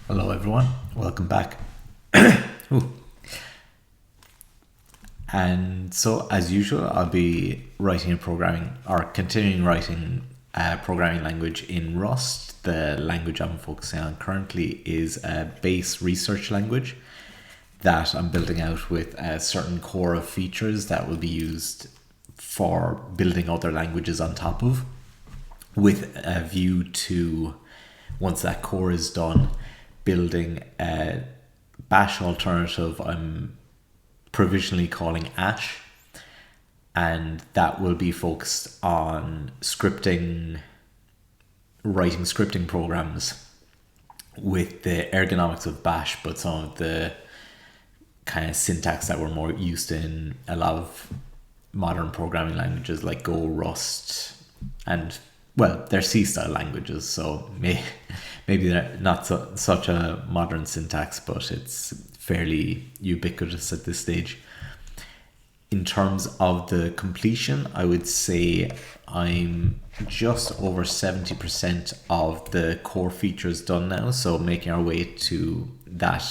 Hello everyone, welcome back. Ooh. And so as usual, I'll be writing a programming or continuing writing a programming language in Rust. The language I'm focusing on currently is a base research language that I'm building out with a certain core of features that will be used for building other languages on top of, with a view to, once that core is done, building a bash alternative I'm provisionally calling Ash, and that will be focused on writing scripting programs with the ergonomics of bash, but some of the kind of syntax that we're more used to in a lot of modern programming languages like Go, Rust, and well, they're C-style languages, so maybe they're not such a modern syntax, but it's fairly ubiquitous at this stage. In terms of the completion, I would say I'm just over 70% of the core features done now, so making our way to that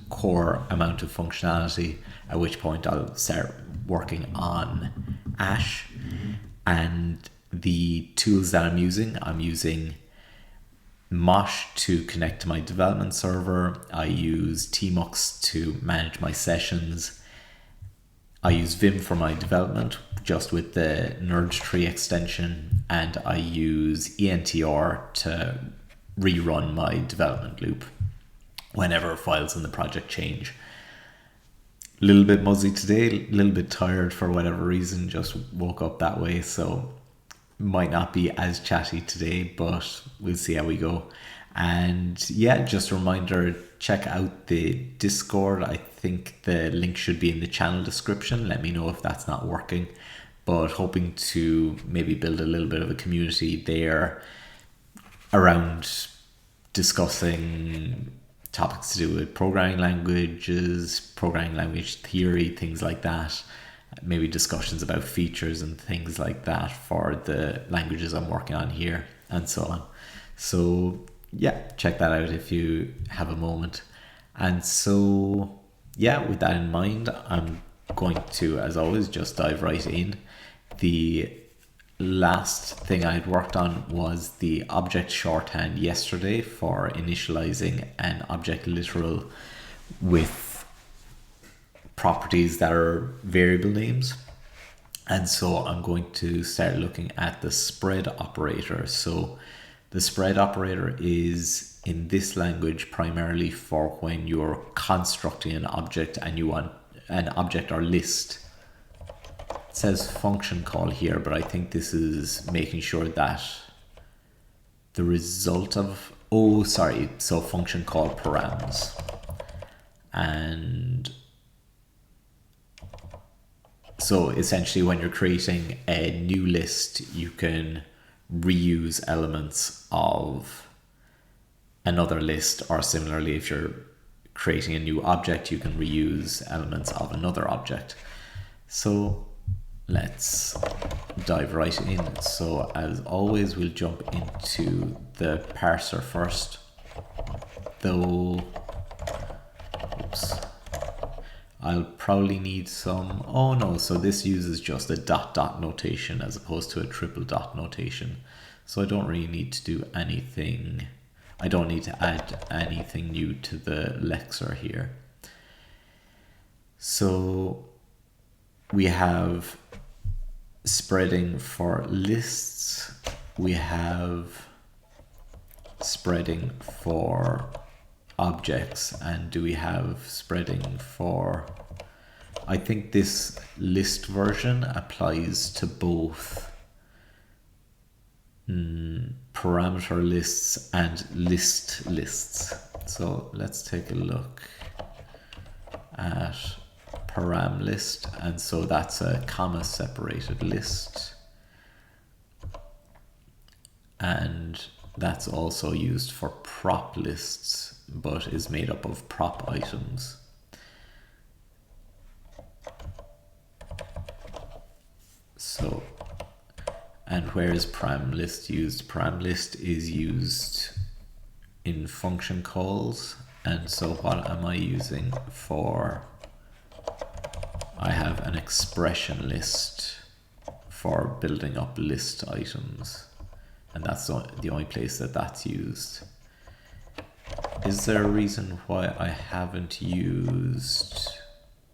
core amount of functionality, at which point I'll start working on Ash. And the tools that I'm using Mosh to connect to my development server. I use Tmux to manage my sessions. I use Vim for my development, just with the nerd tree extension, and I use ENTR to rerun my development loop whenever files in the project change. A little bit muzzy today, a little bit tired for whatever reason, just woke up that way, so might not be as chatty today, but we'll see how we go. And yeah, just a reminder, check out the Discord. I think the link should be in the channel description. Let me know if that's not working, but hoping to maybe build a little bit of a community there around discussing topics to do with programming languages, programming language theory, things like that. Maybe discussions about features and things like that for the languages I'm working on here, and so on. So yeah, check that out if you have a moment. And so yeah, with that in mind, I'm going to, as always, just dive right in. The last thing I'd worked on was the object shorthand yesterday for initializing an object literal with properties that are variable names. And so I'm going to start looking at the spread operator. So the spread operator is in this language primarily for when you're constructing an object and you want an object or list. It says function call here, but I think this is making sure that the result of, so function call params. And so essentially when you're creating a new list, you can reuse elements of another list, or similarly, if you're creating a new object, you can reuse elements of another object. So let's dive right in. So as always, we'll jump into the parser first, though, I'll probably need some, so this uses just a dot notation as opposed to a triple dot notation. So I don't really need to do anything. I don't need to add anything new to the lexer here. So we have spreading for lists. We have spreading for objects, and do we have spreading for, I think this list version applies to both parameter lists and lists. So let's take a look at param list, and so that's a comma separated list, and that's also used for prop lists, but is made up of prop items. So, and where is param list used? Param list is used in function calls And so what am I using for? I have an expression list for building up list items, and that's the only place that that's used. Is there a reason why I haven't used,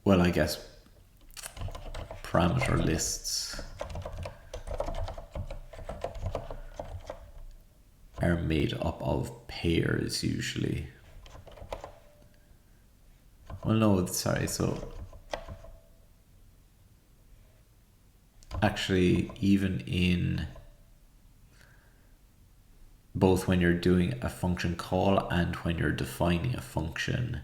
well, I guess parameter lists are made up of pairs usually. Well, no, sorry, so actually even in both when you're doing a function call and when you're defining a function,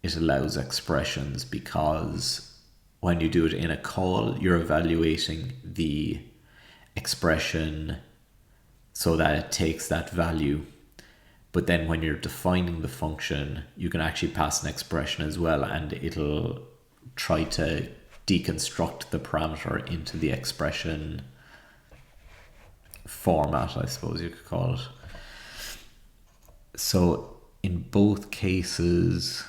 it allows expressions, because when you do it in a call, you're evaluating the expression so that it takes that value. But then when you're defining the function, you can actually pass an expression as well, and it'll try to deconstruct the parameter into the expression format, I suppose you could call it. So in both cases,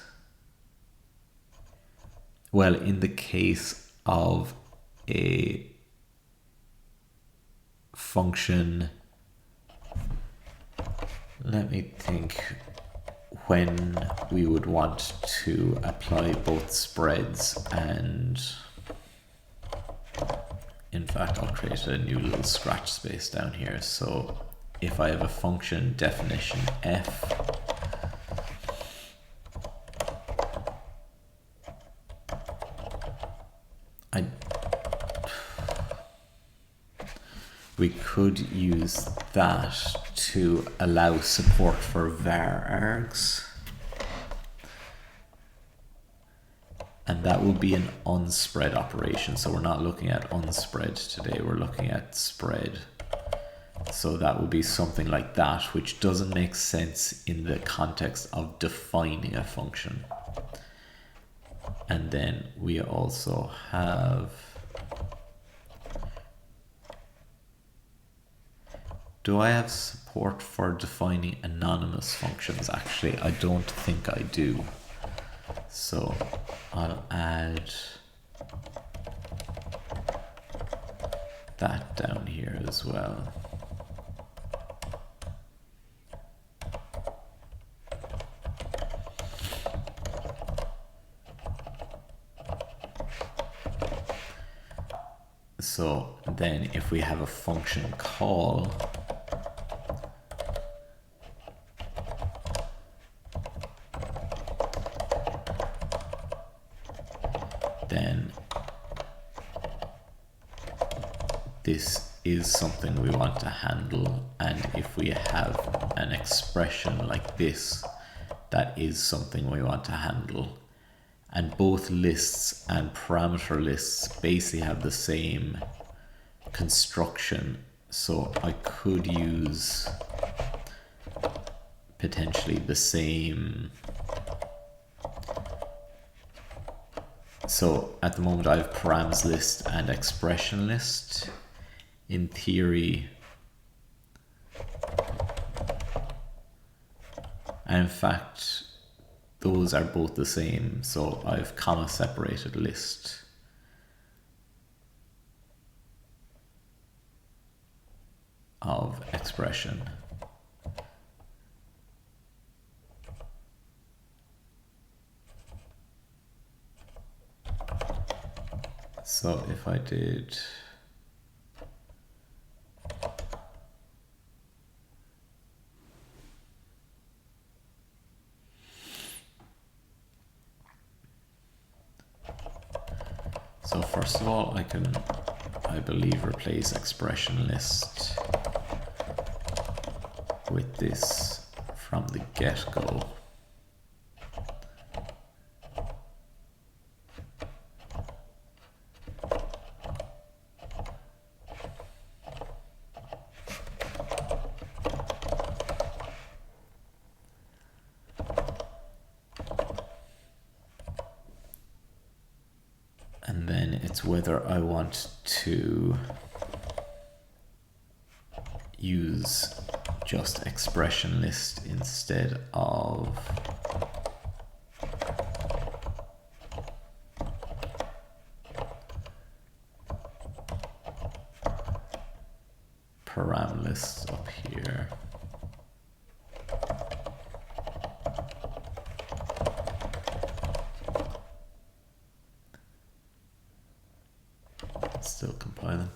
well, in the case of a function, let me think, when we would want to apply both spreads and, in fact, I'll create a new little scratch space down here. So if I have a function definition f, we could use that to allow support for var args. And that will be an unspread operation. So we're not looking at unspread today, we're looking at spread. So that would be something like that, which doesn't make sense in the context of defining a function. And then we also have, do I have support for defining anonymous functions? Actually, I don't think I do. So I'll add that down here as well. So then if we have a function call, then this is something we want to handle. And if we have an expression like this, that is something we want to handle. And both lists and parameter lists basically have the same construction. So I could use potentially the same. So at the moment I have params list and expression list. In theory, and in fact, those are both the same. So I have comma separated list. Of expression. So if I did so first of all, I can, I believe, replace expression list with this from the get-go. And then it's whether I want to use just expression list instead of param lists up here. Still compiling.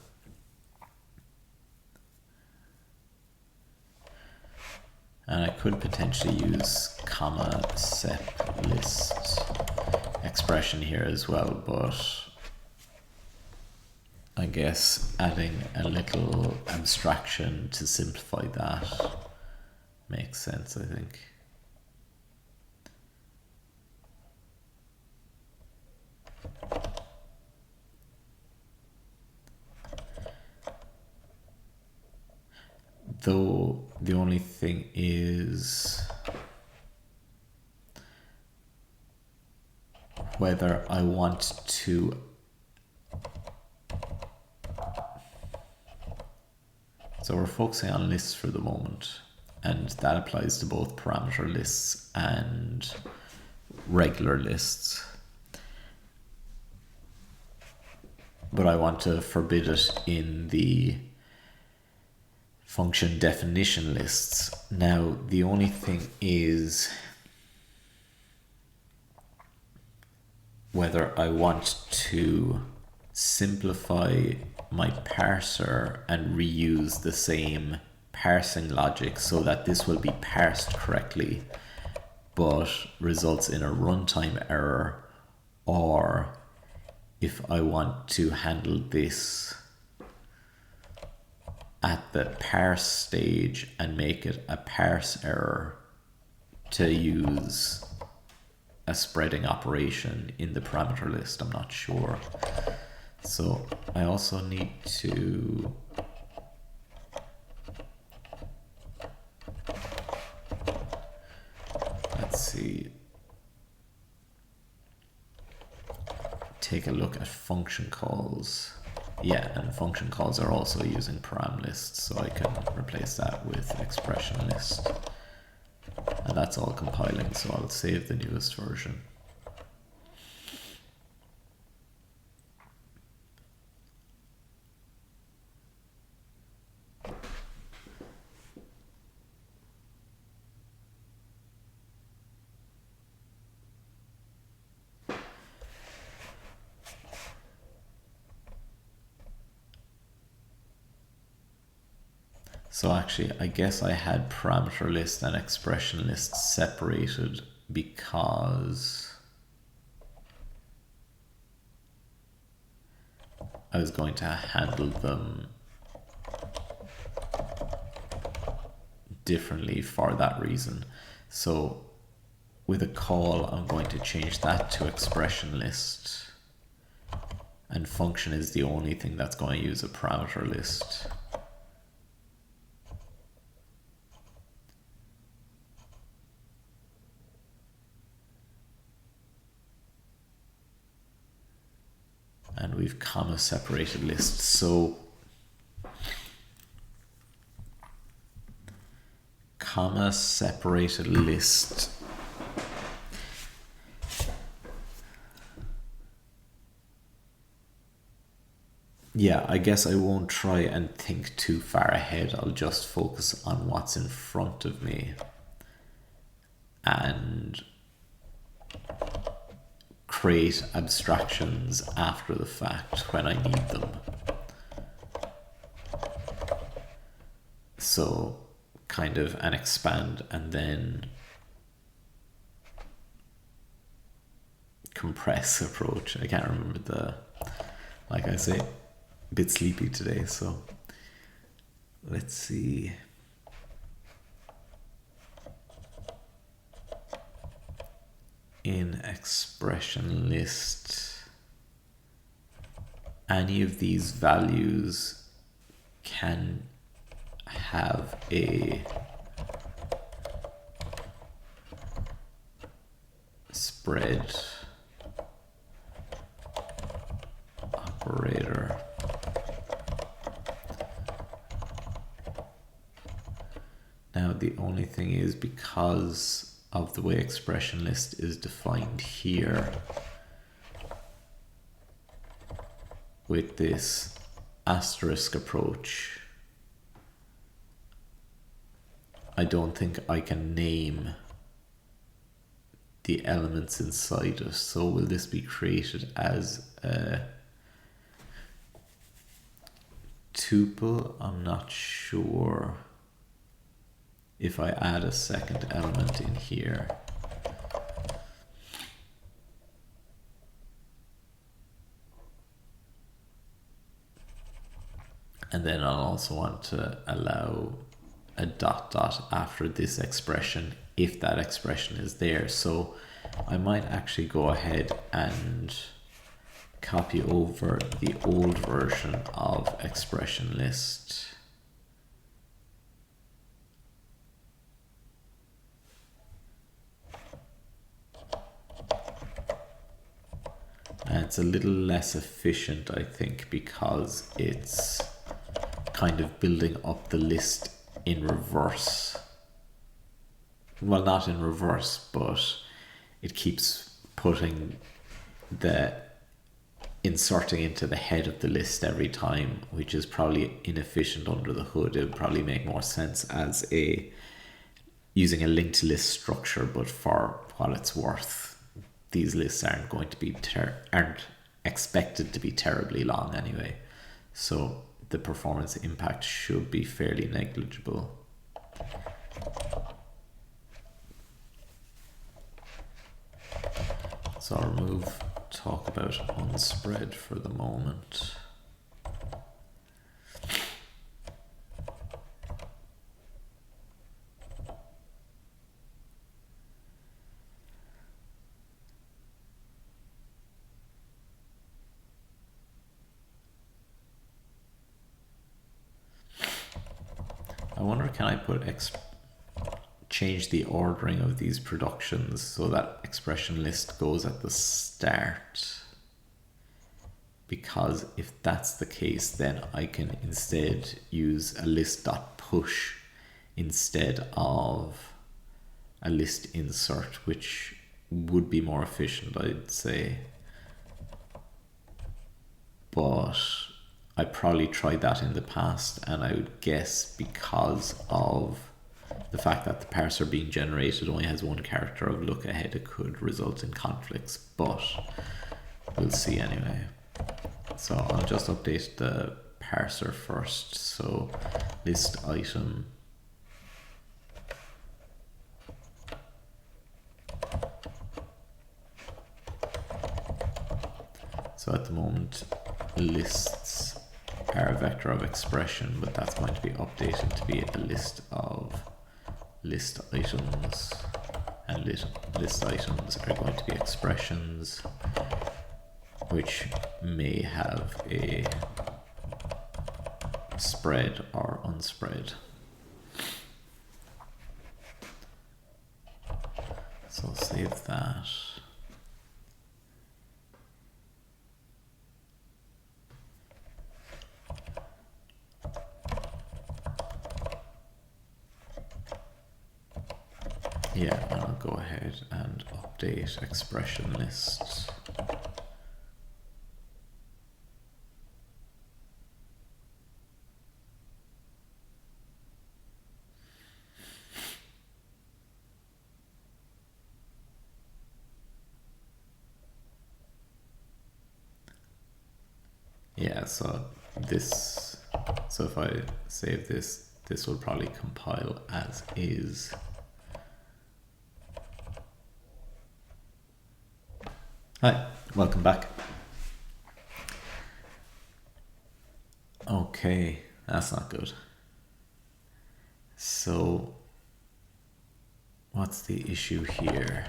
And I could potentially use comma sep list expression here as well, but I guess adding a little abstraction to simplify that makes sense, I think. Though the only thing is whether I want to so we're focusing on lists for the moment, and that applies to both parameter lists and regular lists. But I want to forbid it in the function definition lists. Now, the only thing is whether I want to simplify my parser and reuse the same parsing logic so that this will be parsed correctly but results in a runtime error, or if I want to handle this at the parse stage and make it a parse error to use a spreading operation in the parameter list. I'm not sure. So I also need to take a look at function calls. Yeah, and function calls are also using param lists, so I can replace that with expression list. And that's all compiling, so I'll save the newest version. So actually, I guess I had parameter list and expression list separated because I was going to handle them differently for that reason. So with a call, I'm going to change that to expression list, and function is the only thing that's going to use a parameter list. And we've comma separated lists. So comma separated list. Yeah, I guess I won't try and think too far ahead. I'll just focus on what's in front of me and create abstractions after the fact when I need them. So kind of an expand and then compress approach. I can't remember like I say, a bit sleepy today, so let's see. In expression list, any of these values can have a spread operator. Now the only thing is, because of the way expression list is defined here with this asterisk approach, I don't think I can name the elements inside it. So will this be created as a tuple? I'm not sure. If I add a second element in here, and then I'll also want to allow a dot dot after this expression if that expression is there. So I might actually go ahead and copy over the old version of expression list. And it's a little less efficient, I think, because it's kind of building up the list in reverse. Well, not in reverse, but it keeps putting the inserting into the head of the list every time, which is probably inefficient under the hood. It would probably make more sense as using a linked list structure, but for what it's worth, these lists aren't going to be aren't expected to be terribly long anyway, so the performance impact should be fairly negligible. So I'll remove talk about unspread for the moment. I wonder, can I put change the ordering of these productions so that expression list goes at the start? Because if that's the case, then I can instead use a list.push instead of a list insert, which would be more efficient, I'd say. But I probably tried that in the past, and I would guess because of the fact that the parser being generated only has one character of look ahead, it could result in conflicts, but we'll see anyway. So I'll just update the parser first. So list item so at the moment lists are a vector of expression, but that's going to be updated to be a list of list items, and list items are going to be expressions which may have a spread or unspread. So I'll save that. Yeah, and I'll go ahead and update expression list. Yeah, so if I save this, this will probably compile as is. Hi, welcome back. Okay, that's not good. So what's the issue here?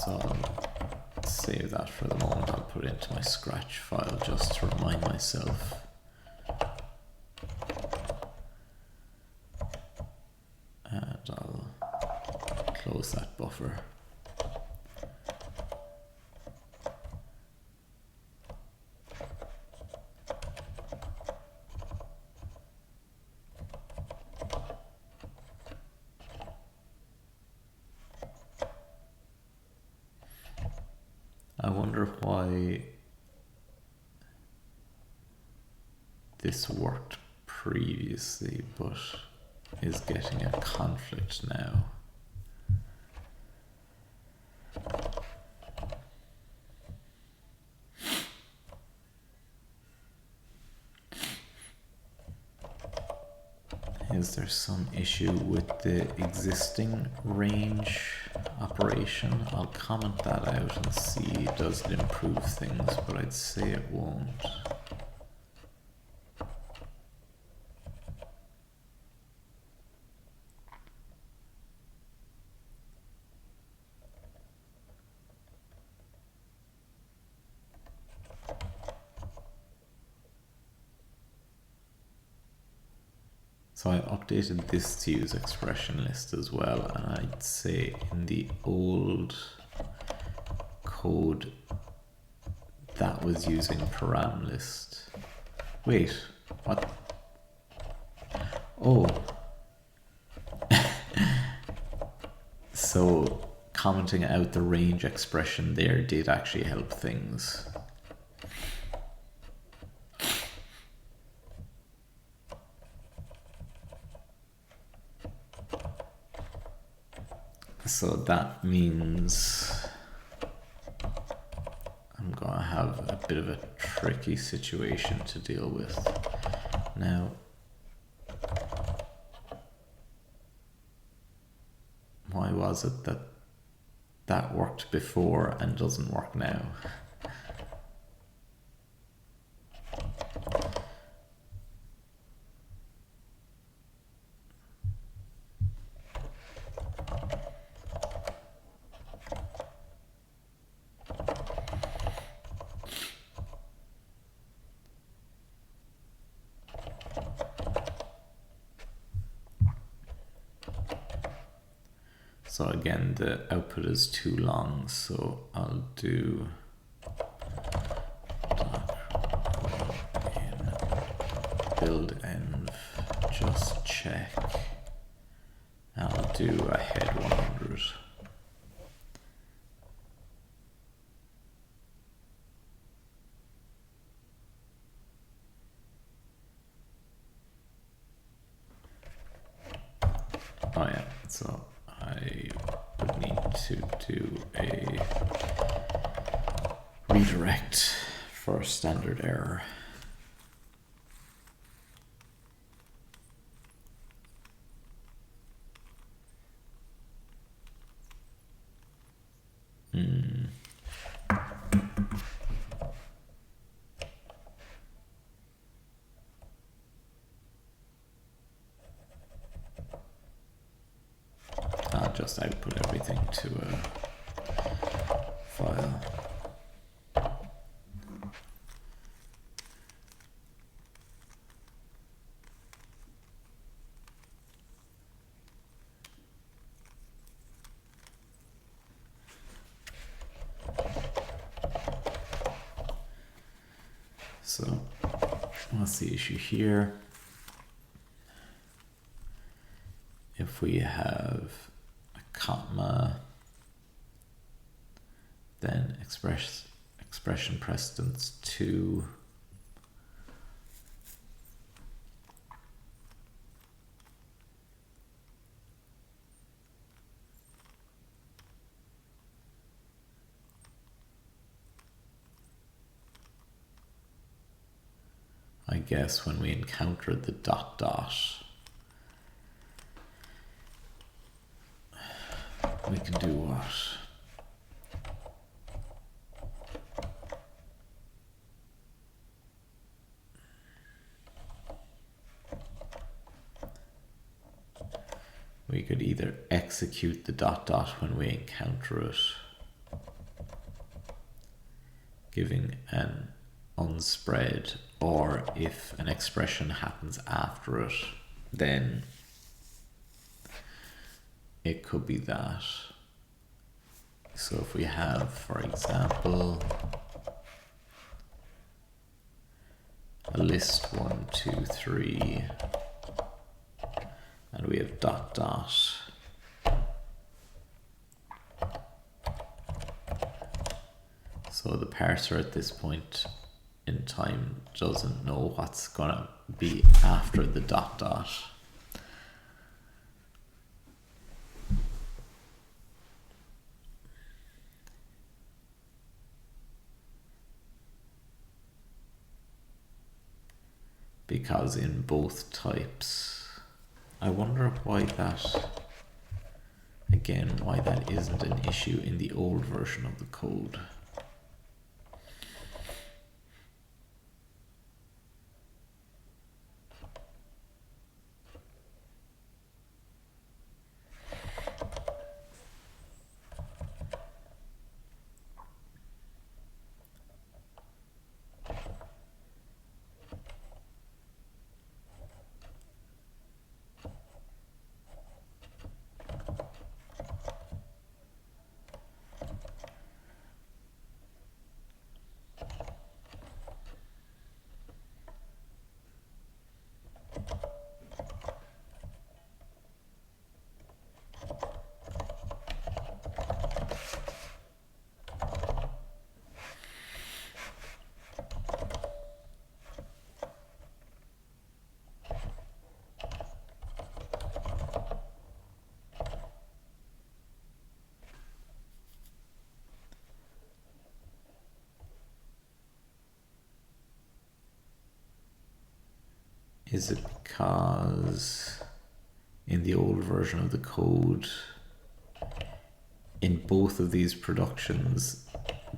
So I'll save that for the moment. I'll put it into my Scratch file just to remind myself. And I'll close that buffer. I wonder why this worked previously but is getting a conflict now. Is there some issue with the existing range operation? I'll comment that out and see does it improve things, but I'd say it won't. So I updated this to use expression list as well, and I'd say in the old code that was using param list. Wait, what? Oh. So commenting out the range expression there did actually help things. So that means I'm going to have a bit of a tricky situation to deal with. Now, why was it that that worked before and doesn't work now? So again, the output is too long, so I'll do build env just check. I'll do a head 100. Oh yeah, so I would need to do a redirect for standard error. I'll just output everything to a file. So what's the issue here? If we have a comma, then expression precedence 2, I guess when we encounter the dot dot, we can do what? We could either execute the dot dot when we encounter it, giving an unspread, or if an expression happens after it, then it could be that. So if we have, for example, a list 1, 2, 3, and we have dot dot, so So the parser at this point in time doesn't know what's gonna be after the dot dot. Because in both types, I wonder why that, again, why that isn't an issue in the old version of the code. Is it because in the old version of the code, in both of these productions,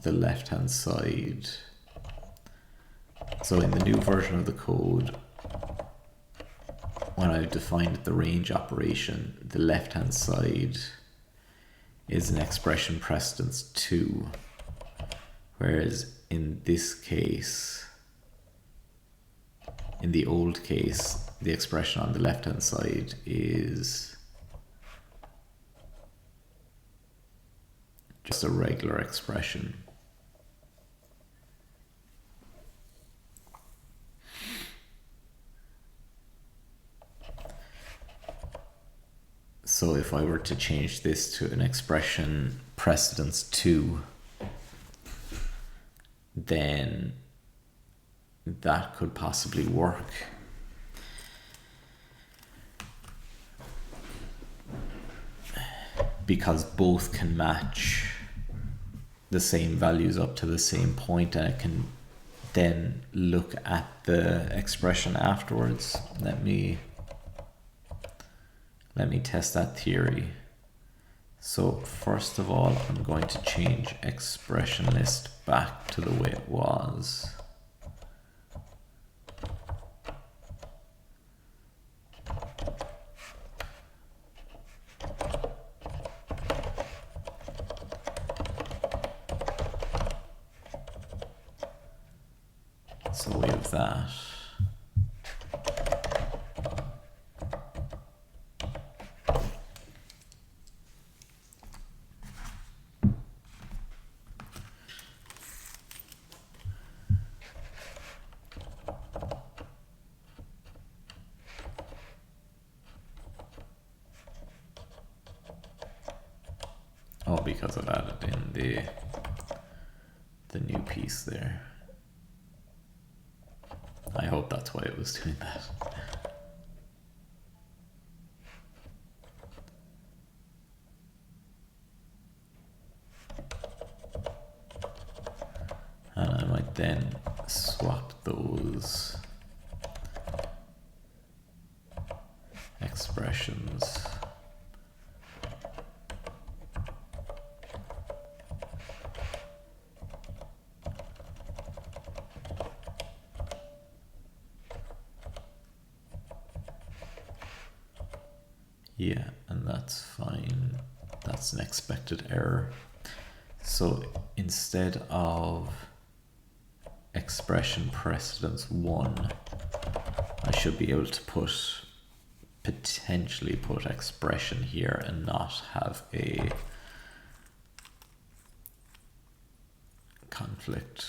the left-hand side, so in the new version of the code, when I defined the range operation, the left-hand side is an expression precedence 2, whereas in this case, in the old case, the expression on the left-hand side is just a regular expression. So if I were to change this to an expression precedence 2, then that could possibly work. Because both can match the same values up to the same point, and it can then look at the expression afterwards. Let me test that theory. So first of all, I'm going to change expression list back to the way it was. So we have that. Oh, because I've added in the new piece there. I hope that's why it was doing that. And I might then swap those expressions. Yeah, and that's fine. That's an expected error. So instead of expression precedence 1, I should be able to potentially put expression here and not have a conflict.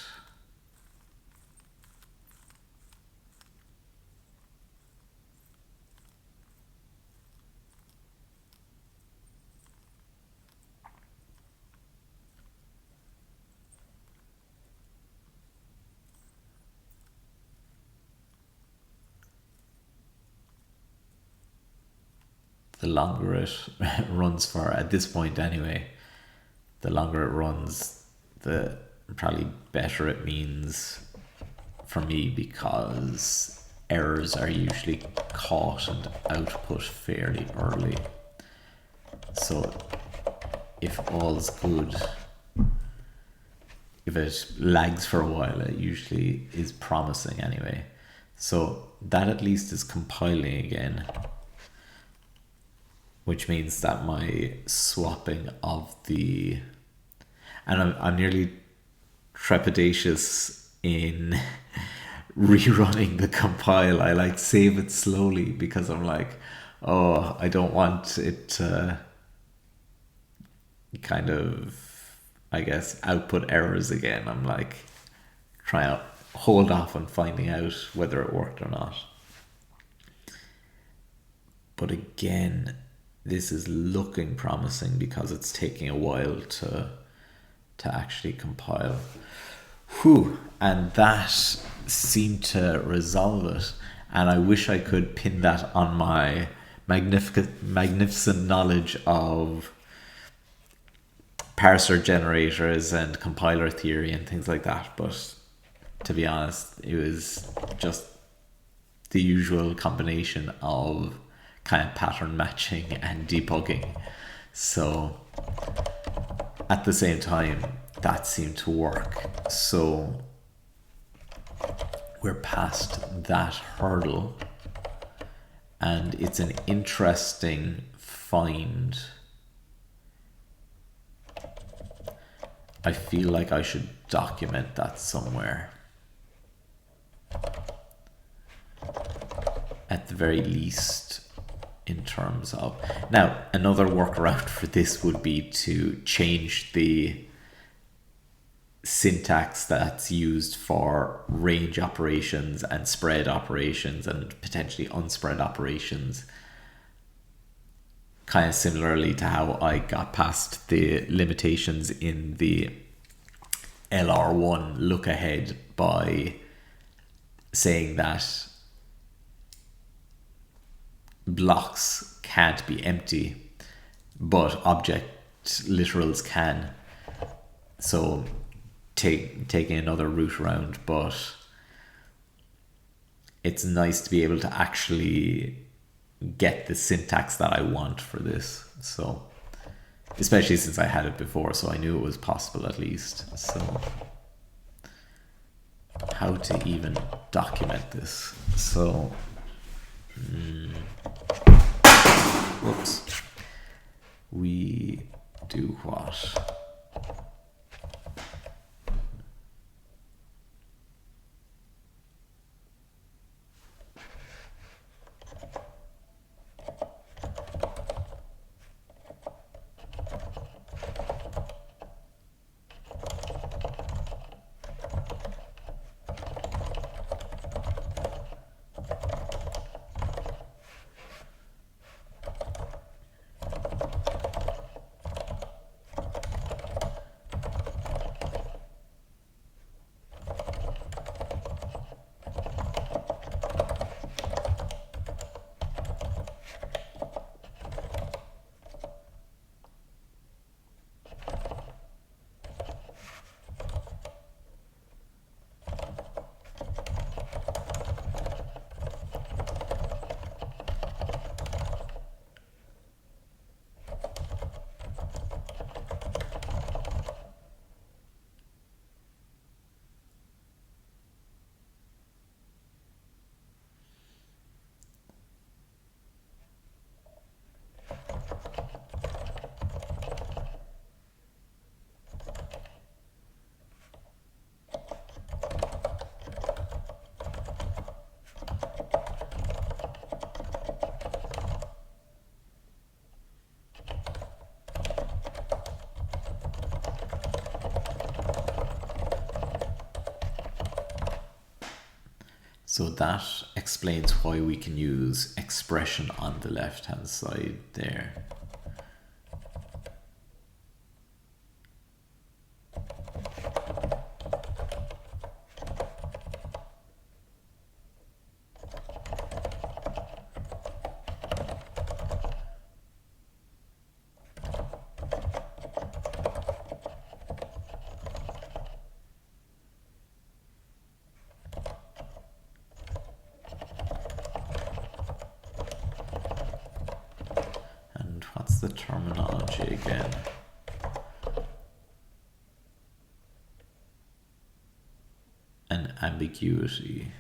the longer it runs for, at this point anyway, the longer it runs, the probably better it means for me, because errors are usually caught and output fairly early. So if all's good, if it lags for a while, it usually is promising anyway. So that at least is compiling again, which means that my swapping of the, and I'm nearly trepidatious in rerunning the compile. I like save it slowly because I'm like, oh, I don't want it to kind of, I guess, output errors again. I'm like trying to hold off on finding out whether it worked or not. But again, this is looking promising because it's taking a while to actually compile. Whew, and that seemed to resolve it. And I wish I could pin that on my magnificent knowledge of parser generators and compiler theory and things like that. But to be honest, it was just the usual combination of kind of pattern matching and debugging. So at the same time, that seemed to work. So we're past that hurdle, and it's an interesting find. I feel like I should document that somewhere. At the very least, in terms of... Now, another workaround for this would be to change the syntax that's used for range operations and spread operations and potentially unspread operations, kind of similarly to how I got past the limitations in the LR1 look ahead by saying that blocks can't be empty, but object literals can. So taking another route around, but it's nice to be able to actually get the syntax that I want for this. So especially since I had it before, so I knew it was possible at least. So how to even document this? So whoops, we do what? So that explains why we can use expression on the left hand side there. what's the terminology again? An ambiguity.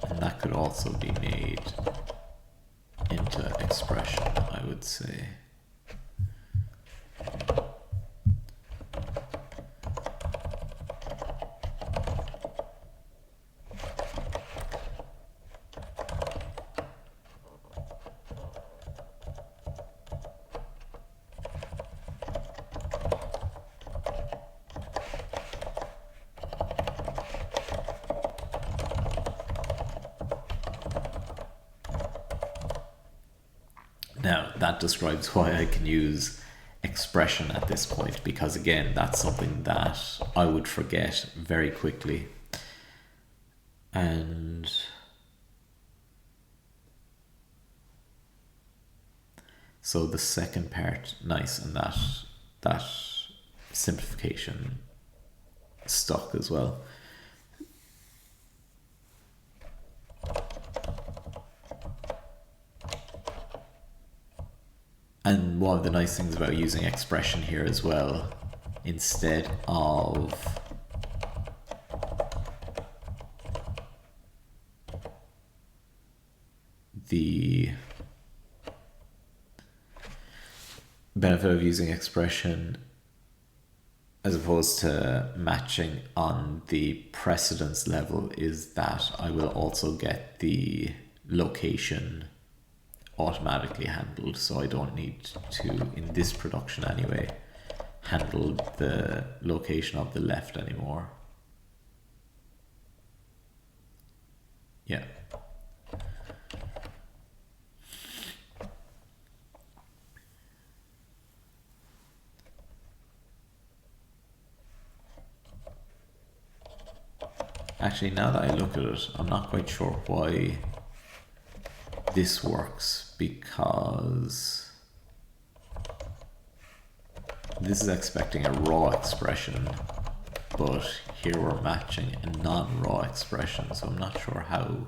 And that could also be made into expression, I would say. Now, that describes why I can use expression at this point, because again, that's something that I would forget very quickly. And so the second part, nice, and that simplification stuck as well. And one of the nice things about using expression here as well, instead of the benefit of using expression as opposed to matching on the precedence level is that I will also get the location automatically handled, so I don't need to, in this production anyway, handle the location of the left anymore. Yeah. Actually, now that I look at it, I'm not quite sure why this works, because this is expecting a raw expression, but here we're matching a non-raw expression, so I'm not sure how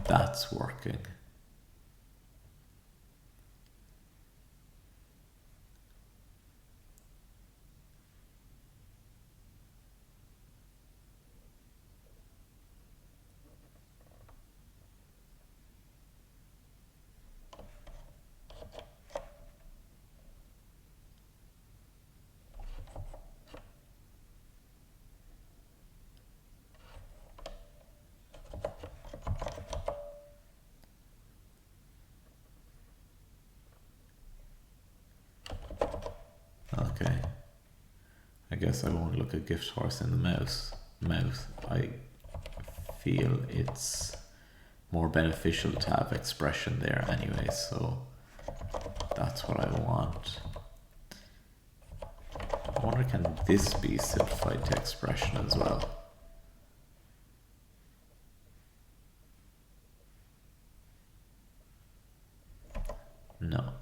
that's working. Okay, I guess I won't look a gift horse in the mouth. I feel it's more beneficial to have expression there anyway, so that's what I want. I wonder, can this be simplified to expression as well? No.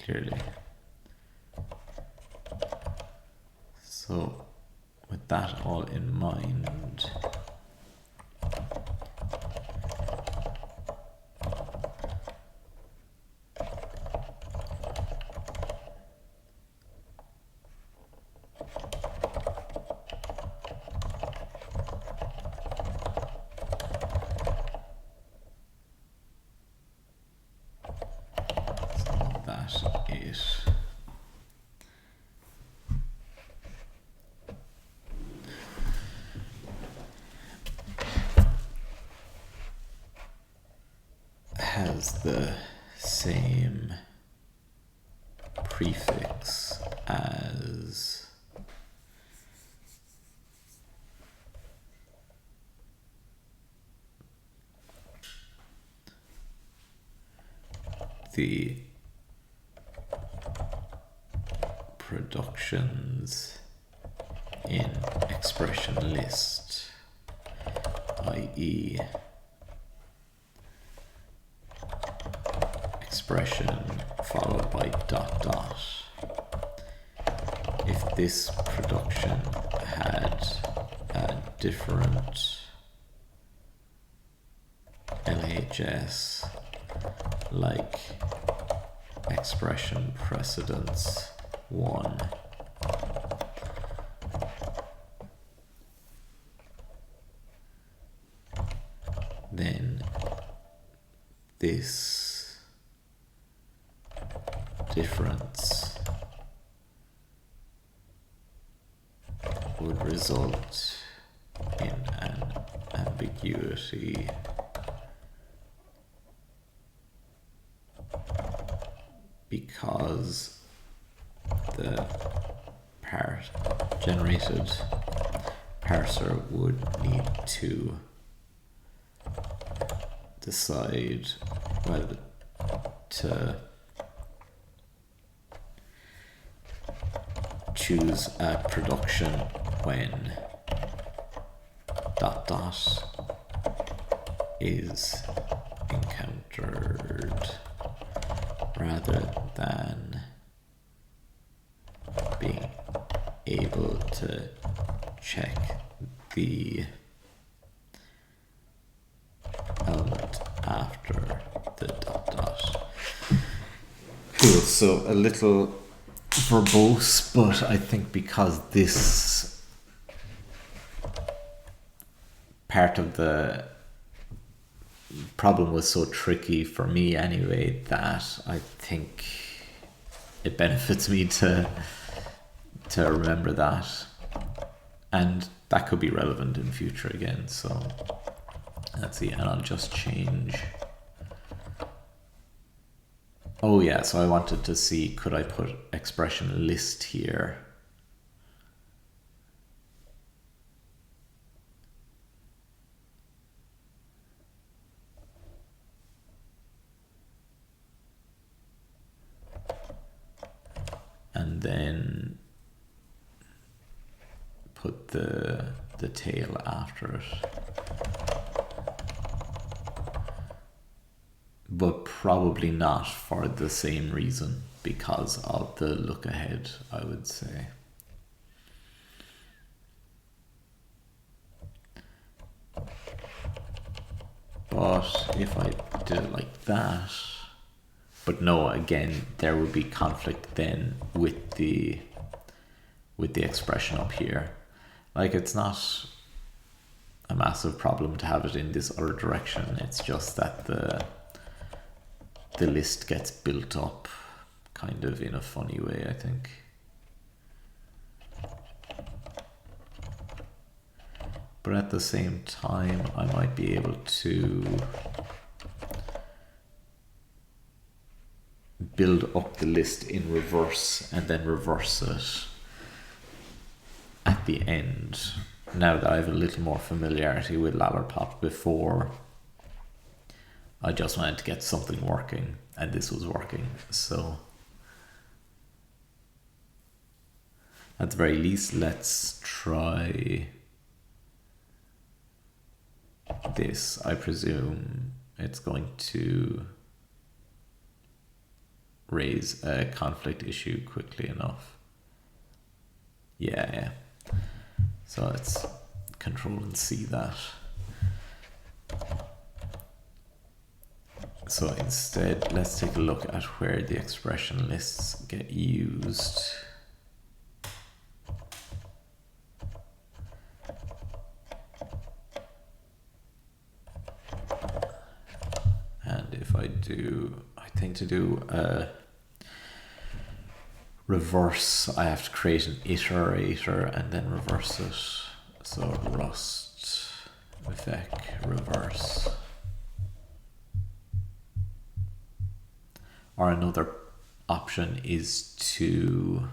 Clearly. So with that all in mind, it has the same prefix as the productions in expression list, i.e. expression followed by dot dot. If this production had a different LHS, like expression precedence 1, then this difference would result in an ambiguity because the generated parser would need to decide whether to choose a production when dot dot is encountered rather than being able to check the element after the dot dot. Cool, so a little verbose, but I think because this part of the problem was so tricky for me anyway, that I think it benefits me to remember that, and that could be relevant in future again. So let's see, and I'll just change. Oh yeah, so I wanted to see, could I put expression list here? And then put the tail after it. But probably not for the same reason, because of the look ahead, I would say. But if I did it like that, but no, again, there would be conflict then with the expression up here. Like, it's not a massive problem to have it in this other direction. It's just that the list gets built up kind of in a funny way, I think. But at the same time, I might be able to build up the list in reverse and then reverse it at the end, now that I have a little more familiarity with Lallerpop. Before, I just wanted to get something working, and this was working. So at the very least, let's try this. I presume it's going to raise a conflict issue quickly enough. Yeah. So let's control and see that. So instead, let's take a look at where the expression lists get used. And if I think to do a reverse, I have to create an iterator and then reverse it. So rust effect reverse. Or another option is to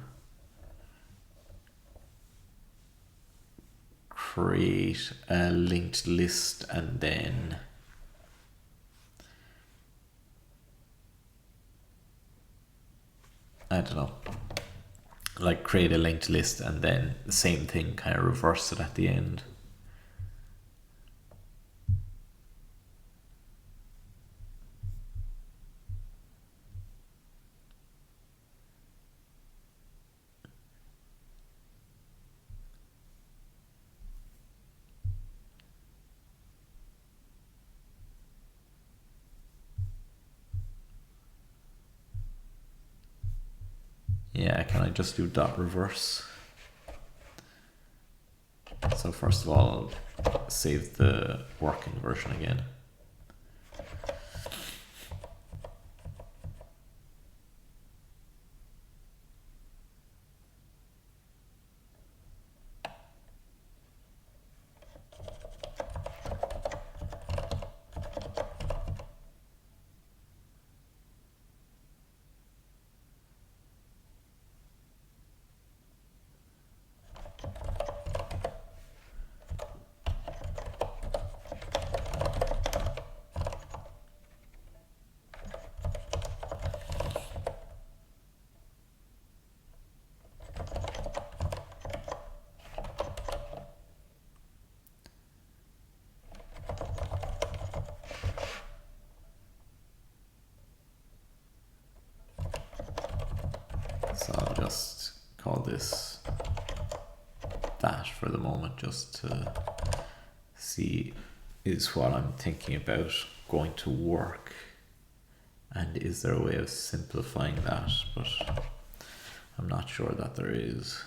create a linked list and then I don't know, like create a linked list and then the same thing, kind of reverse it at the end. Yeah, can I just do dot reverse? So first of all, save the working version again. So I'll just call this that for the moment, just to see is what I'm thinking about going to work, and is there a way of simplifying that, but I'm not sure that there is.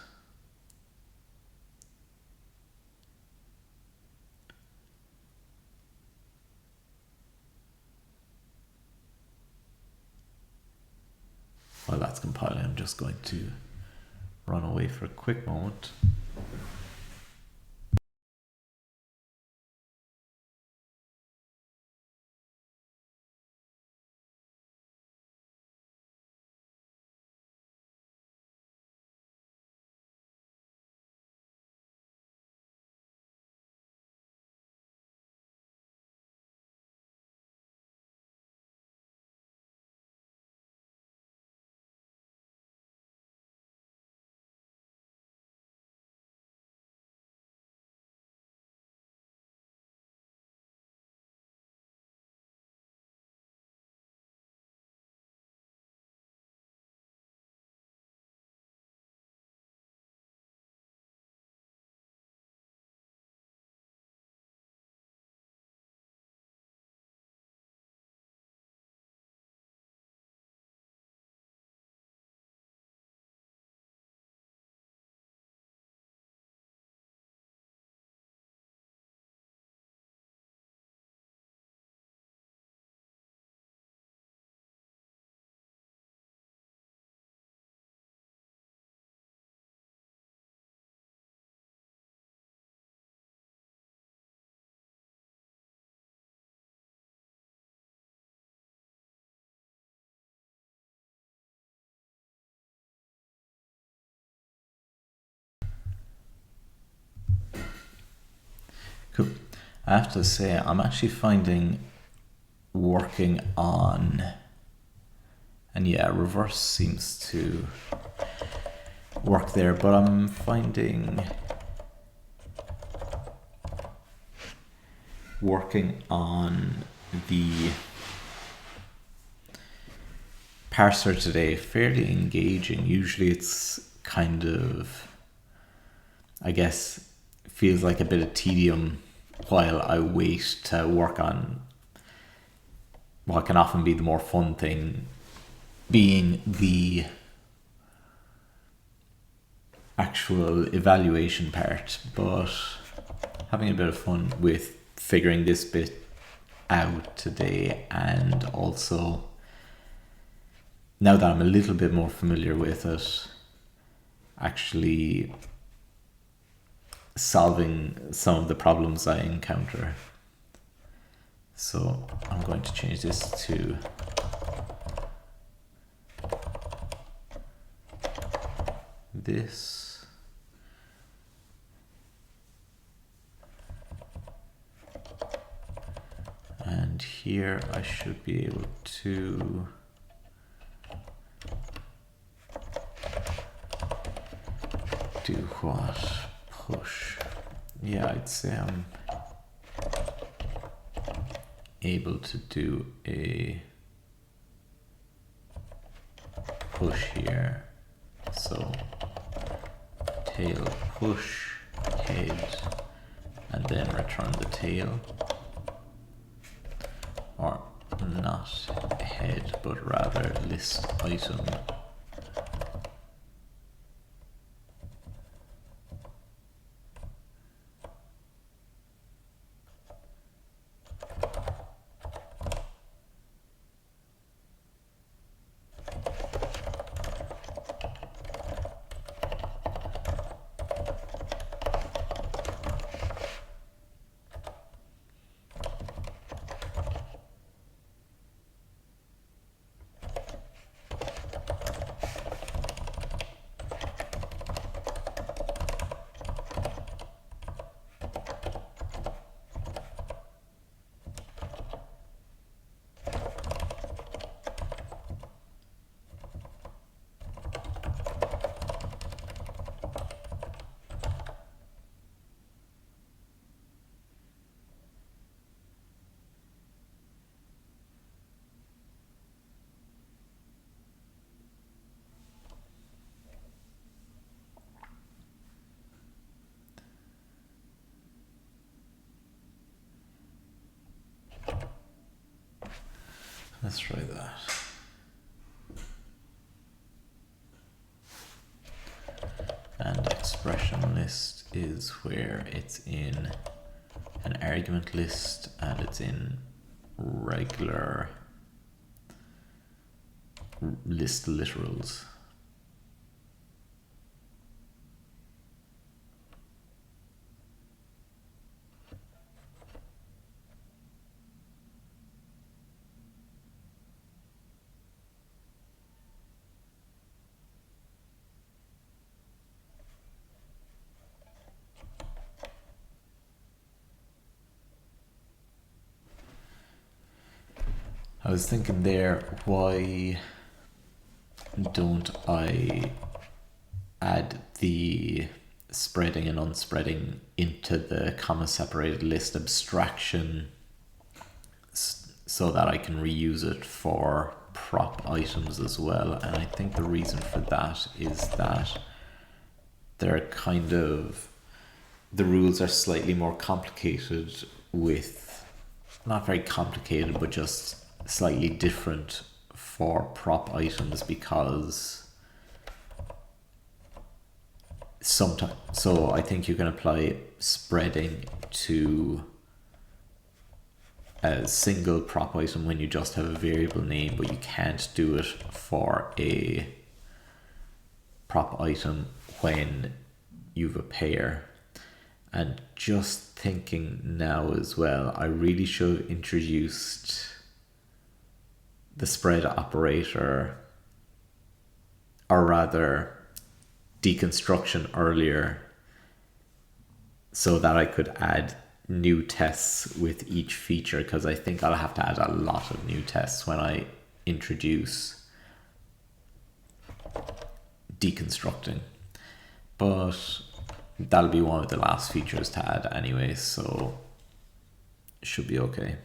While that's compiling, I'm just going to run away for a quick moment. Cool. I have to say, I'm actually finding working on, and yeah, reverse seems to work there, but I'm finding working on the parser today fairly engaging. Usually it's kind of, I guess, feels like a bit of tedium while I wait to work on what can often be the more fun thing, being the actual evaluation part, but having a bit of fun with figuring this bit out today. And also, now that I'm a little bit more familiar with it, actually solving some of the problems I encounter. So I'm going to change this to this. And here I should be able to do what? Push. Yeah, I'd say I'm able to do a push here. So tail push, head, and then return the tail. Or not head, but rather list item. Let's try that. And expression list is where it's in an argument list and it's in regular list literals. I was thinking there, why don't I add the spreading and unspreading into the comma separated list abstraction so that I can reuse it for prop items as well? And I think the reason for that is that they're kind of, the rules are slightly more complicated with, not very complicated, but just slightly different for prop items because sometimes, so I think you can apply spreading to a single prop item when you just have a variable name, but you can't do it for a prop item when you've a pair. And just thinking now as well, I really should have introduced the spread operator, or rather deconstruction earlier, so that I could add new tests with each feature, because I think I'll have to add a lot of new tests when I introduce deconstructing. But that'll be one of the last features to add anyway, so it should be okay.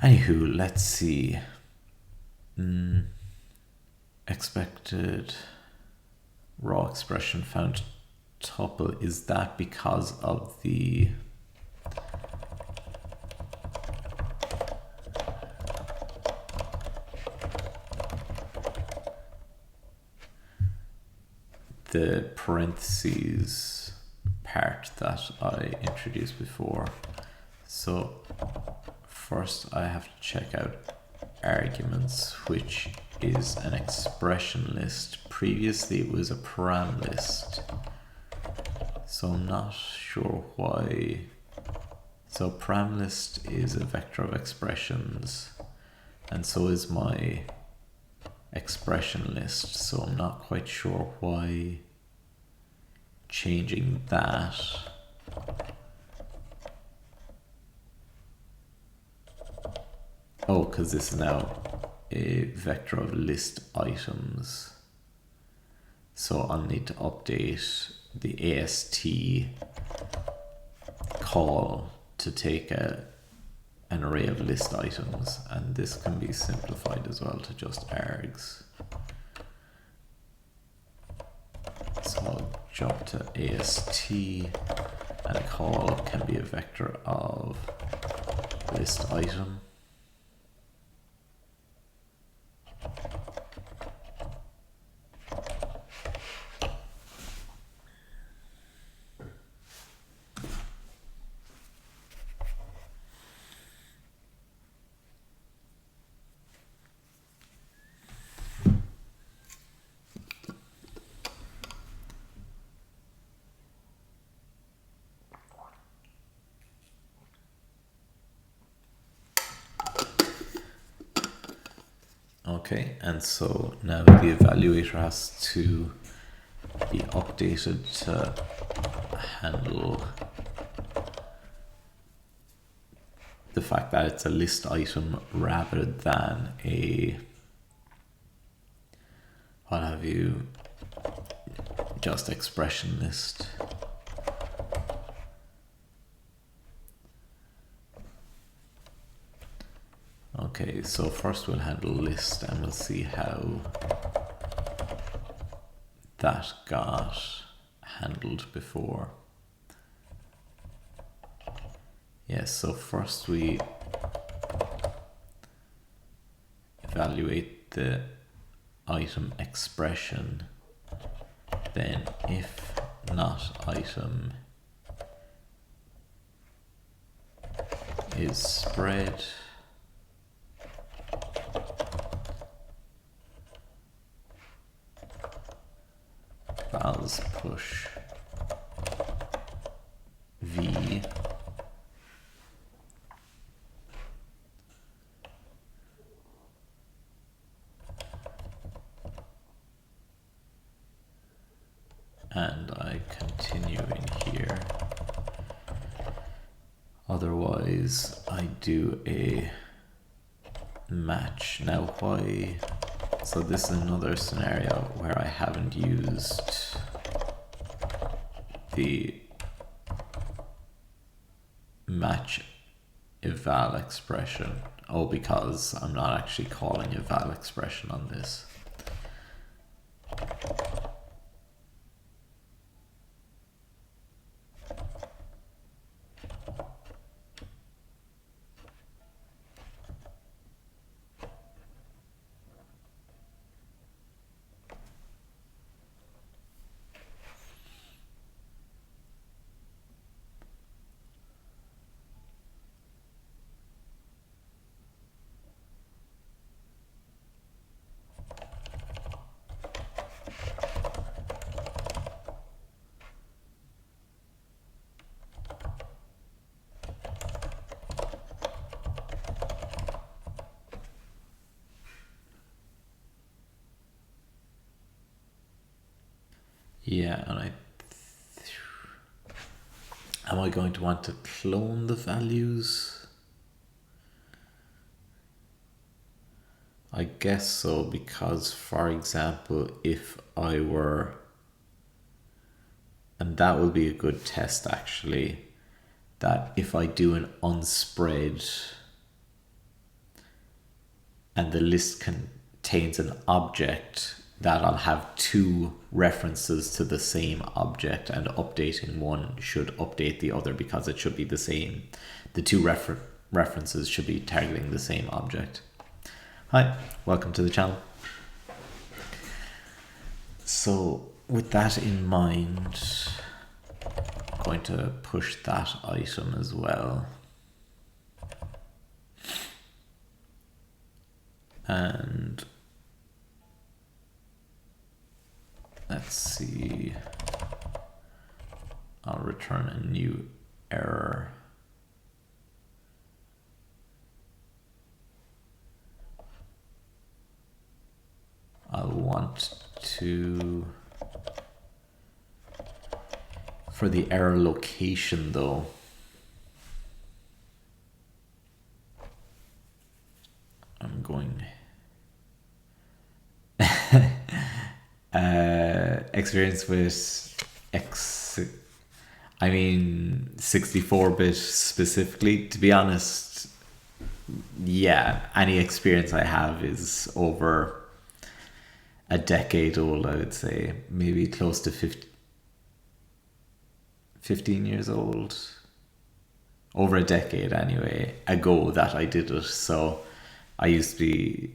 Anywho, let's see. Expected raw expression found tuple, is that because of the parentheses part that I introduced before? So first I have to check out arguments, which is an expression list. Previously it was a param list. So I'm not sure why. So param list is a vector of expressions, and so is my expression list. So I'm not quite sure why changing that. Oh, because this is now a vector of list items. So I'll need to update the AST call to take an array of list items, and this can be simplified as well to just args. So I'll jump to AST, and a call can be a vector of list item. Okay, and so now the evaluator has to be updated to handle the fact that it's a list item rather than a, what have you, just expression list. Okay, so first we'll handle list and we'll see how that got handled before. Yes, so first we evaluate the item expression, then if not item is spread, vals push v and I continue in here. Otherwise I do a match. Now why? So this is another scenario where I haven't used the match eval expression. Oh, because I'm not actually calling eval expression on this. Yeah, and am I going to want to clone the values? I guess so, because for example, if I were, and that would be a good test actually, that if I do an unspread and the list contains an object, that I'll have two references to the same object, and updating one should update the other because it should be the same. The two references should be targeting the same object. Hi, welcome to the channel. So with that in mind, I'm going to push that item as well. And let's see, I'll return a new error. I'll want to, for the error location though, I'm going experience with 64-bit specifically. To be honest, yeah, any experience I have is over a decade old, I would say. Maybe close to 15 years old. Over a decade anyway, ago that I did it. So I used to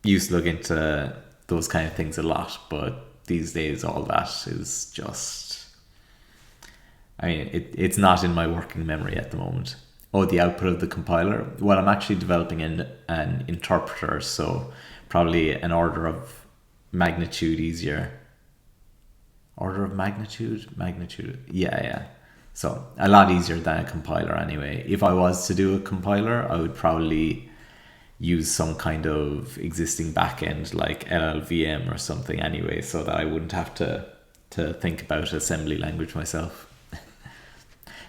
look into those kind of things a lot, but these days all that is just, it's not in my working memory at the moment. Oh, the output of the compiler? Well, I'm actually developing an interpreter, so probably an order of magnitude easier. Order of magnitude? Yeah. So a lot easier than a compiler anyway. If I was to do a compiler, I would probably use some kind of existing backend like LLVM or something anyway, so that I wouldn't have to think about assembly language myself.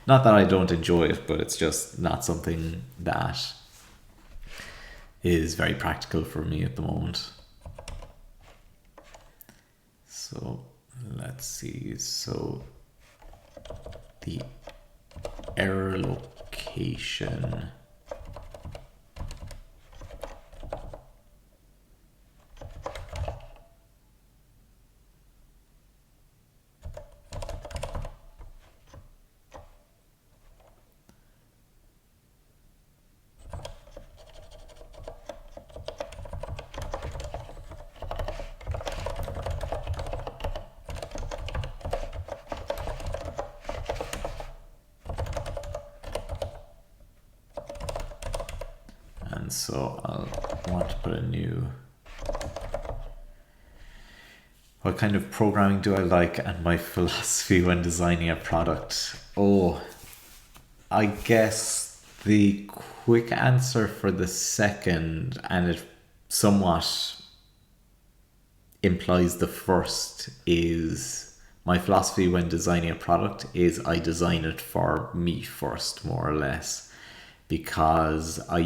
Not that I don't enjoy it, but it's just not something that is very practical for me at the moment. So let's see. So the error location. So I'll want to put a new, what kind of programming do I like and my philosophy when designing a product? Oh, I guess the quick answer for the second, and it somewhat implies the first, is my philosophy when designing a product is I design it for me first, more or less, because I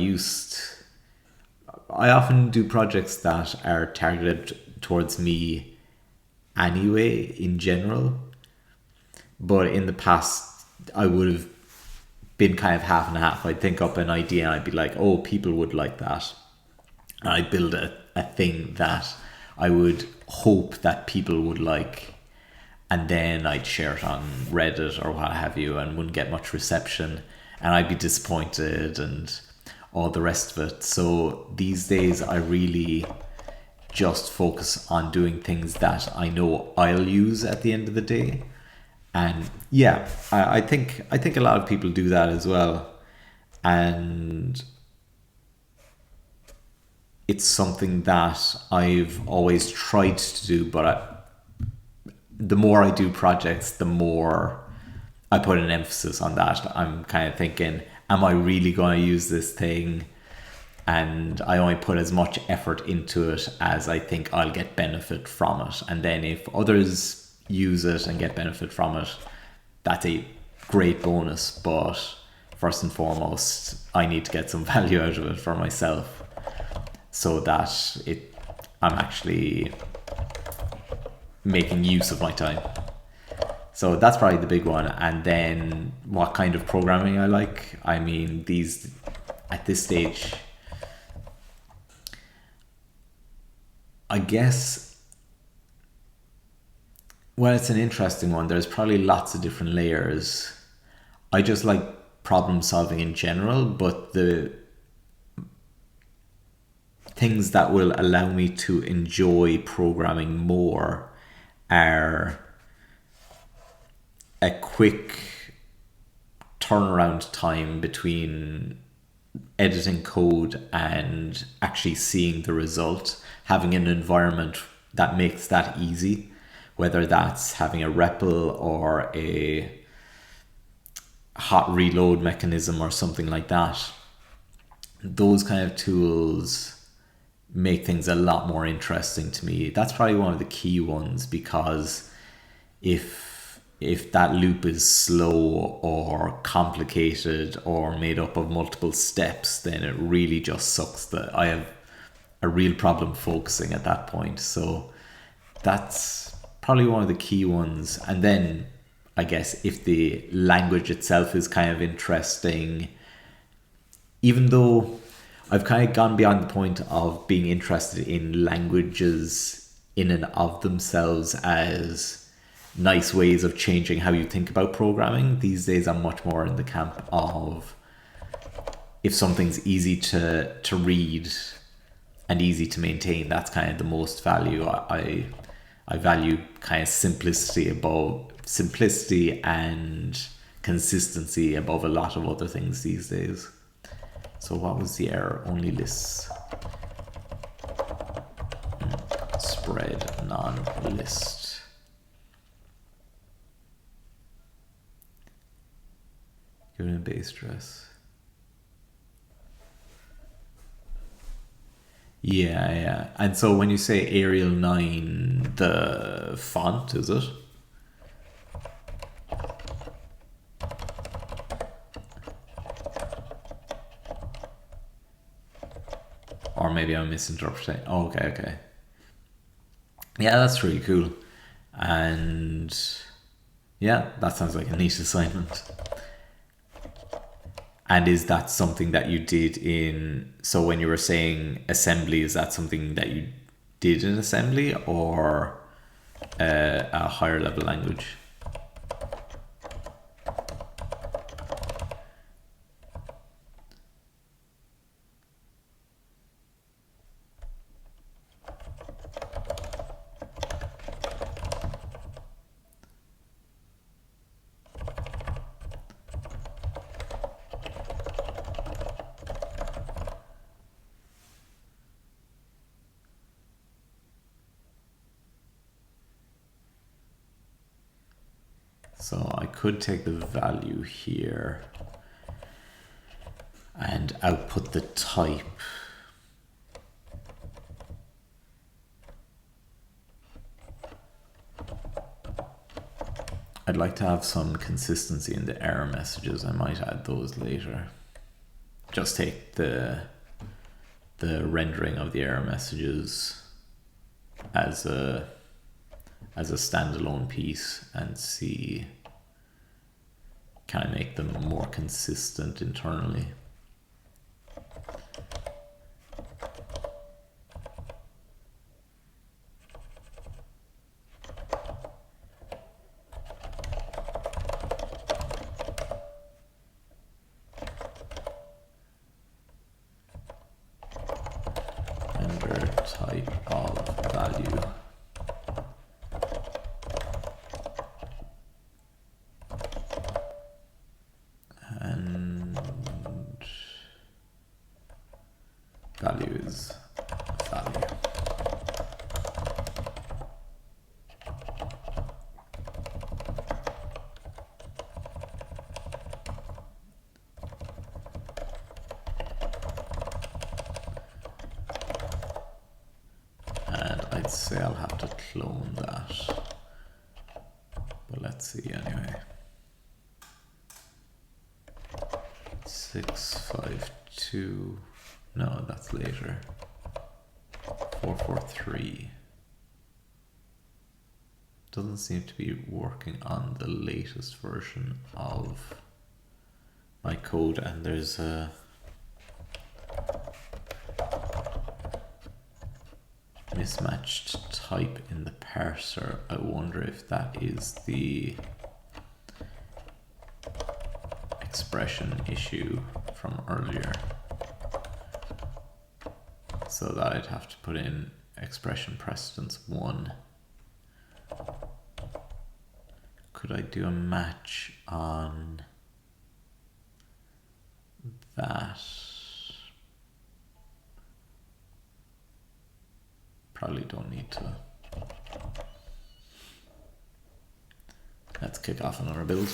often do projects that are targeted towards me anyway, in general. But in the past, I would have been kind of half and half. I'd think up an idea and I'd be like, oh, people would like that. And I'd build a thing that I would hope that people would like. And then I'd share it on Reddit or what have you and wouldn't get much reception. And I'd be disappointed and all the rest of it. So these days I really just focus on doing things that I know I'll use at the end of the day. And yeah, I think a lot of people do that as well. And it's something that I've always tried to do, but the more I do projects, the more I put an emphasis on that. I'm kind of thinking, am I really going to use this thing? And I only put as much effort into it as I think I'll get benefit from it. And then if others use it and get benefit from it, that's a great bonus. But first and foremost, I need to get some value out of it for myself, so that I'm actually making use of my time. So that's probably the big one. And then what kind of programming I like. At this stage, I guess, well, it's an interesting one. There's probably lots of different layers. I just like problem solving in general, but the things that will allow me to enjoy programming more are a quick turnaround time between editing code and actually seeing the result, having an environment that makes that easy, whether that's having a REPL or a hot reload mechanism or something like that. Those kind of tools make things a lot more interesting to me. That's probably one of the key ones, because if that loop is slow or complicated or made up of multiple steps, then it really just sucks. That I have a real problem focusing at that point. So that's probably one of the key ones. And then I guess if the language itself is kind of interesting, even though I've kind of gone beyond the point of being interested in languages in and of themselves as nice ways of changing how you think about programming. These days I'm much more in the camp of, if something's easy to read and easy to maintain, that's kind of the most value. I value kind of simplicity and consistency above a lot of other things these days. So what was the error? Only lists. Spread non-list. Given a base dress. Yeah. And so when you say Arial 9, the font, is it? Or maybe I'm misinterpreting. Oh, okay. Yeah, that's really cool. And yeah, that sounds like a neat assignment. And is that something that you did in, so when you were saying assembly, is that something that you did in assembly or a higher level language? So I could take the value here and output the type. I'd like to have some consistency in the error messages. I might add those later. Just take the rendering of the error messages as a standalone piece and see, can I make them more consistent internally? Render type of value. Value is value. And I'd say I'll have to clone that, but let's see anyway. 652. No, that's later. 443. Doesn't seem to be working on the latest version of my code, and there's a mismatched type in the parser. I wonder if that is the expression issue from earlier. So that I'd have to put in expression precedence 1. Could I do a match on that? Probably don't need to. kick off another build.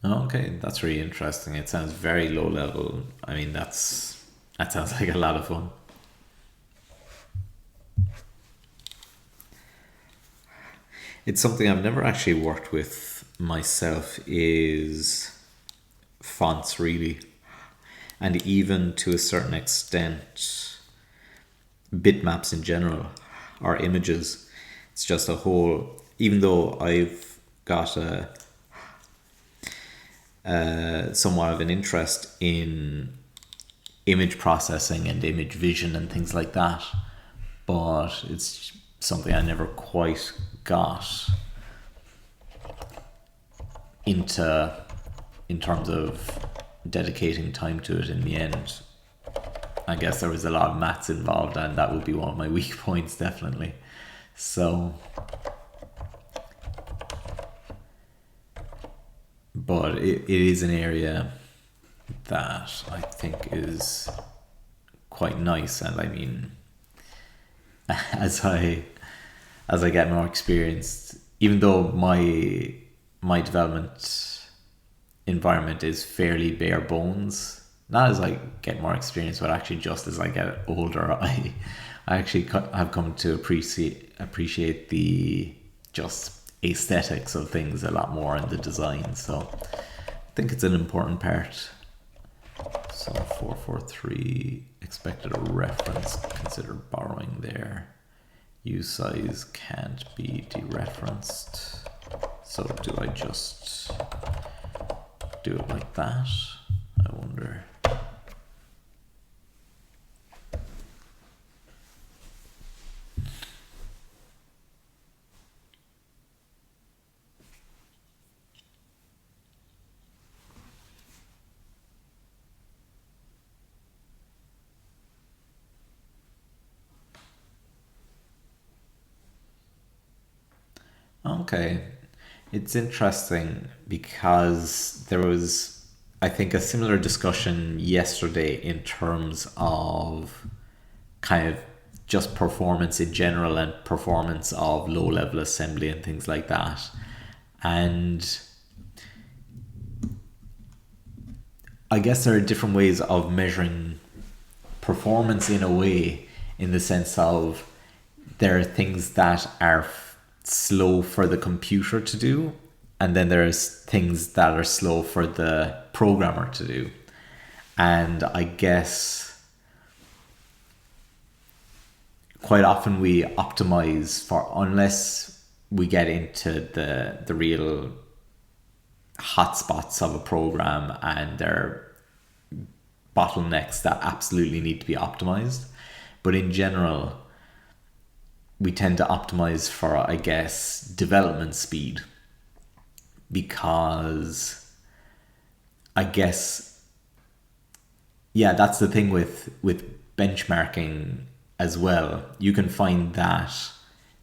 Okay, that's really interesting. It sounds very low level. I mean, that sounds like a lot of fun. It's something I've never actually worked with myself, is fonts, really. And even to a certain extent, bitmaps in general, or images. It's just a whole, even though I've got somewhat of an interest in image processing and image vision and things like that, but it's something I never quite got into in terms of dedicating time to it in the end. I guess there was a lot of maths involved, and that would be one of my weak points, definitely. So, but it is an area that I think is quite nice. And I mean, as I get more experienced, even though my development environment is fairly bare bones, not as I get more experience, but actually just as I get older, I actually have come to appreciate the just aesthetics of things a lot more in the design. So I think it's an important part. So 443, expected a reference, consider borrowing there. Use size can't be dereferenced. So do I just do it like that? I wonder. Okay. It's interesting because there was, I think, a similar discussion yesterday in terms of kind of just performance in general and performance of low level assembly and things like that. And I guess there are different ways of measuring performance in a way, in the sense of there are things that are slow for the computer to do, and then there's things that are slow for the programmer to do. And I guess quite often we optimize for, unless we get into the real hotspots of a program and there are bottlenecks that absolutely need to be optimized. But in general, we tend to optimize for, I guess, development speed, because I guess, yeah, that's the thing with benchmarking as well. You can find that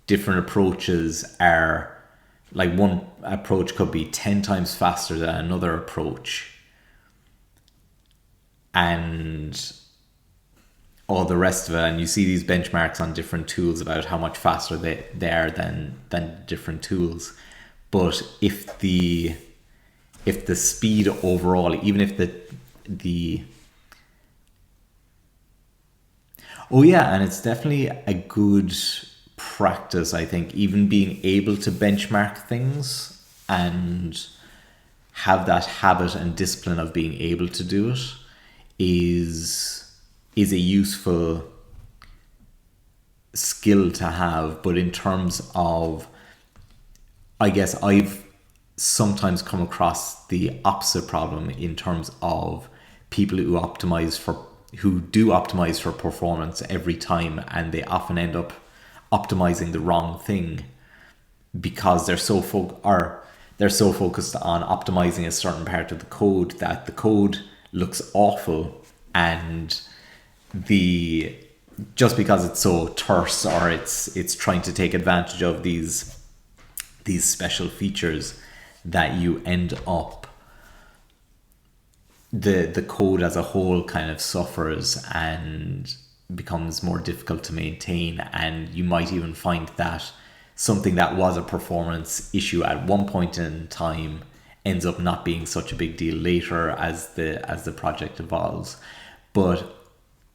different approaches are, like, one approach could be 10 times faster than another approach, and all the rest of it. And you see these benchmarks on different tools about how much faster they are than different tools. But if the speed overall, even if the oh yeah, and it's definitely a good practice, I think, even being able to benchmark things and have that habit and discipline of being able to do it is a useful skill to have. But in terms of, I guess I've sometimes come across the opposite problem in terms of people who do optimize for performance every time, and they often end up optimizing the wrong thing because they're so focused on optimizing a certain part of the code that the code looks awful, and just because it's so terse, or it's trying to take advantage of these special features, that you end up, the code as a whole kind of suffers and becomes more difficult to maintain, and you might even find that something that was a performance issue at one point in time ends up not being such a big deal later as the project evolves. But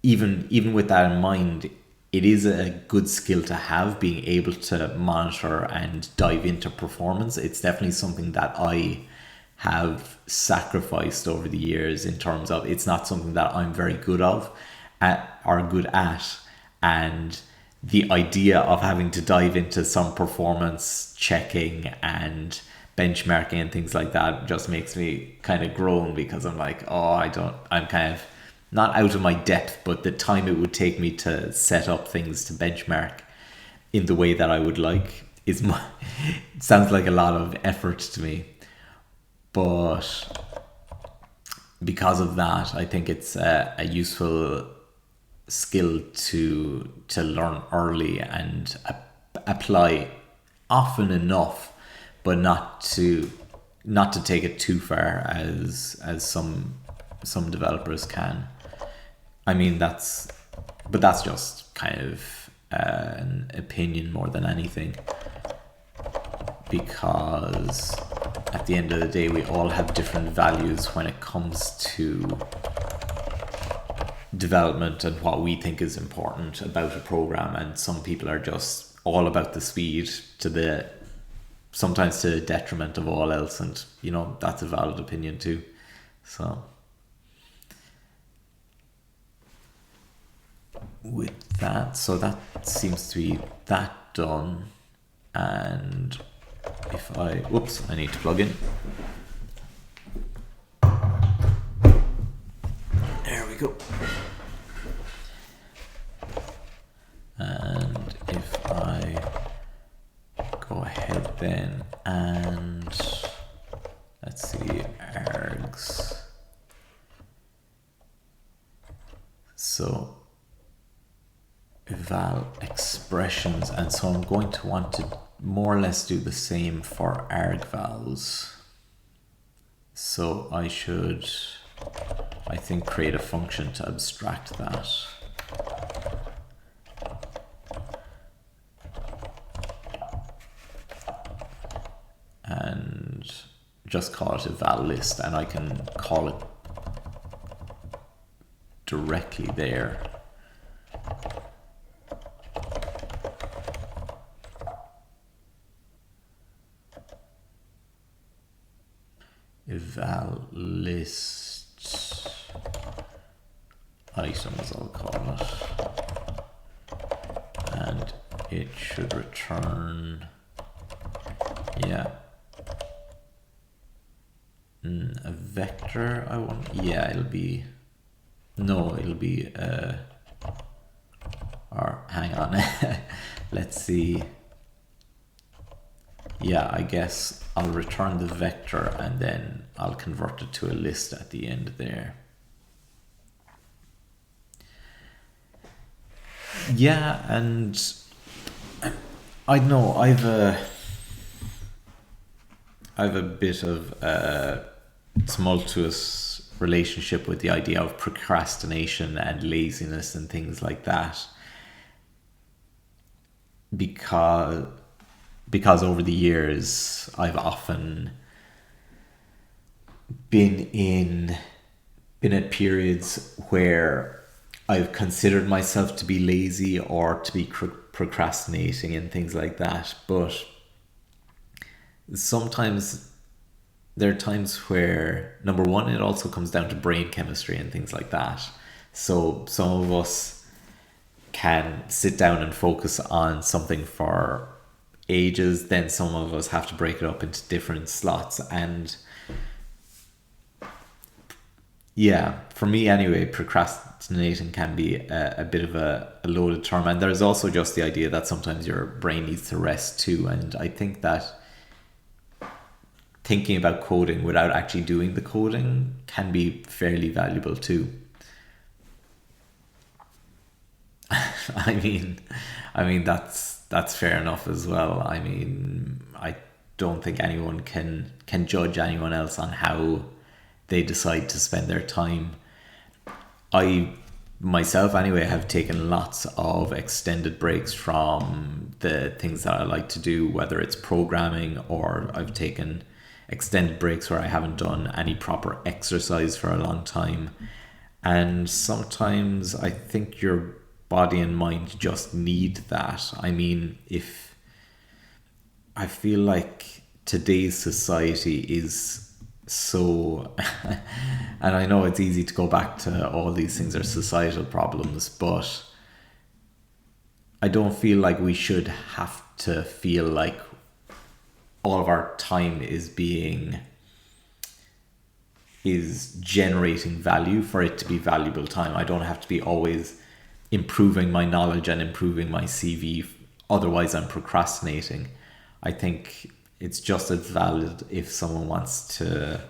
even with that in mind, it is a good skill to have, being able to monitor and dive into performance. It's definitely something that I have sacrificed over the years, in terms of it's not something that I'm very good at, and the idea of having to dive into some performance checking and benchmarking and things like that just makes me kind of groan, because I'm like, I'm kind of not out of my depth, but the time it would take me to set up things to benchmark in the way that I would like is it sounds like a lot of effort to me. But because of that, I think it's a useful skill to learn early and apply often enough, but not to take it too far as some developers can. I mean, that's just kind of an opinion more than anything, because at the end of the day, we all have different values when it comes to development and what we think is important about a program. And some people are just all about the speed, sometimes to the detriment of all else, and that's a valid opinion too. So with that, that seems to be that done. And if I need to plug in. There we go. And if I go ahead then and let's see, args. So eval expressions, and so I'm going to want to more or less do the same for argvals. So I should, I think, create a function to abstract that. And just call it eval list, and I can call it directly there. Eval list items, I'll call it, and it should return, a vector. It'll be or hang on, let's see. I guess I'll return the vector and then I'll convert it to a list at the end there. And I don't know, I've a bit of a tumultuous relationship with the idea of procrastination and laziness and things like that, because over the years I've often been at periods where I've considered myself to be lazy or to be procrastinating and things like that. But sometimes there are times where, number one, it also comes down to brain chemistry and things like that. So some of us can sit down and focus on something for ages, then some of us have to break it up into different slots. And for me anyway, procrastinating can be a bit of a loaded term. And there's also just the idea that sometimes your brain needs to rest too. And I think that thinking about coding without actually doing the coding can be fairly valuable too. I mean that's fair enough as well. I mean, don't think anyone can judge anyone else on how they decide to spend their time. I myself anyway have taken lots of extended breaks from the things that I like to do, whether it's programming, or I've taken extended breaks where I haven't done any proper exercise for a long time. And sometimes I think your body and mind just need that. I mean, if I feel like today's society is so and I know it's easy to go back to all these things are societal problems, but I don't feel like we should have to feel like all of our time is generating value for it to be valuable time. I don't have to be always improving my knowledge and improving my CV, otherwise I'm procrastinating. I think it's just as valid if someone wants to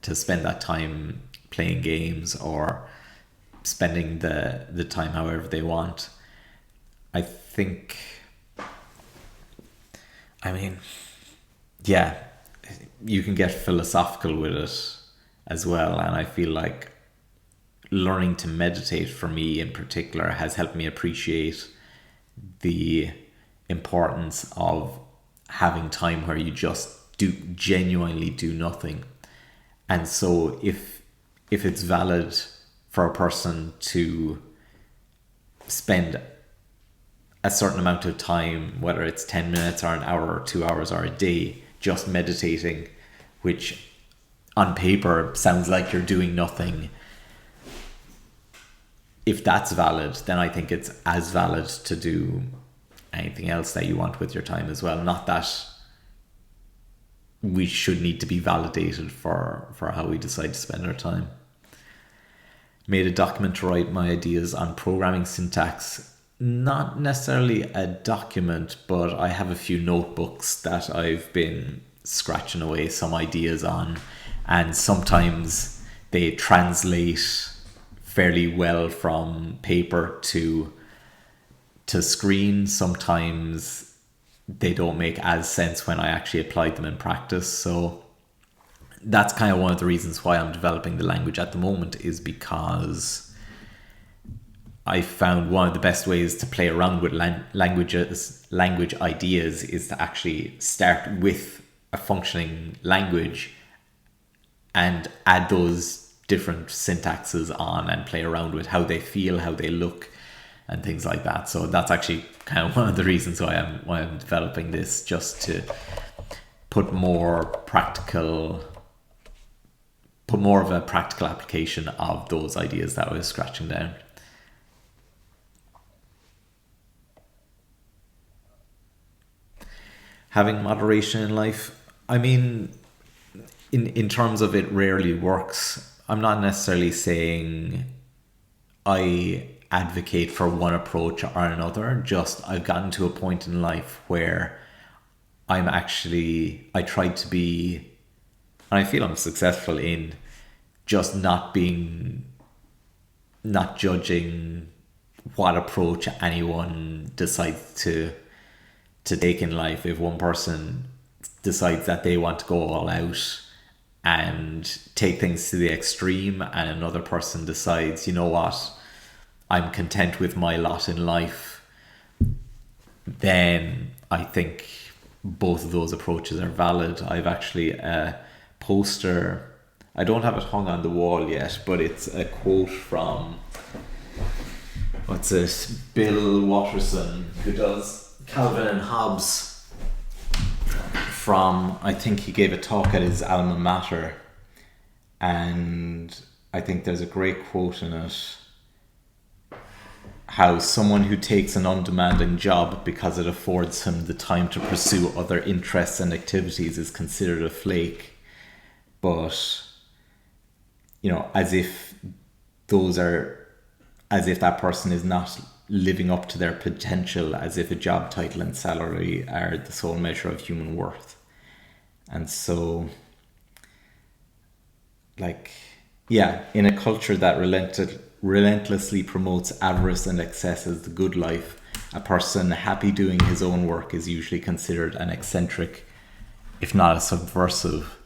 spend that time playing games or spending the time however they want. I think, I mean, yeah, you can get philosophical with it as well, and I feel like learning to meditate for me in particular has helped me appreciate the importance of having time where you just genuinely do nothing. And so if it's valid for a person to spend a certain amount of time, whether it's 10 minutes or an hour or 2 hours or a day, just meditating, which on paper sounds like you're doing nothing, if that's valid, then I think it's as valid to do anything else that you want with your time as well. Not that we should need to be validated for how we decide to spend our time. Made a document to write my ideas on programming syntax. Not necessarily a document, but I have a few notebooks that I've been scratching away some ideas on, and sometimes they translate fairly well from paper to screen. Sometimes they don't make as sense when I actually applied them in practice. So that's kind of one of the reasons why I'm developing the language at the moment, is because I found one of the best ways to play around with language ideas is to actually start with a functioning language and add those different syntaxes on and play around with how they feel, how they look, and things like that. So that's actually kind of one of the reasons why I'm developing this, just to put more of a practical application of those ideas that I was scratching down. Having moderation in life, I mean, in terms of it rarely works. I'm not necessarily saying I advocate for one approach or another, just I've gotten to a point in life where I try to be, and I feel I'm successful in just not judging what approach anyone decides to take in life. If one person decides that they want to go all out and take things to the extreme, and another person decides, you know what, I'm content with my lot in life, then I think both of those approaches are valid. I've actually a poster, I don't have it hung on the wall yet, but it's a quote from, what's it, Bill Watterson, who does Calvin and Hobbes, from, I think he gave a talk at his alma mater, and I think there's a great quote in it, how someone who takes an undemanding job because it affords him the time to pursue other interests and activities is considered a flake, but as if that person is not living up to their potential, as if a job title and salary are the sole measure of human worth. And so, in a culture that relentlessly promotes avarice and excess as the good life, a person happy doing his own work is usually considered an eccentric if not as subversive.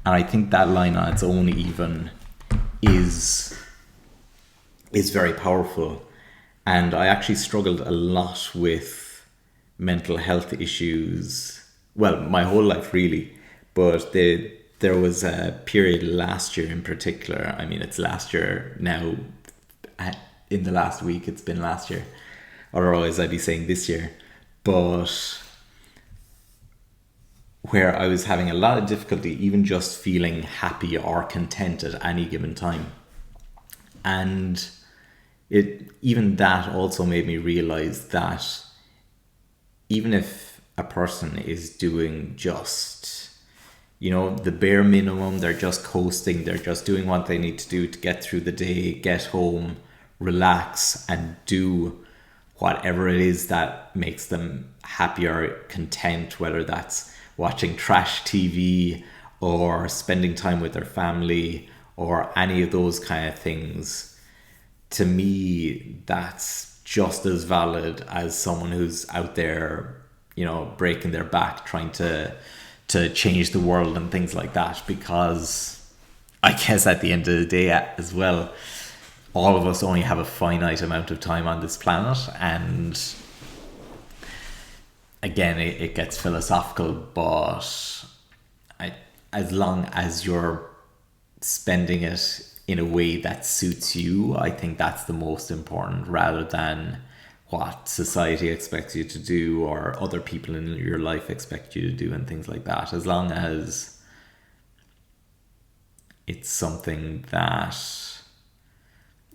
And I think that line on its own even is very powerful. And I actually struggled a lot with mental health issues, well, my whole life really, but there was a period last year in particular. I mean, it's last year now. In the last week, it's been last year. Otherwise, I'd be saying this year. But where I was having a lot of difficulty even just feeling happy or content at any given time. And even that also made me realize that even if a person is doing just, the bare minimum, they're just coasting, they're just doing what they need to do to get through the day, get home, relax, and do whatever it is that makes them happy or content, whether that's watching trash TV or spending time with their family or any of those kind of things. To me, that's just as valid as someone who's out there, breaking their back, trying to change the world and things like that. Because I guess at the end of the day as well, all of us only have a finite amount of time on this planet, and again, it gets philosophical, but as long as you're spending it in a way that suits you, I think that's the most important, rather than what society expects you to do or other people in your life expect you to do and things like that. As long as it's something that,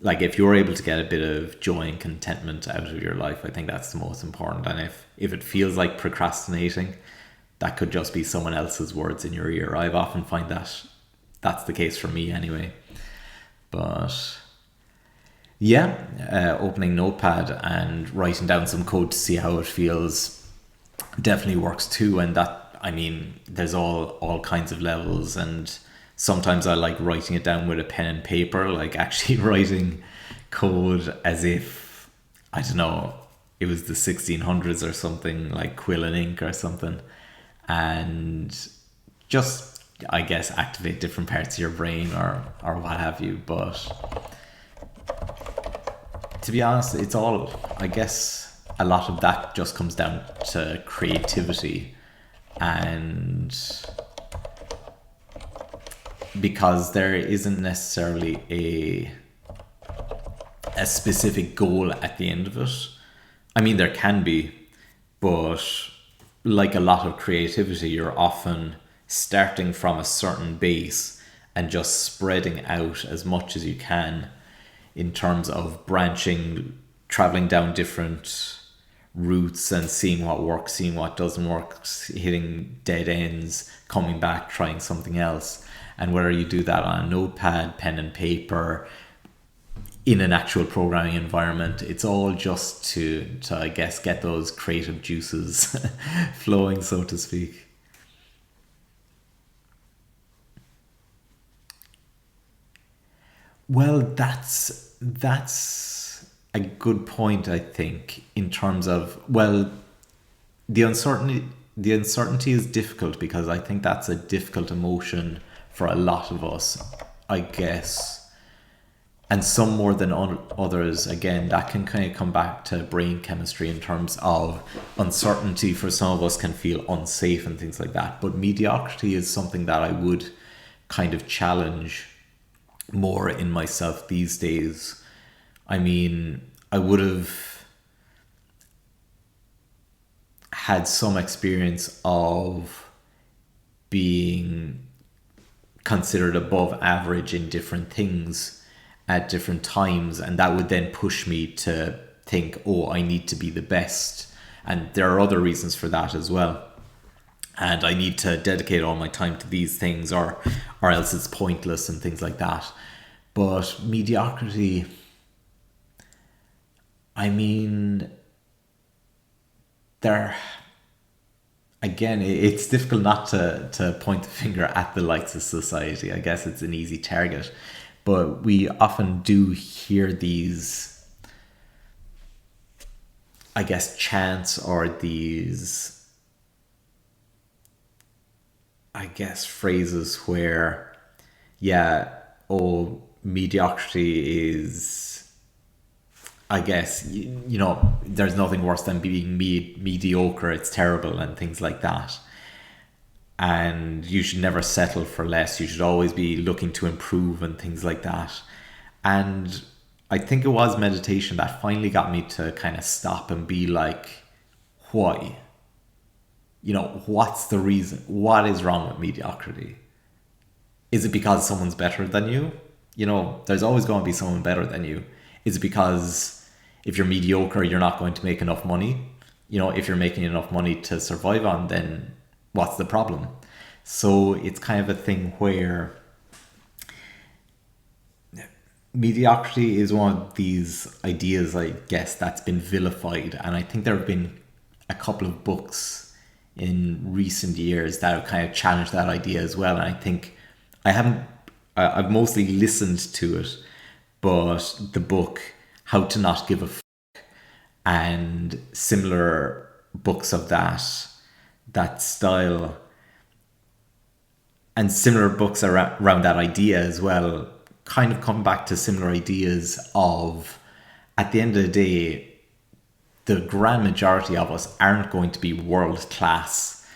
like, if you're able to get a bit of joy and contentment out of your life, I think that's the most important. And if it feels like procrastinating, that could just be someone else's words in your ear. I've often find that that's the case for me anyway. But yeah, opening Notepad and writing down some code to see how it feels definitely works too. And that, I mean, there's all kinds of levels, and sometimes I like writing it down with a pen and paper, like actually writing code as if, I don't know, it was the 1600s or something, like quill and ink or something. And just, I guess, activate different parts of your brain or what have you. But to be honest, it's all, I guess, a lot of that just comes down to creativity. And because there isn't necessarily a specific goal at the end of it. I mean, there can be, but like a lot of creativity, you're often starting from a certain base and just spreading out as much as you can in terms of branching, traveling down different routes and seeing what works, seeing what doesn't work, hitting dead ends, coming back, trying something else. And whether you do that on a notepad, pen and paper, in an actual programming environment, it's all just to I guess, get those creative juices flowing, so to speak. Well, that's a good point, I think, in terms of, well, the uncertainty is difficult, because I think that's a difficult emotion for a lot of us, I guess. And some more than others. Again, that can kind of come back to brain chemistry in terms of uncertainty. For some of us can feel unsafe and things like that. But mediocrity is something that I would kind of challenge more in myself these days. I mean, I would have had some experience of being considered above average in different things at different times, and that would then push me to think, oh, I need to be the best. And there are other reasons for that as well, and I need to dedicate all my time to these things, or else it's pointless and things like that. But mediocrity, I mean, there, again, it's difficult not to point the finger at the likes of society. I guess it's an easy target. But we often do hear these, I guess, chants or these I guess, phrases where, yeah, oh, mediocrity is, I guess, there's nothing worse than being mediocre. It's terrible and things like that. And you should never settle for less. You should always be looking to improve and things like that. And I think it was meditation that finally got me to kind of stop and be like, why? What's the reason? What is wrong with mediocrity? Is it because someone's better than you? There's always going to be someone better than you. Is it because if you're mediocre, you're not going to make enough money? If you're making enough money to survive on, then what's the problem? So it's kind of a thing where mediocrity is one of these ideas, I guess, that's been vilified. And I think there have been a couple of books in recent years that have kind of challenged that idea as well. And I think I've mostly listened to it, but the book, How to Not Give a F, and similar books of that style, and similar books around that idea as well, kind of come back to similar ideas of, at the end of the day, the grand majority of us aren't going to be world-class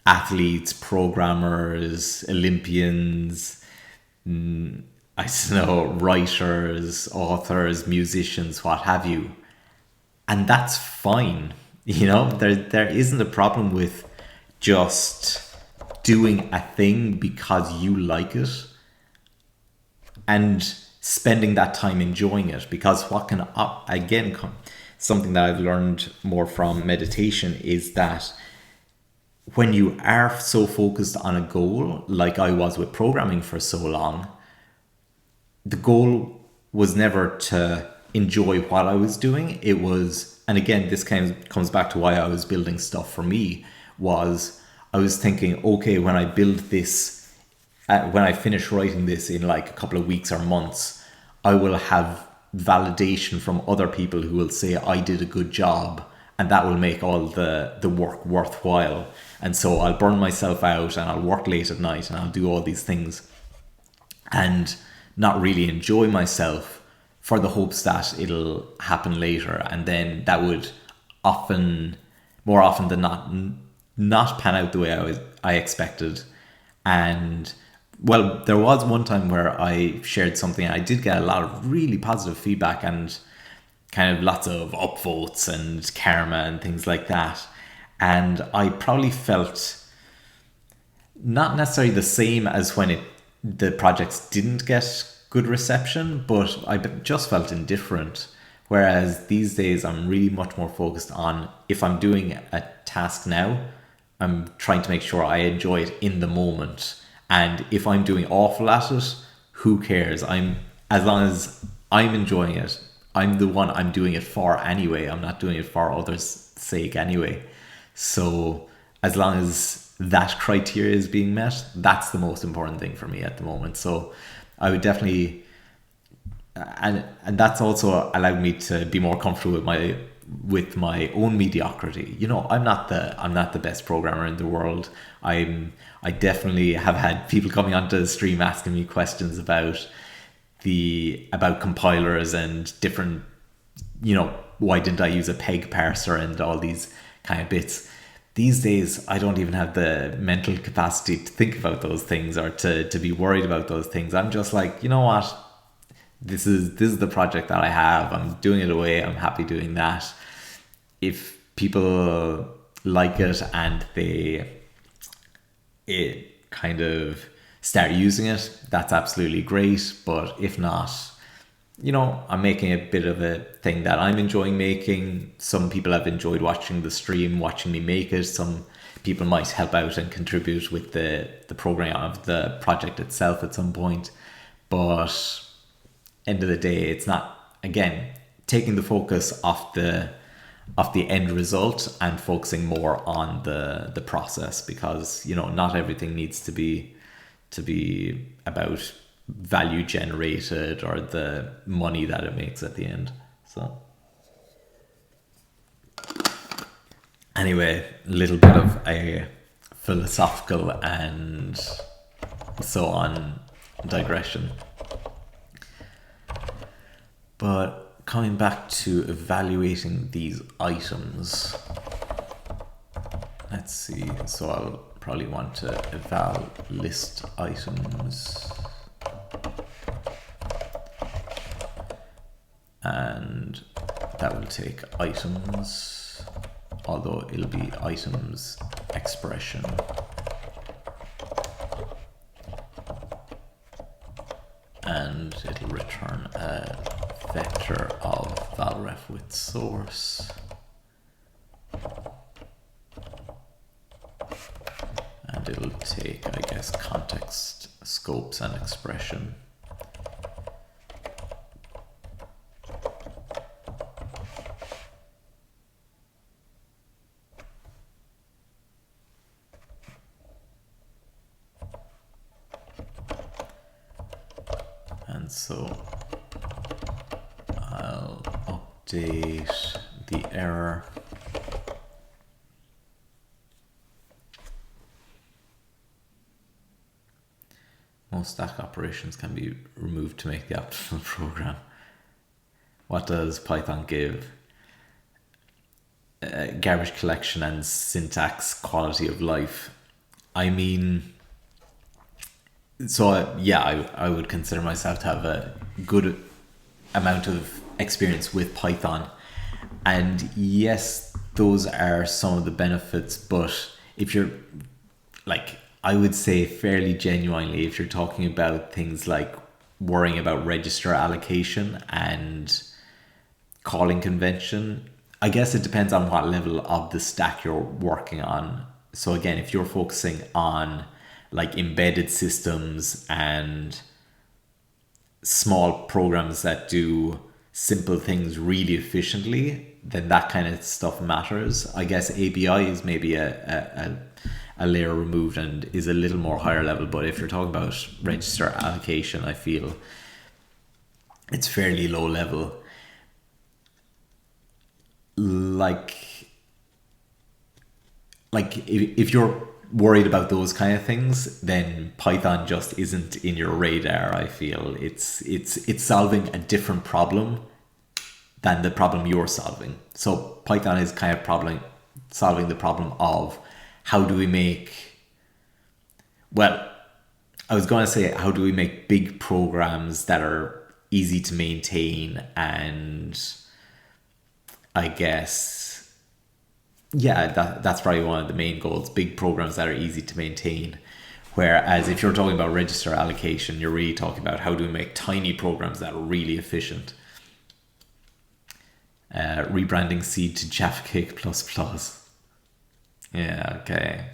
athletes, programmers, Olympians, I don't know, writers, authors, musicians, what have you. And that's fine. There isn't a problem with just doing a thing because you like it and spending that time enjoying it. Because what can, again, something that I've learned more from meditation is that when you are so focused on a goal, like I was with programming for so long, the goal was never to enjoy what I was doing. It was, and again, this kind of comes back to why I was building stuff for me, was I was thinking, okay, when I build this, when I finish writing this in like a couple of weeks or months, I will have validation from other people who will say I did a good job, and that will make all the work worthwhile. And so I'll burn myself out and I'll work late at night and I'll do all these things and not really enjoy myself for the hopes that it'll happen later. And then that would more often than not pan out the way I expected. And well, there was one time where I shared something and I did get a lot of really positive feedback and kind of lots of upvotes and karma and things like that. And I probably felt not necessarily the same as when the projects didn't get good reception, but I just felt indifferent. Whereas these days I'm really much more focused on, if I'm doing a task now, I'm trying to make sure I enjoy it in the moment. And if I'm doing awful at it, who cares? As long as I'm enjoying it, I'm the one I'm doing it for anyway. I'm not doing it for others' sake anyway. So as long as that criteria is being met, that's the most important thing for me at the moment. So I would definitely, and that's also allowed me to be more comfortable with my own mediocrity. I'm not the best programmer in the world. I definitely have had people coming onto the stream asking me questions about compilers and different, why didn't I use a peg parser and all these kind of bits. These days, I don't even have the mental capacity to think about those things or to be worried about those things. I'm just like, you know what? This is the project that I have. I'm doing it away. I'm happy doing that. If people like it and it kind of start using it, that's absolutely great. But if not, I'm making a bit of a thing that I'm enjoying making. Some people have enjoyed watching the stream, watching me make it. Some people might help out and contribute with the programming of the project itself at some point. But end of the day, it's not, again, taking the focus off the end result and focusing more on the process, because not everything needs to be about value generated or the money that it makes at the end. So anyway, a little bit of a philosophical and so on digression. But coming back to evaluating these items, let's see. So I'll probably want to eval list items, and that will take items, although it'll be items expression. And it'll return a vector of valref with source. And it'll take, I guess, context, scopes, and expression. And so I'll update the error. Most stack operations can be removed to make the optimal program. What does Python give? Garbage collection and syntax quality of life. I mean, so yeah, I would consider myself to have a good amount of experience with Python, and yes, those are some of the benefits. But if you're like, I would say fairly genuinely, if you're talking about things like worrying about register allocation and calling convention, I guess it depends on what level of the stack you're working on. So again, if you're focusing on like embedded systems and small programs that do simple things really efficiently, then that kind of stuff matters. I guess ABI is maybe a layer removed and is a little more higher level, but if you're talking about register allocation, I feel it's fairly low level. Like if you're worried about those kind of things, then Python just isn't in your radar. I feel it's solving a different problem than the problem you're solving. So Python is kind of solving the problem of how do we make, well, I was going to say, how do we make big programs that are easy to maintain, and I guess, yeah, that's probably one of the main goals, big programs that are easy to maintain. Whereas if you're talking about register allocation, you're really talking about how do we make tiny programs that are really efficient. Rebranding seed to Jaffa Cake ++. Yeah, okay.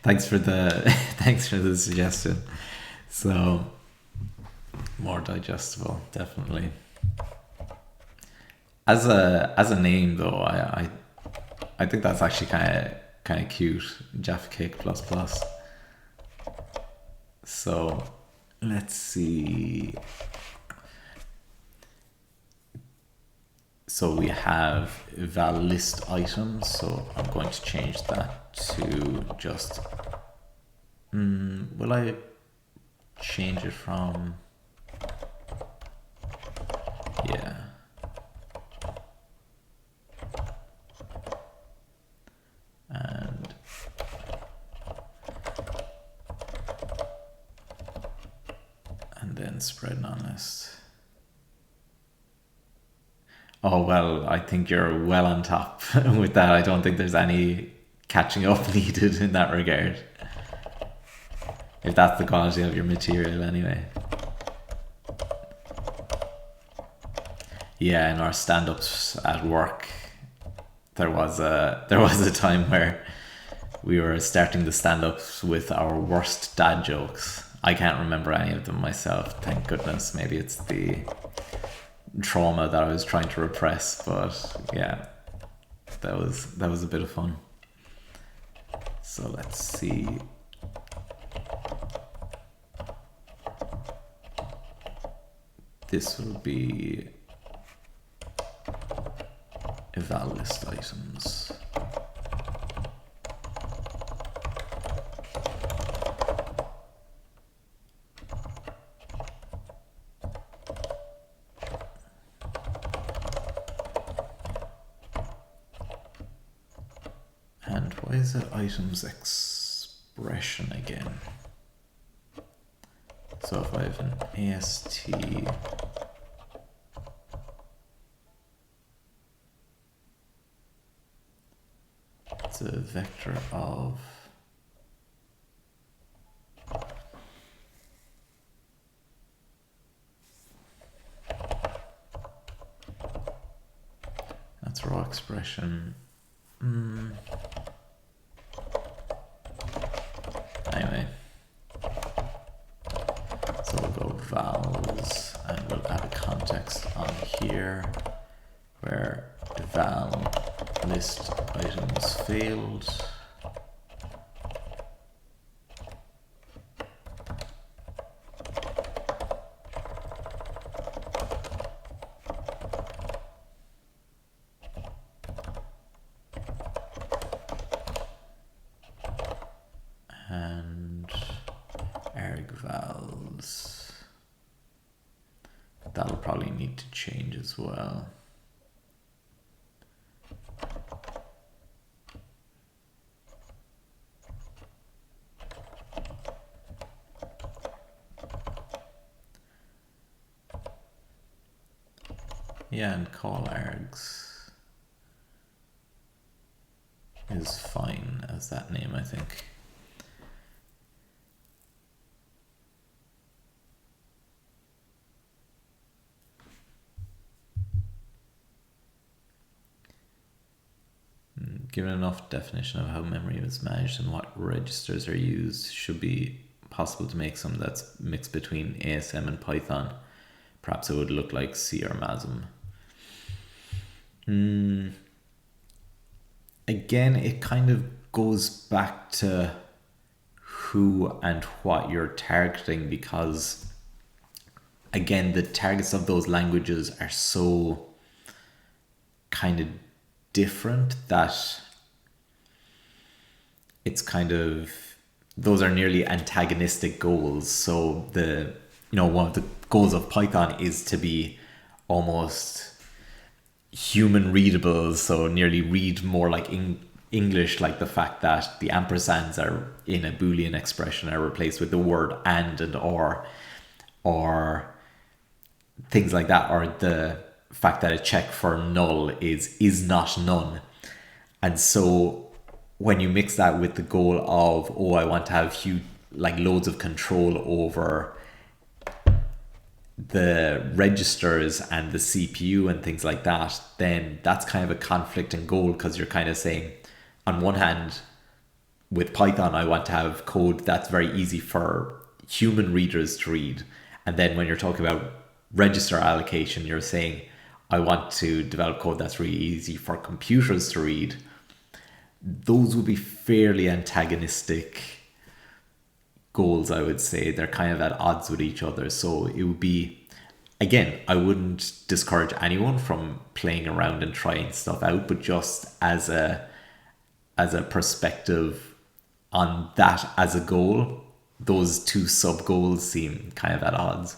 Thanks for the suggestion. So more digestible, definitely. As a name though, I think that's actually kind of cute. Jaffa Cake ++. So let's see. So we have eval list items. So I'm going to change that to just. Will I change it from? Yeah. And then spread non-list. Oh, well, I think you're well on top with that. I don't think there's any catching up needed in that regard. If that's the quality of your material anyway. Yeah, in our stand-ups at work, there was a time where we were starting the stand-ups with our worst dad jokes. I can't remember any of them myself, thank goodness. Maybe it's the trauma that I was trying to repress, but yeah, that was a bit of fun. So let's see. This will be eval list items. Why is it items expression again? So if I have an AST, it's a vector of that's raw expression. Anyway, so we'll go vals and we'll add a context on here where val list items failed. And argvals. That'll probably need to change as well. Yeah, and call args is fine as that name, I think. Given enough definition of how memory is managed and what registers are used, should be possible to make some that's mixed between ASM and Python. Perhaps it would look like C or MASM. Again, it kind of goes back to who and what you're targeting, because again, the targets of those languages are so kind of different that it's kind of, those are nearly antagonistic goals. So one of the goals of Python is to be almost human readable, so nearly read more like English, like the fact that the ampersands are in a Boolean expression are replaced with the word and or things like that, or the fact that a check for null is not none. And so when you mix that with the goal of, I want to have loads of control over the registers and the CPU and things like that, then that's kind of a conflicting goal, because you're kind of saying, on one hand, with Python, I want to have code that's very easy for human readers to read. And then when you're talking about register allocation, you're saying, I want to develop code that's really easy for computers to read. Those would be fairly antagonistic goals, I would say. They're kind of at odds with each other. So it would be, again, I wouldn't discourage anyone from playing around and trying stuff out, but just as a perspective on that as a goal, those two sub goals seem kind of at odds.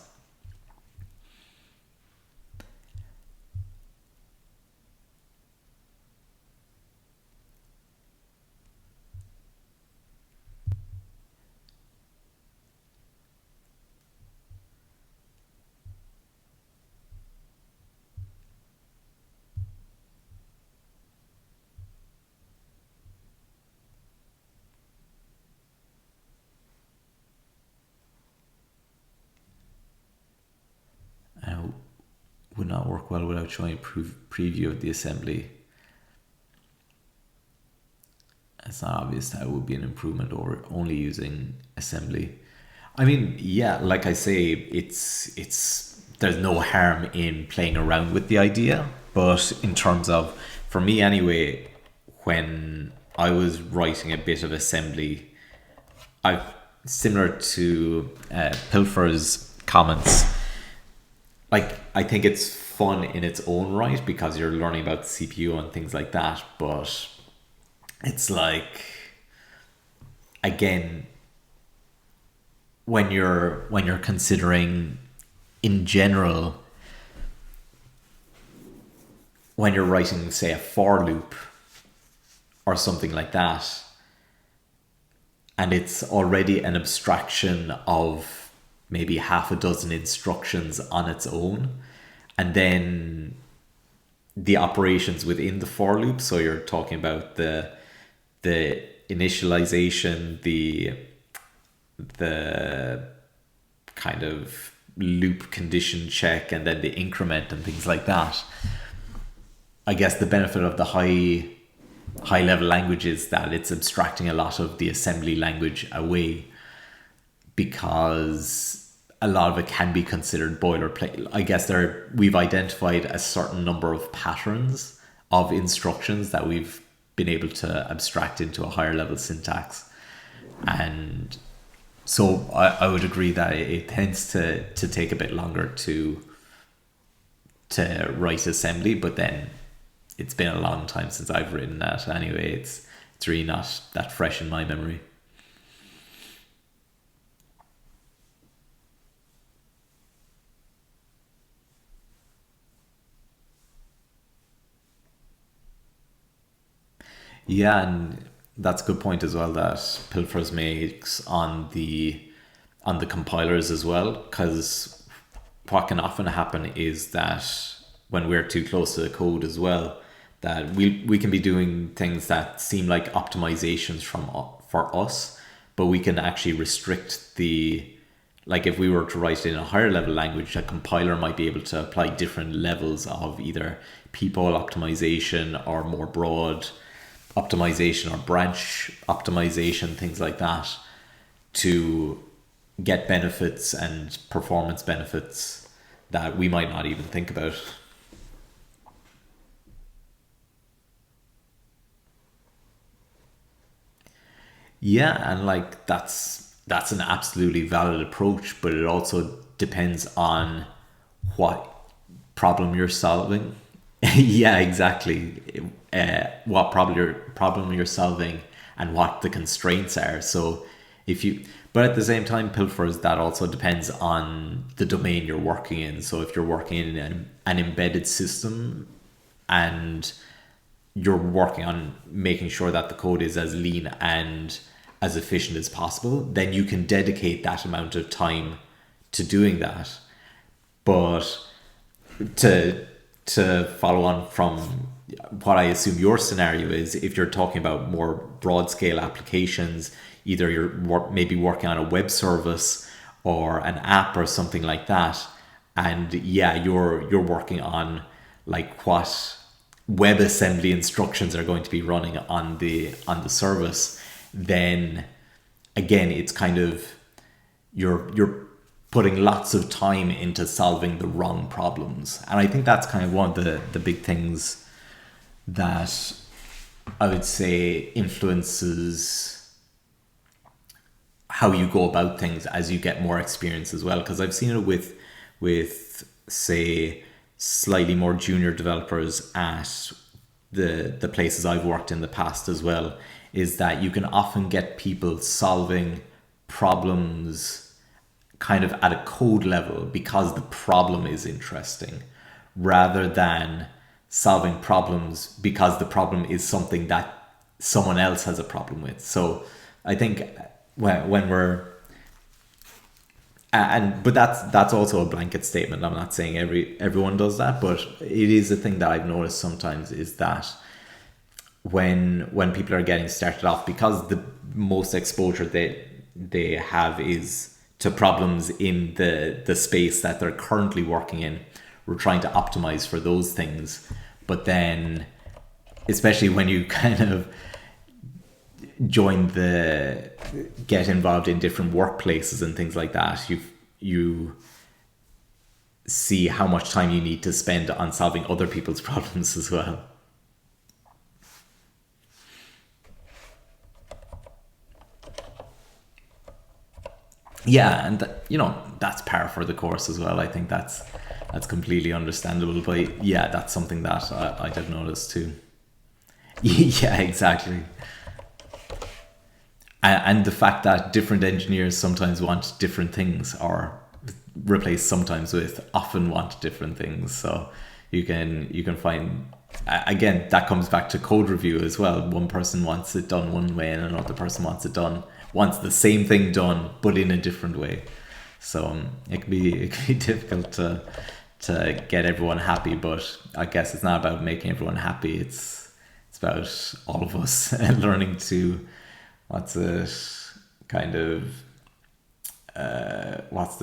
Would not work well without showing a preview of the assembly. It's not obvious that it would be an improvement over only using assembly. I mean, yeah, like I say, it's there's no harm in playing around with the idea, but in terms of, for me anyway, when I was writing a bit of assembly, similar to Pilfer's comments, I think it's fun in its own right because you're learning about the CPU and things like that, but it's like, again, when you're considering in general, when you're writing, say, a for loop, or something like that, and it's already an abstraction of maybe half a dozen instructions on its own, and then the operations within the for loop. So you're talking about the initialization, the kind of loop condition check, and then the increment and things like that. I guess the benefit of the high level language is that it's abstracting a lot of the assembly language away, because a lot of it can be considered boilerplate. I guess we've identified a certain number of patterns of instructions that we've been able to abstract into a higher level syntax. And so I would agree that it tends to take a bit longer to write assembly, but then it's been a long time since I've written that anyway. It's really not that fresh in my memory. Yeah, and that's a good point as well that Pilfers makes on the compilers as well, because what can often happen is that when we're too close to the code as well, that we can be doing things that seem like optimizations for us, but we can actually restrict the, like if we were to write it in a higher level language, a compiler might be able to apply different levels of either peephole optimization or more broad optimization or branch optimization, things like that, to get benefits and performance benefits that we might not even think about. Yeah, and like that's an absolutely valid approach, but it also depends on what problem you're solving. Yeah, exactly. What problem you're solving and what the constraints are. So if you, but at the same time, pilfers, that also depends on the domain you're working in. So if you're working in an embedded system and you're working on making sure that the code is as lean and as efficient as possible, then you can dedicate that amount of time to doing that. But to follow on from what I assume your scenario is, if you're talking about more broad scale applications, either you're maybe working on a web service or an app or something like that, and yeah, you're working on like what WebAssembly instructions are going to be running on the service, then again it's kind of you're putting lots of time into solving the wrong problems. And I think that's kind of one of the big things that I would say influences how you go about things as you get more experience as well. Because I've seen it with say slightly more junior developers at the places I've worked in the past as well, is that you can often get people solving problems kind of at a code level because the problem is interesting, rather than solving problems because the problem is something that someone else has a problem with. So I think when we're but that's also a blanket statement. I'm not saying everyone does that, but it is a thing that I've noticed sometimes, is that when people are getting started off, because the most exposure they have is to problems in the space that they're currently working in, we're trying to optimize for those things. But then, especially when you kind of get involved in different workplaces and things like that, you see how much time you need to spend on solving other people's problems as well. Yeah, and that's par for the course as well. I think that's completely understandable. But yeah, that's something that I'd have noticed too. Yeah, exactly. And the fact that different engineers sometimes want different things, or replace sometimes with often want different things. So you can find again, that comes back to code review as well. One person wants it done one way and another person wants the same thing done but in a different way. So it can be difficult to get everyone happy, but I guess it's not about making everyone happy. It's about all of us learning to, what's the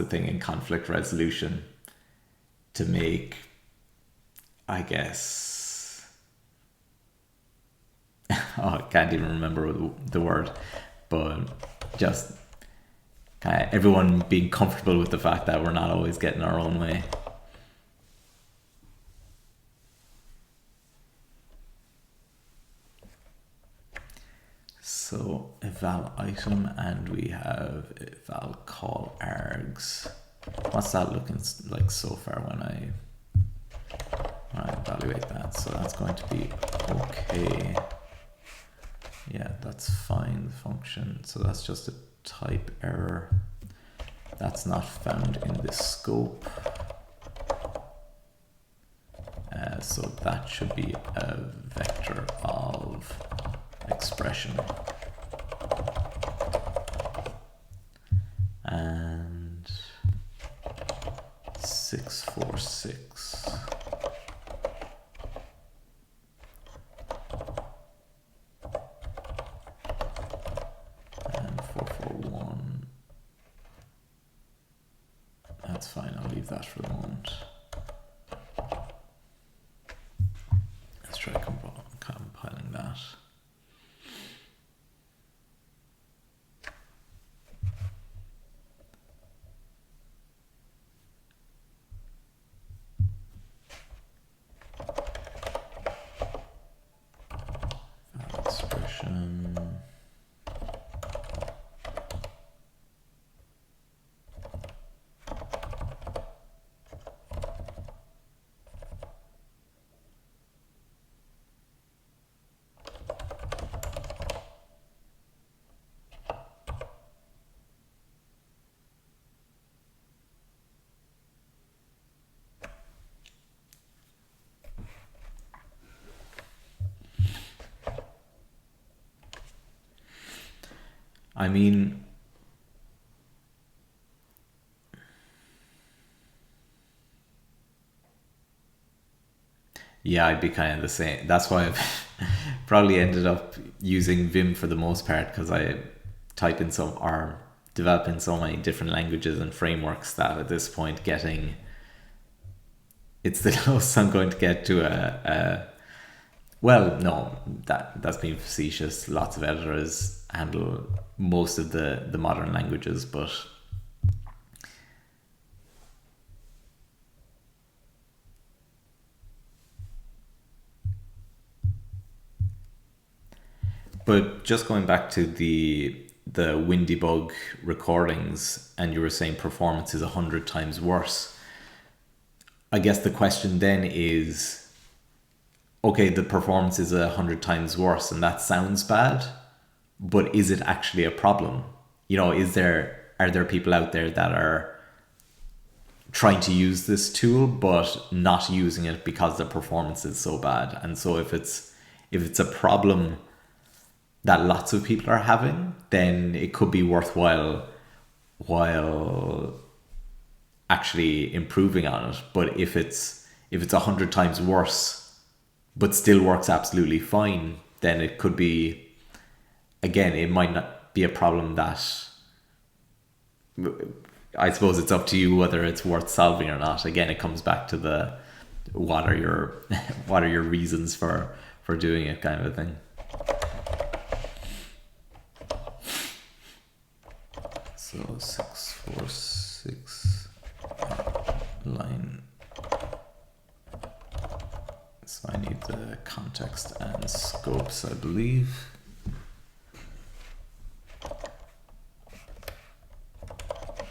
thing in conflict resolution, to make, I guess, I can't even remember the word, but just kind of everyone being comfortable with the fact that we're not always getting our own way. So eval item, and we have eval call args. What's that looking like so far when I evaluate that? So that's going to be okay. Yeah, that's fine, the function. So that's just a type error. That's not found in this scope. So that should be a vector of expression. And 646. And 441. That's fine, I'll leave that for the moment. Let's try compiling that. Expression. I mean, yeah, I'd be kind of the same. That's why I've probably ended up using Vim for the most part, because I type in or develop in so many different languages and frameworks that at this point it's the closest I'm going to get to well, no, that's being facetious. Lots of editors handle most of the modern languages, but just going back to the WinDebug recordings, and you were saying performance is 100 times worse. I guess the question then is, okay, the performance is 100 times worse, and that sounds bad, but is it actually a problem? You know, are there people out there that are trying to use this tool but not using it because the performance is so bad? And so if it's a problem that lots of people are having, then it could be worthwhile while actually improving on it. But if it's 100 times worse but still works absolutely fine, then it could be, again, it might not be a problem that, I suppose it's up to you whether it's worth solving or not. Again, it comes back to what are your reasons for doing it, kind of a thing. So 646 line. So I need the context and scopes, I believe.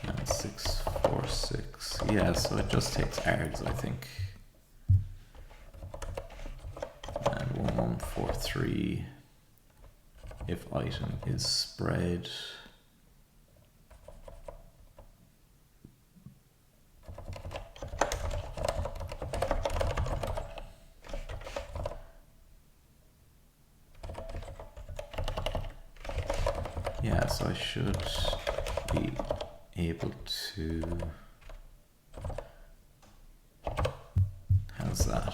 And 646. Yeah, so it just takes args, I think. And 1143 if item is spread. Yeah, so I should be able to, how's that?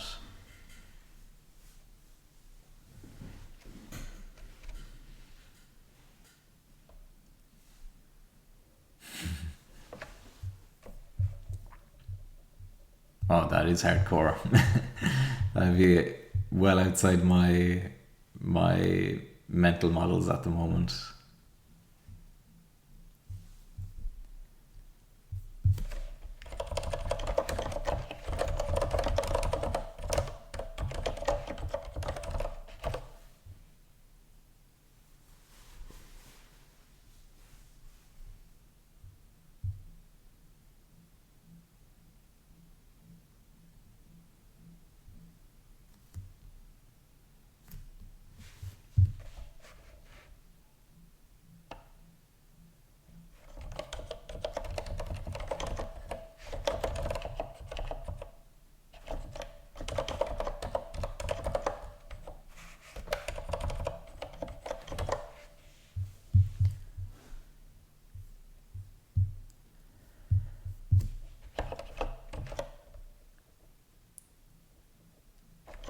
Oh, that is hardcore. That'd be well outside my mental models at the moment.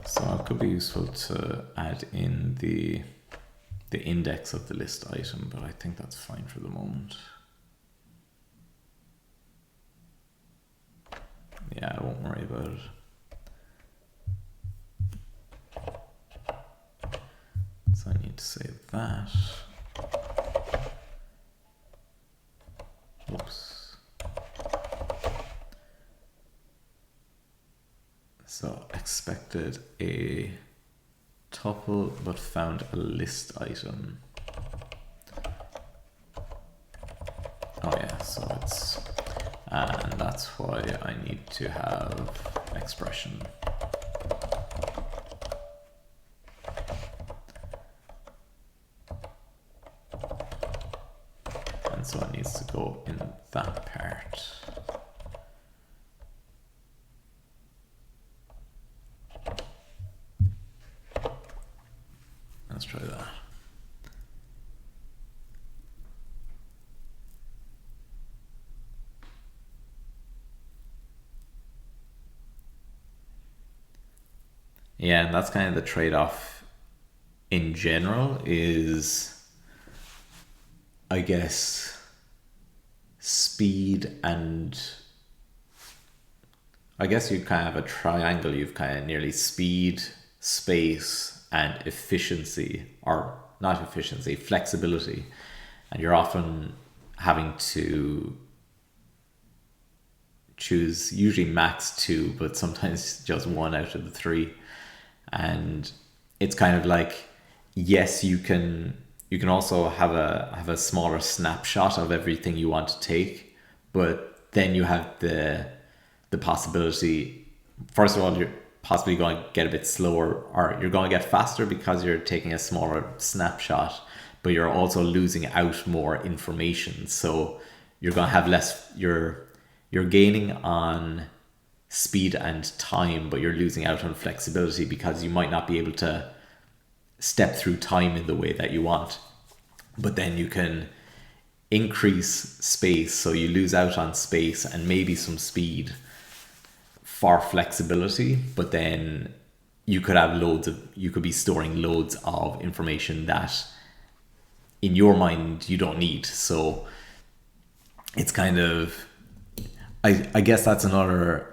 So it could be useful to add in the index of the list item, but I think that's fine for the moment. Yeah, I won't worry about it. So I need to save that. Whoops. So expected a tuple but found a list item. Oh yeah, so it's, and that's why I need to have expression. And so it needs to go in that part. Let's try that. Yeah, and that's kind of the trade-off in general is, I guess, speed and I guess you kind of have a triangle. You've kind of nearly speed, space, and efficiency, or not efficiency, flexibility. And you're often having to choose usually max two, but sometimes just one out of the three. And it's kind of like, yes, you can also have a smaller snapshot of everything you want to take, but then you have the possibility, first of all, you're possibly going to get a bit slower, or you're going to get faster because you're taking a smaller snapshot, but you're also losing out more information. So you're going to have less, you're gaining on speed and time, but you're losing out on flexibility because you might not be able to step through time in the way that you want. But then you can increase space, so you lose out on space and maybe some speed for flexibility, but then you could have you could be storing loads of information that in your mind you don't need. So it's kind of, I guess that's another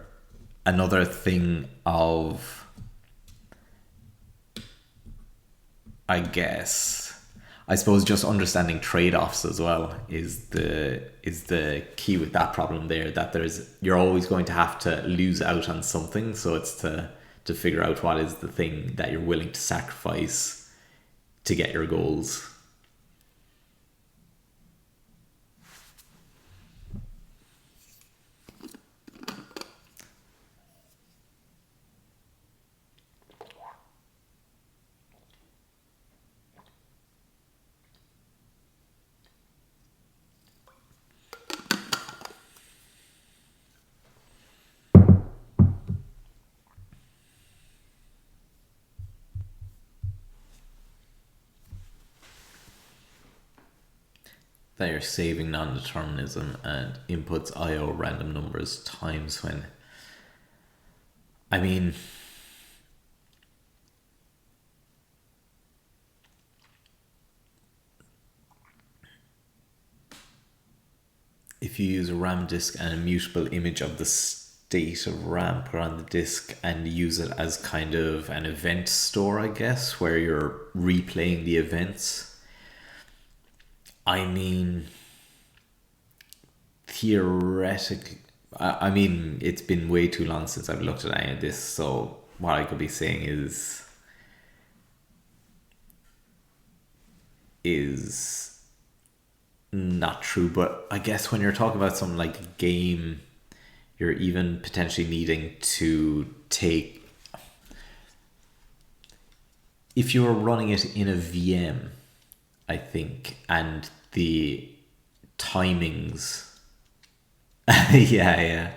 thing of, I suppose just understanding trade-offs as well is the key with that problem there, that you're always going to have to lose out on something. So it's to figure out what is the thing that you're willing to sacrifice to get your goals. that you're saving non-determinism and inputs IO random numbers times when, I mean, if you use a RAM disk and a mutable image of the state of RAM put on the disk and use it as kind of an event store, I guess, where you're replaying the events. I mean, theoretically, I mean, it's been way too long since I've looked at any of this, so what I could be saying is not true. But I guess when you're talking about something like a game, you're even potentially needing to take, if you were running it in a VM, I think, and the timings. Yeah.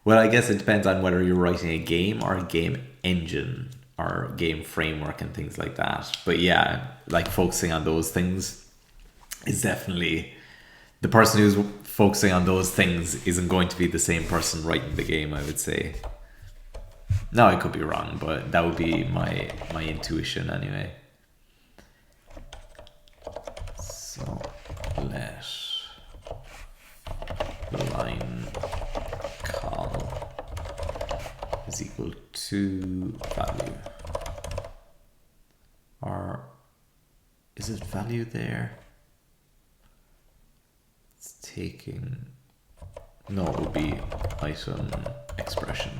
Well, I guess it depends on whether you're writing a game or a game engine or game framework and things like that. But yeah, like focusing on those things is definitely, the person who's focusing on those things isn't going to be the same person writing the game, I would say. No, I could be wrong, but that would be my intuition anyway. So let line call is equal to value, or is it value there? It's taking, no, it would be item expression.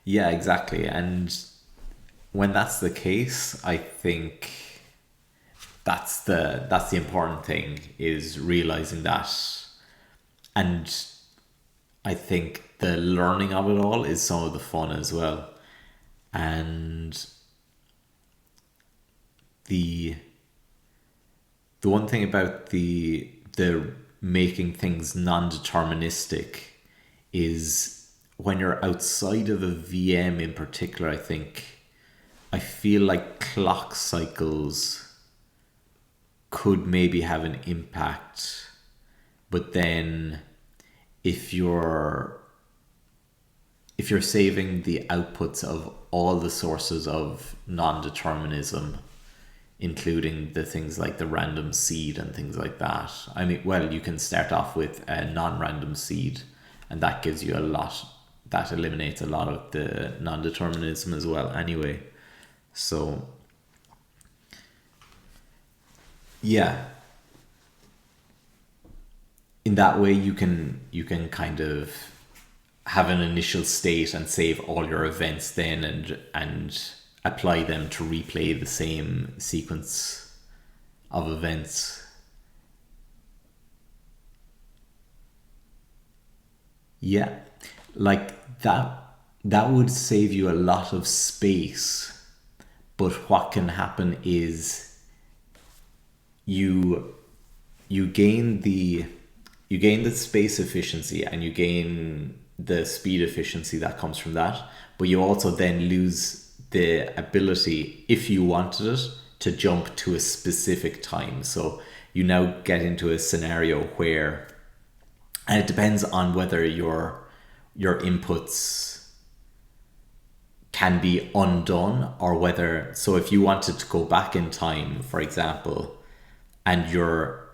Yeah, exactly. And when that's the case, I think that's the important thing, is realizing that. And I think the learning of it all is some of the fun as well. And the one thing about the making things non-deterministic is when you're outside of a VM in particular, I feel like clock cycles could maybe have an impact. But then if you're saving the outputs of all the sources of non-determinism, including the things like the random seed and things like that. I mean, well, you can start off with a non-random seed, and that gives you that eliminates a lot of the non-determinism as well anyway. So yeah, in that way you can kind of have an initial state and save all your events then, and apply them to replay the same sequence of events. Yeah, like that would save you a lot of space. But what can happen is you you gain the space efficiency and you gain the speed efficiency that comes from that, but you also then lose the ability, if you wanted it, to jump to a specific time. So you now get into a scenario where, and it depends on whether your inputs can be undone, or whether, so if you wanted to go back in time, for example, and your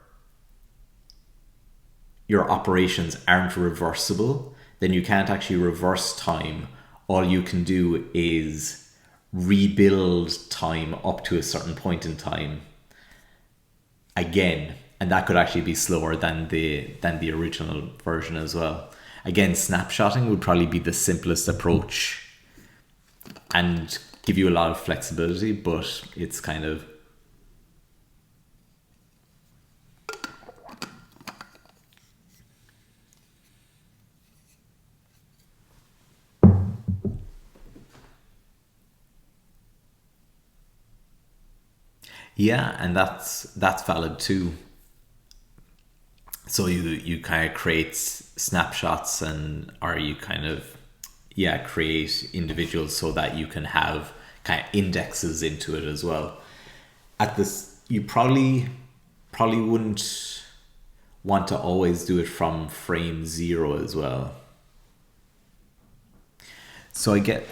operations aren't reversible, then you can't actually reverse time. All you can do is rebuild time up to a certain point in time again, and that could actually be slower than the original version as well. Again, snapshotting would probably be the simplest approach and give you a lot of flexibility, but it's kind of, yeah, and that's valid too. So you kind of create snapshots, and or you kind of create individuals so that you can have kind of indexes into it as well. At this, you probably wouldn't want to always do it from frame 0 as well. So I get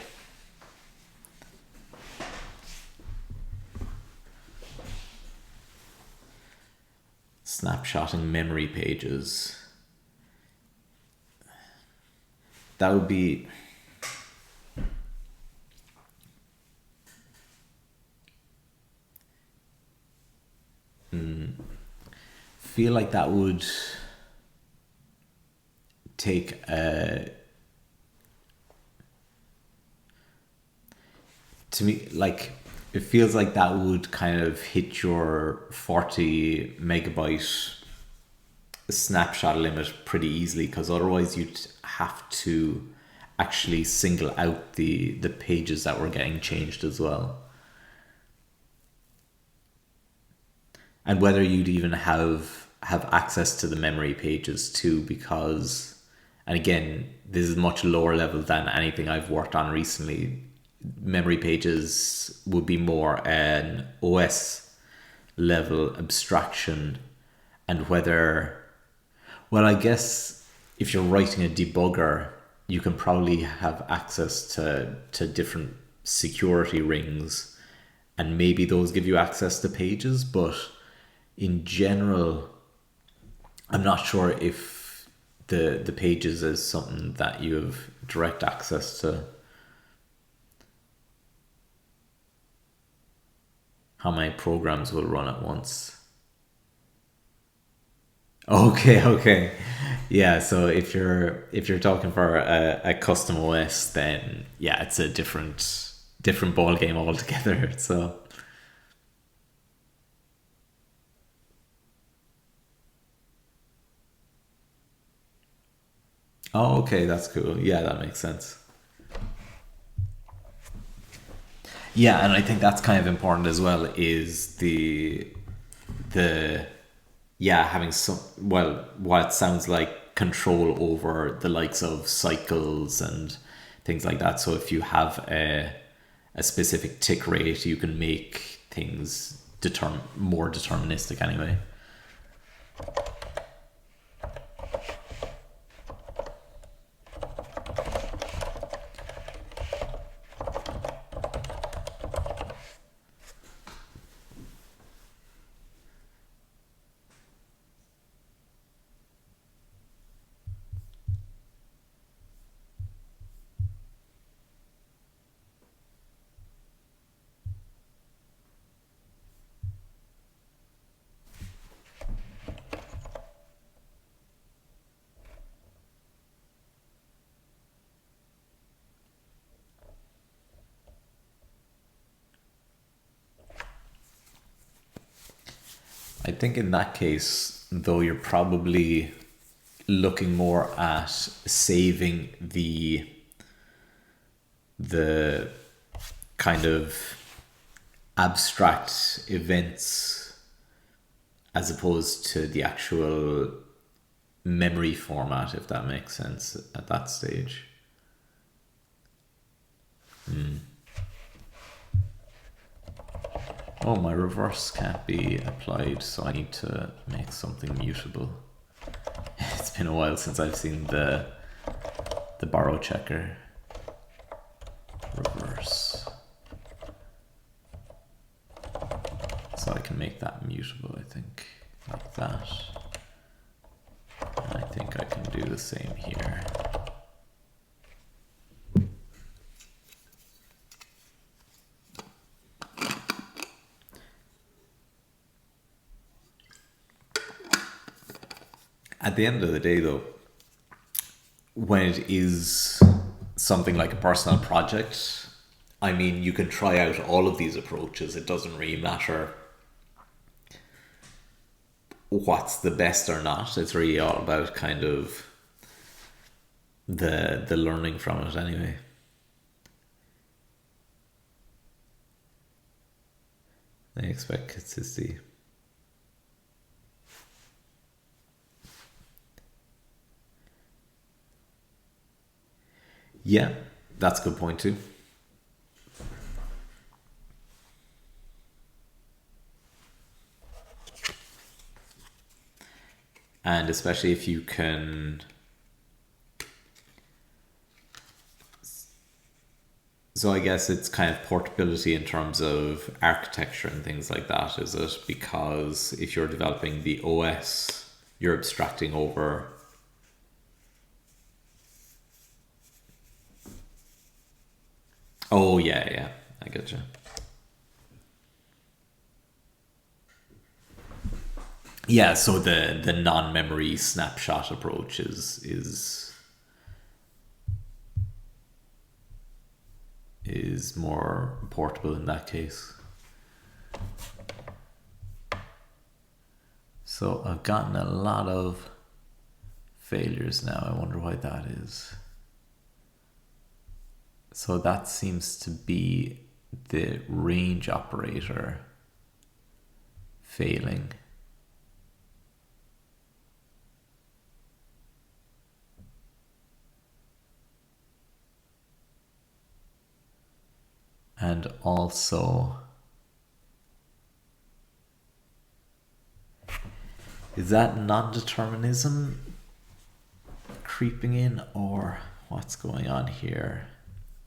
snapshotting memory pages. That would be feel like that would take to me, like, it feels like that would kind of hit your 40 megabyte snapshot limit pretty easily, because otherwise you'd have to actually single out the pages that were getting changed as well. And whether you'd even have access to the memory pages too, because, and again, this is much lower level than anything I've worked on recently. Memory pages would be more an OS level abstraction, and whether, well, I guess if you're writing a debugger, you can probably have access to different security rings, and maybe those give you access to pages, but in general, I'm not sure if the pages is something that you have direct access to. How many programs will run at once? Okay. Yeah, so if you're talking for a custom OS, then yeah, it's a different ball game altogether. So okay, that's cool. Yeah, that makes sense. Yeah, and I think that's kind of important as well, is the having some, well, what sounds like control over the likes of cycles and things like that. So if you have a specific tick rate, you can make things more deterministic anyway. I think in that case, though, you're probably looking more at saving the kind of abstract events as opposed to the actual memory format, if that makes sense at that stage. Oh, my reverse can't be applied, so I need to make something mutable. It's been a while since I've seen the borrow checker. Reverse. So I can make that mutable, I think, like that. And I think I can do the same here. At the end of the day, though, when it is something like a personal project, I mean, you can try out all of these approaches. It doesn't really matter what's the best or not. It's really all about kind of the learning from it anyway. They expect consistency. Yeah, that's a good point too. And especially if you can... So I guess it's kind of portability in terms of architecture and things like that, is it? Because if you're developing the OS, you're abstracting over... Oh, yeah, I get you. Yeah, so the non-memory snapshot approach is more portable in that case. So I've gotten a lot of failures now. I wonder why that is. So that seems to be the range operator failing. And also, is that non-determinism creeping in, or what's going on here?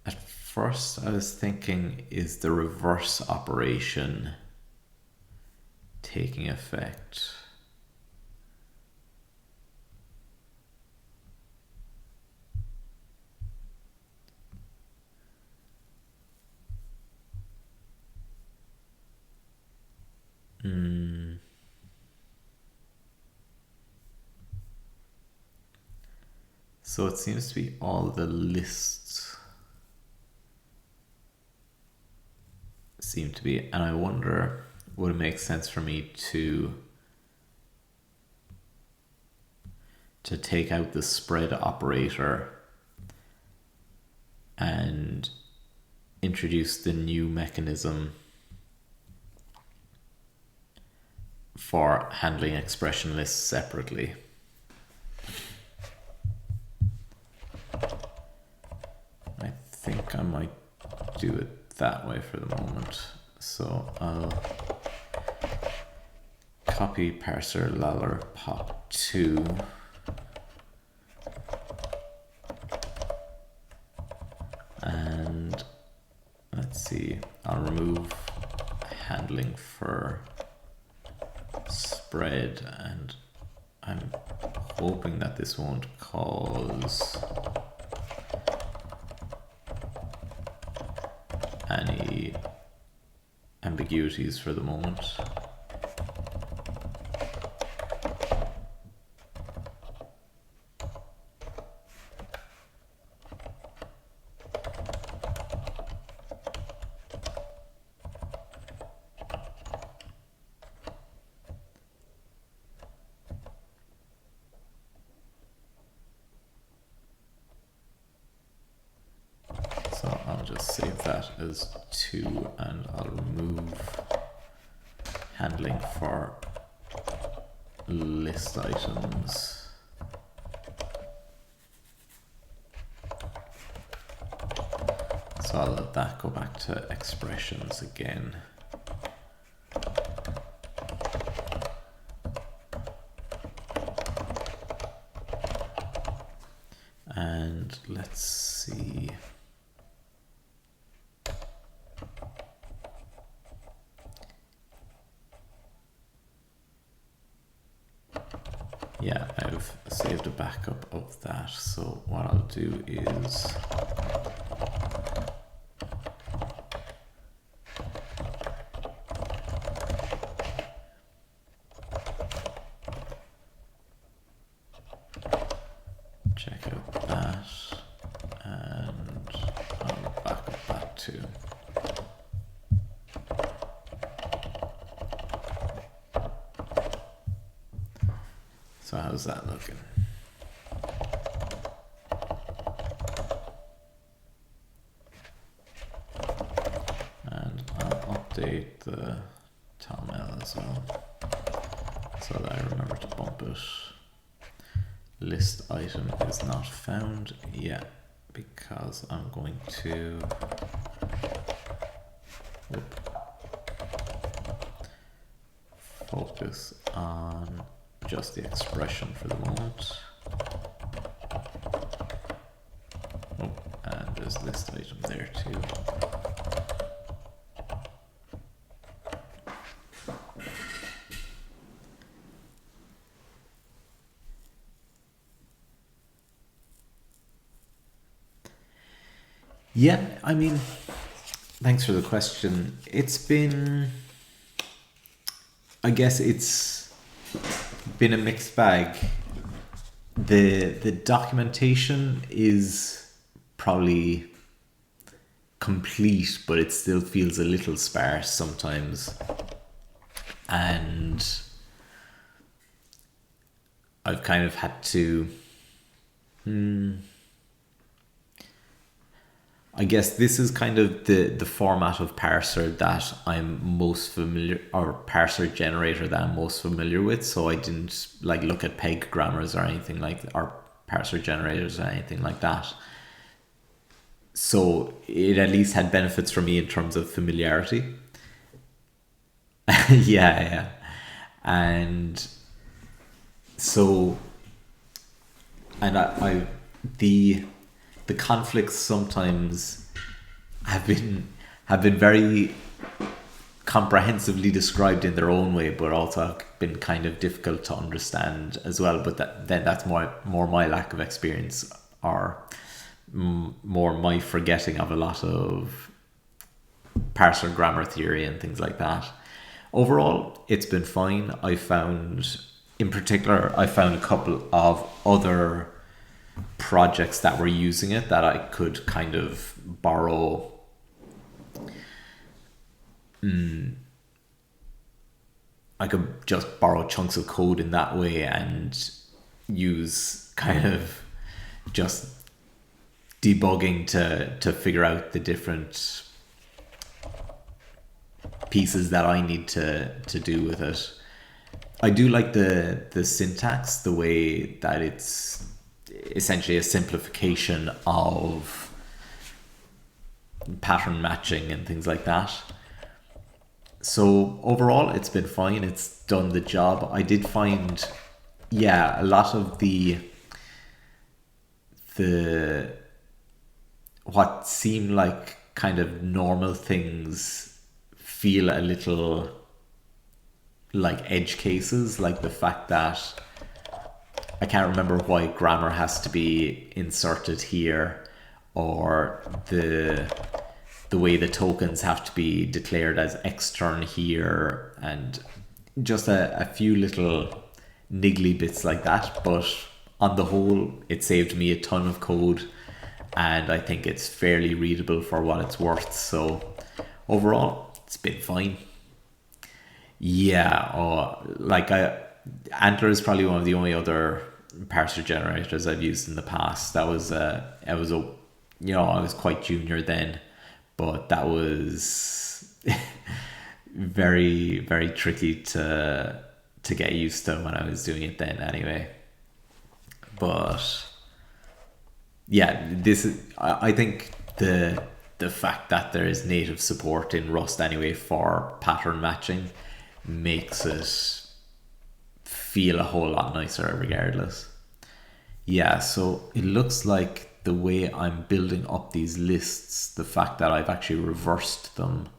At first I was thinking, is the reverse operation taking effect? So it seems to be all the lists seem to be, and I wonder, would it make sense for me to take out the spread operator and introduce the new mechanism for handling expression lists separately? I think I might do it that way for the moment. So I'll copy parser lalor pop2 and let's see, I'll remove handling for spread, and I'm hoping that this won't cause any ambiguities for the moment. So I'll just save that as 2 and I'll remove handling for list items. So I'll let that go back to expressions again. And let's see. Yeah, I've saved a backup of that. So what I'll do is check out that and I'll back up that too. So how's that looking? And I'll update the TOML as well so that I remember to bump it. List item is not found. Yeah, because I'm going to focus on just the expression for the moment. Oh, and there's a list item there too. Yeah, I mean, thanks for the question. It's been, I guess it's been a mixed bag. The documentation is probably complete, but it still feels a little sparse sometimes. And I've kind of had to I guess this is kind of the format of parser that I'm most familiar, or parser generator that I'm most familiar with. So I didn't like look at peg grammars or anything like, or parser generators or anything like that. So it at least had benefits for me in terms of familiarity. Yeah. And so, and I the conflicts sometimes have been very comprehensively described in their own way, but also have been kind of difficult to understand as well. But that's more my lack of experience, or more my forgetting of a lot of parser grammar theory and things like that. Overall, it's been fine. I found a couple of other projects that were using it that I could kind of borrow I could just borrow chunks of code in that way and use kind of just debugging to figure out the different pieces that I need to do with it. I do like the syntax, the way that it's essentially a simplification of pattern matching and things like that. So overall, it's been fine. It's done the job. I did find, a lot of the what seem like kind of normal things feel a little like edge cases, like the fact that I can't remember why grammar has to be inserted here, or the way the tokens have to be declared as extern here, and just a few little niggly bits like that. But on the whole, it saved me a ton of code, and I think it's fairly readable for what it's worth. So overall, it's been fine. Yeah, Antler is probably one of the only other parser generators I've used in the past. I was I was quite junior then, but that was very, very tricky to get used to when I was doing it then anyway. But yeah, I think the fact that there is native support in Rust anyway for pattern matching makes it feel a whole lot nicer regardless. Yeah, so it looks like the way I'm building up these lists, the fact that I've actually reversed them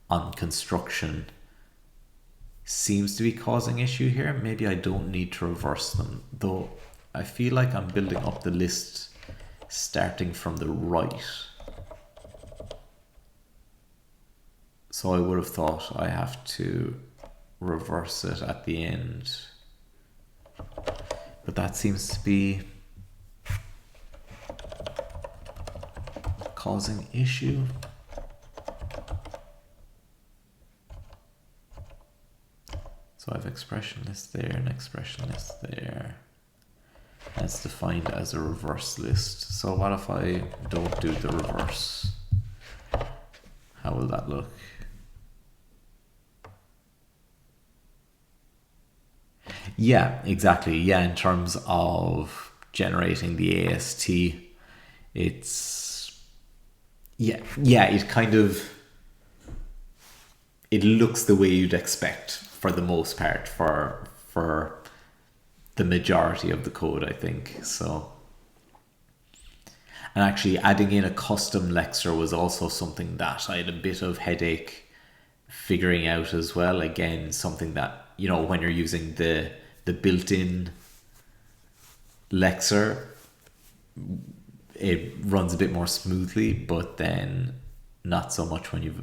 on construction seems to be causing issue here. Maybe I don't need to reverse them, though I feel like I'm building up the list starting from the right. So I would have thought I have to reverse it at the end. But that seems to be causing issue. So I have expression list there and expression list there. That's defined as a reverse list. So what if I don't do the reverse? How will that look? Yeah, exactly. Yeah, in terms of generating the AST, it's it kind of, it looks the way you'd expect for the most part for the majority of the code, I think. So, and actually adding in a custom lexer was also something that I had a bit of headache figuring out as well. Again, something that, when you're using the built-in lexer, it runs a bit more smoothly, but then not so much when it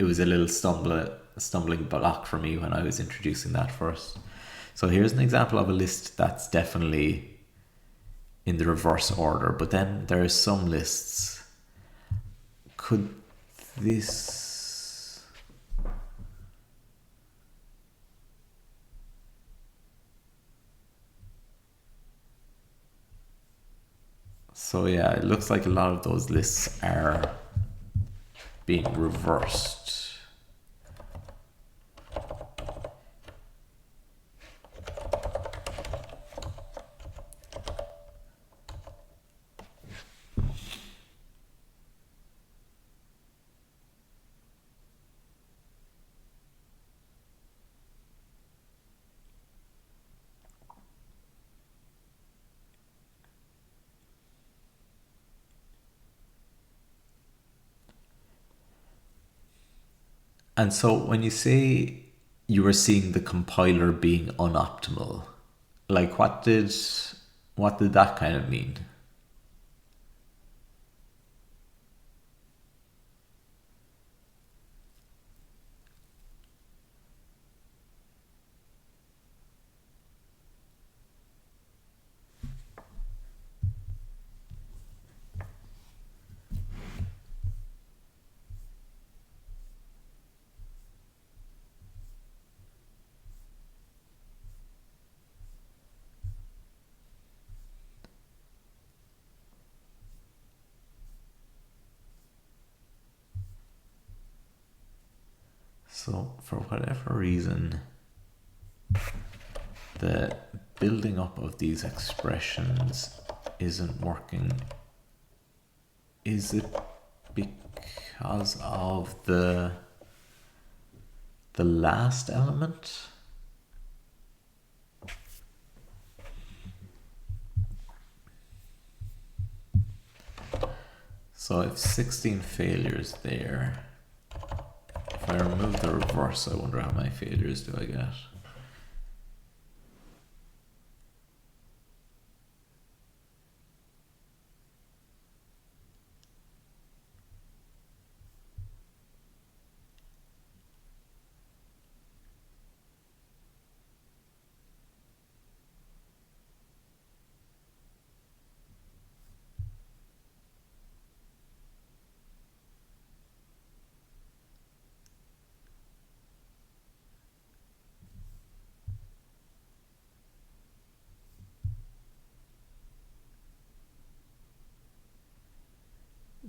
was a little stumbling block for me when I was introducing that first. So here's an example of a list that's definitely in the reverse order, but then there are some lists. Could this... So yeah, it looks like a lot of those lists are being reversed. And so when you say you were seeing the compiler being unoptimal, like what did that kind of mean? So for whatever reason, the building up of these expressions isn't working. Is it because of the last element? So if 16 failures there, if I remove the reverse, I wonder how many failures do I get?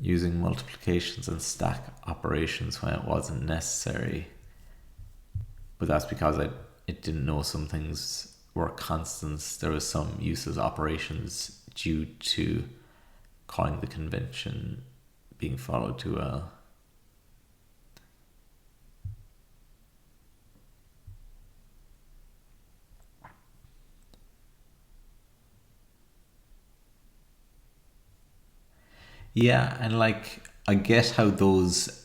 Using multiplications and stack operations when it wasn't necessary. But that's because it didn't know some things were constants. There was some use as operations due to calling the convention being followed too well. Yeah, and like I get how that's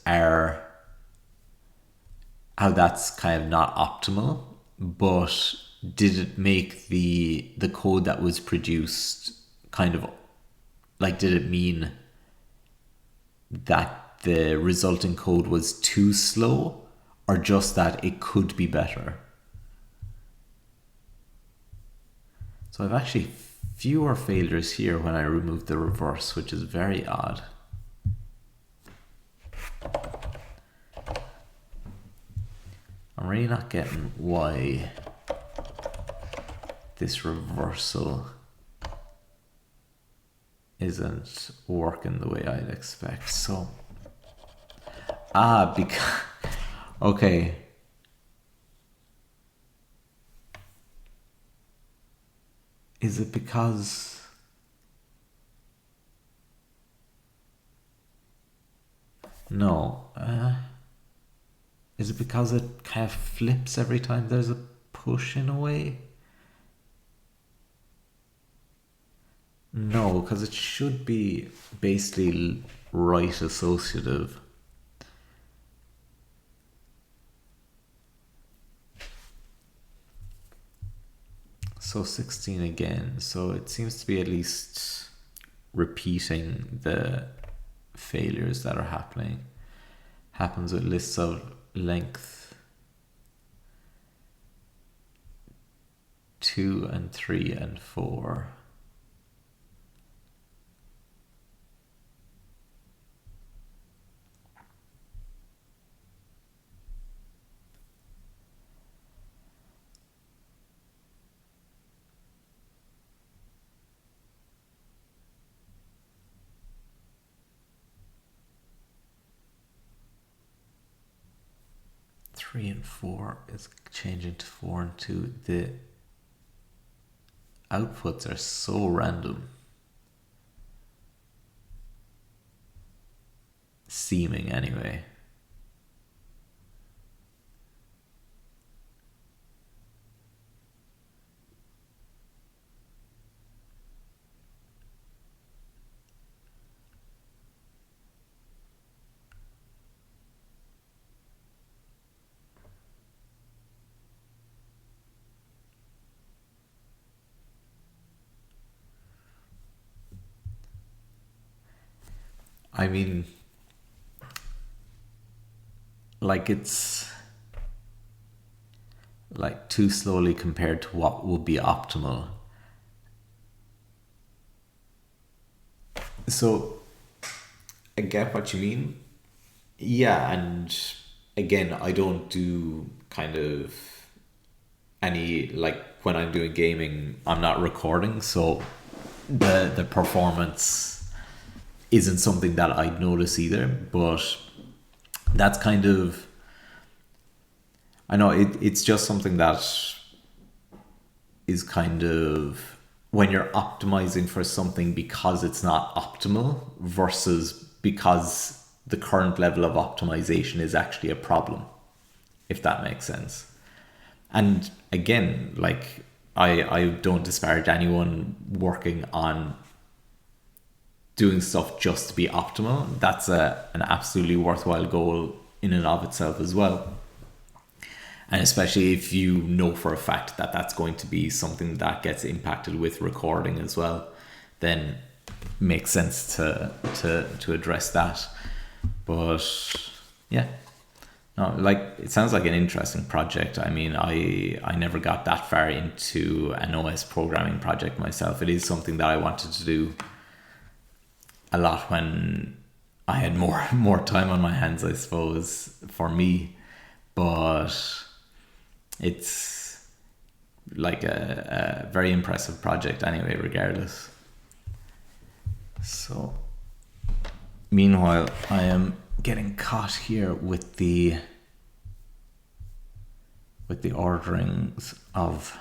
kind of not optimal, but did it make the code that was produced kind of like, did it mean that the resulting code was too slow, or just that it could be better? So I've actually fewer failures here when I remove the reverse, which is very odd. I'm really not getting why this reversal isn't working the way I'd expect. So, because, okay. Is it because No. Is it because it kind of flips every time there's a push in a way? No, because it should be basically right associative. So 16 again. So it seems to be at least repeating the failures that are happening. Happens with lists of length 2 and 3 and 4. Three and 4 is changing to 4 and 2. The outputs are so random. Seeming anyway. I mean, like it's like too slowly compared to what would be optimal. So I get what you mean. Yeah, and again, I don't do kind of any, like when I'm doing gaming, I'm not recording, so the performance isn't something that I'd notice either. But that's kind of, I know it's just something that is kind of when you're optimizing for something because it's not optimal versus because the current level of optimization is actually a problem, if that makes sense. And again, like I don't disparage anyone working on doing stuff just to be optimal. That's an absolutely worthwhile goal in and of itself as well. And especially if you know for a fact that that's going to be something that gets impacted with recording as well, then makes sense to address that. But yeah, no, like it sounds like an interesting project. I mean, I never got that far into an OS programming project myself. It is something that I wanted to do a lot when I had more time on my hands, I suppose, for me. But it's like a very impressive project anyway, regardless. So meanwhile, I am getting caught here with the orderings of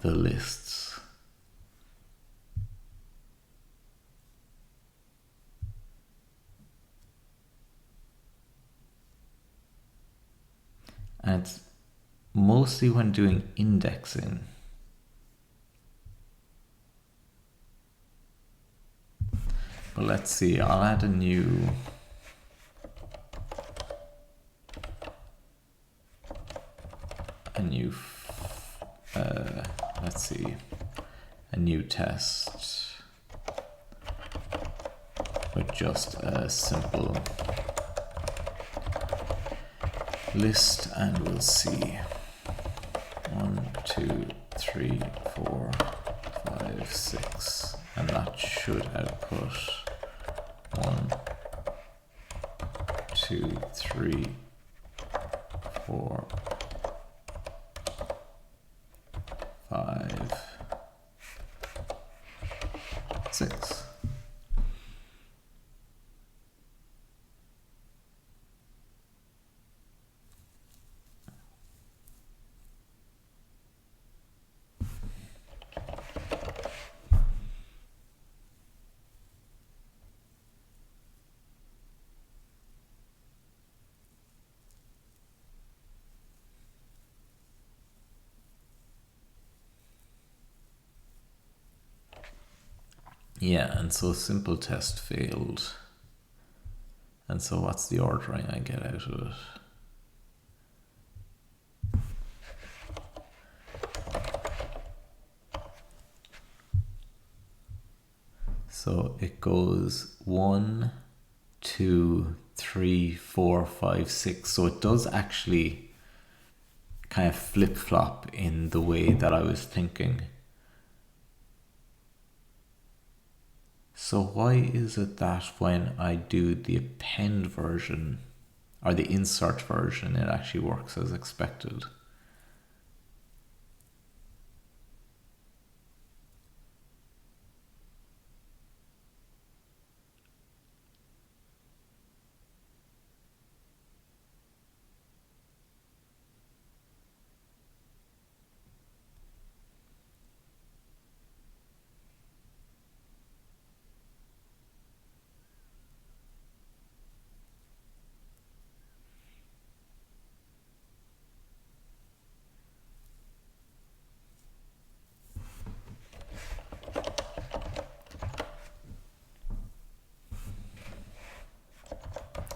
the lists. And it's mostly when doing indexing. But let's see, I'll add a new let's see, a new test with just a simple list, and we'll see 1, 2, 3, 4, 5, 6, and that should output 1, 2, 3, 4, 5, 6. Yeah, and so simple test failed. And so what's the ordering I get out of it? So it goes 1, 2, 3, 4, 5, 6. So it does actually kind of flip-flop in the way that I was thinking. So why is it that when I do the append version or the insert version, it actually works as expected?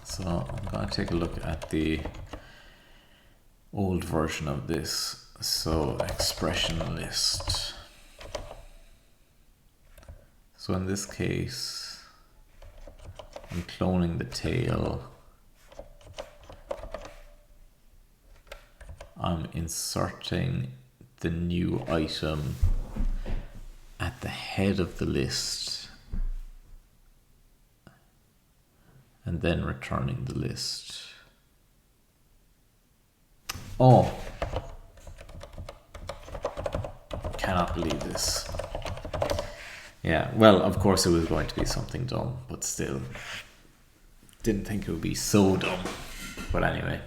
So I'm going to take a look at the old version of this. So expression list. So in this case, I'm cloning the tail. I'm inserting the new item at the head of the list and then returning the list. Oh, cannot believe this. Yeah, well, of course it was going to be something dumb, but still, didn't think it would be so dumb. But anyway,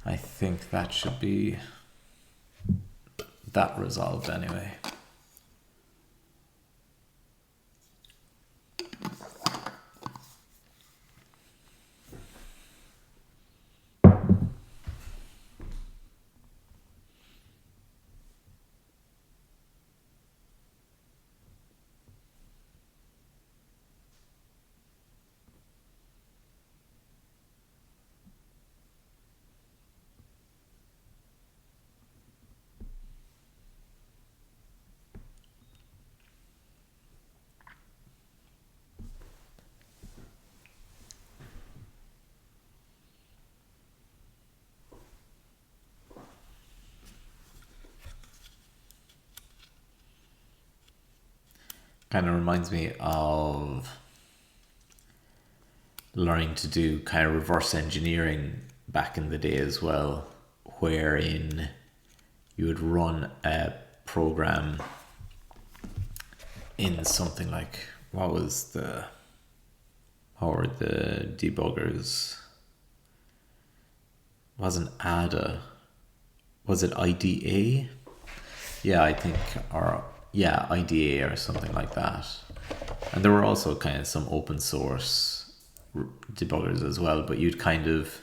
I think that should be that resolved anyway. Kind of reminds me of learning to do kind of reverse engineering back in the day as well, wherein you would run a program in something like, what were the debuggers? Wasn't ADA, was it IDA? Yeah, I think, or yeah, IDA or something like that. And there were also kind of some open source debuggers as well, but you'd kind of,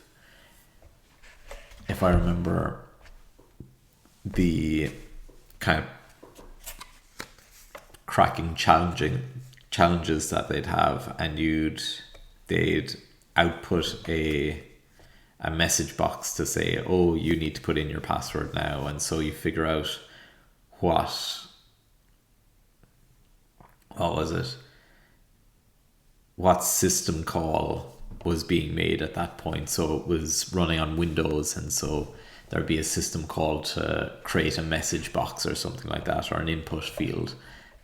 if I remember, the kind of cracking challenges that they'd have, and they'd output a message box to say, oh, you need to put in your password now, and so you figure out what was it, what system call was being made at that point. So it was running on Windows, and so there'd be a system call to create a message box or something like that, or an input field.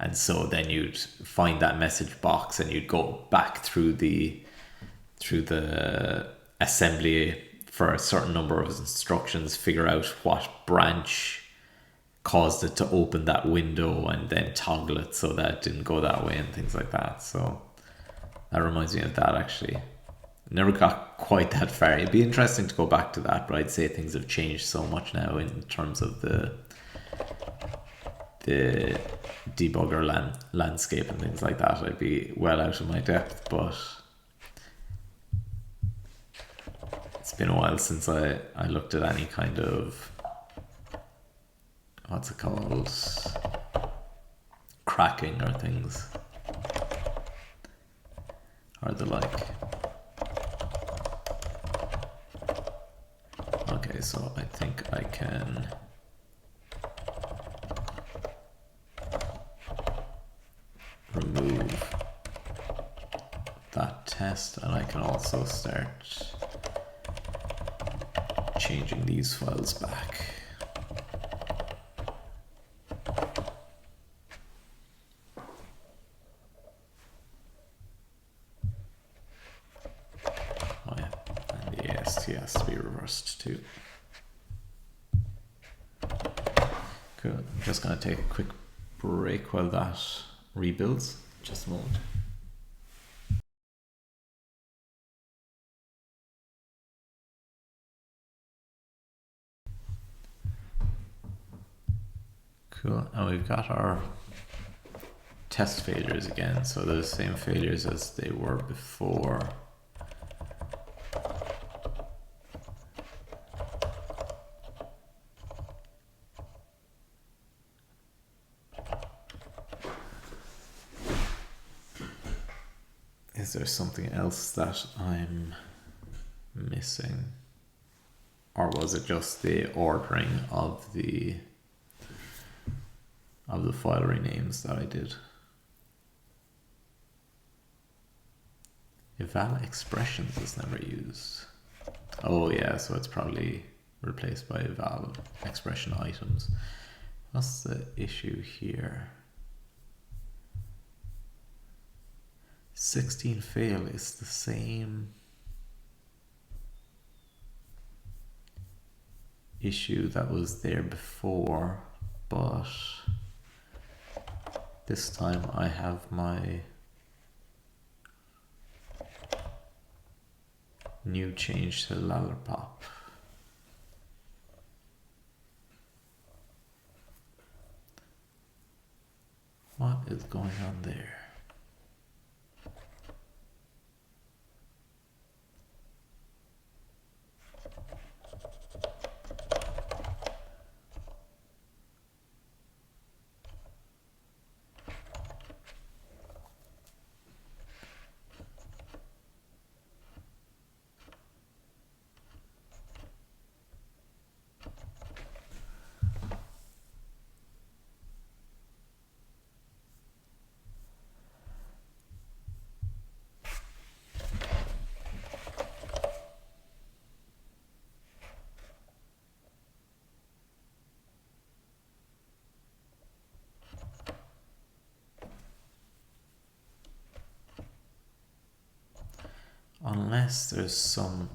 And so then you'd find that message box and you'd go back through the assembly for a certain number of instructions, figure out what branch caused it to open that window, and then toggle it so that it didn't go that way and things like that. So that reminds me of that, actually. Never got quite that far. It'd be interesting to go back to that, but I'd say things have changed so much now in terms of the debugger landscape and things like that. I'd be well out of my depth, but it's been a while since I looked at any kind of, what's it called, cracking or things. or the like. Okay, so I think I can remove that test, and I can also start changing these files back. Oh yeah, and the AST has to be reversed too. Cool. I'm just going to take a quick break while that rebuilds. Just a moment. Cool. And we've got our test failures again. So they're the same failures as they were before. Is there something else that I'm missing? Or was it just the ordering of the file renames that I did? Eval expressions is never used. Oh yeah, so it's probably replaced by eval expression items. What's the issue here? 16 fail is the same issue that was there before, but this time I have my new change to lollipop. What is going on there? Unless there's some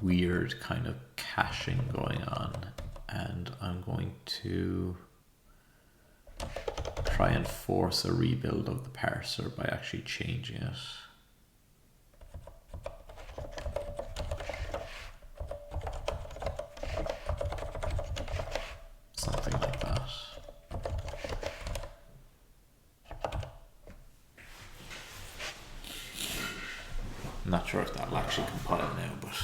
weird kind of caching going on, and I'm going to try and force a rebuild of the parser by actually changing it. Something like that. I'm not sure if that'll actually compile now, but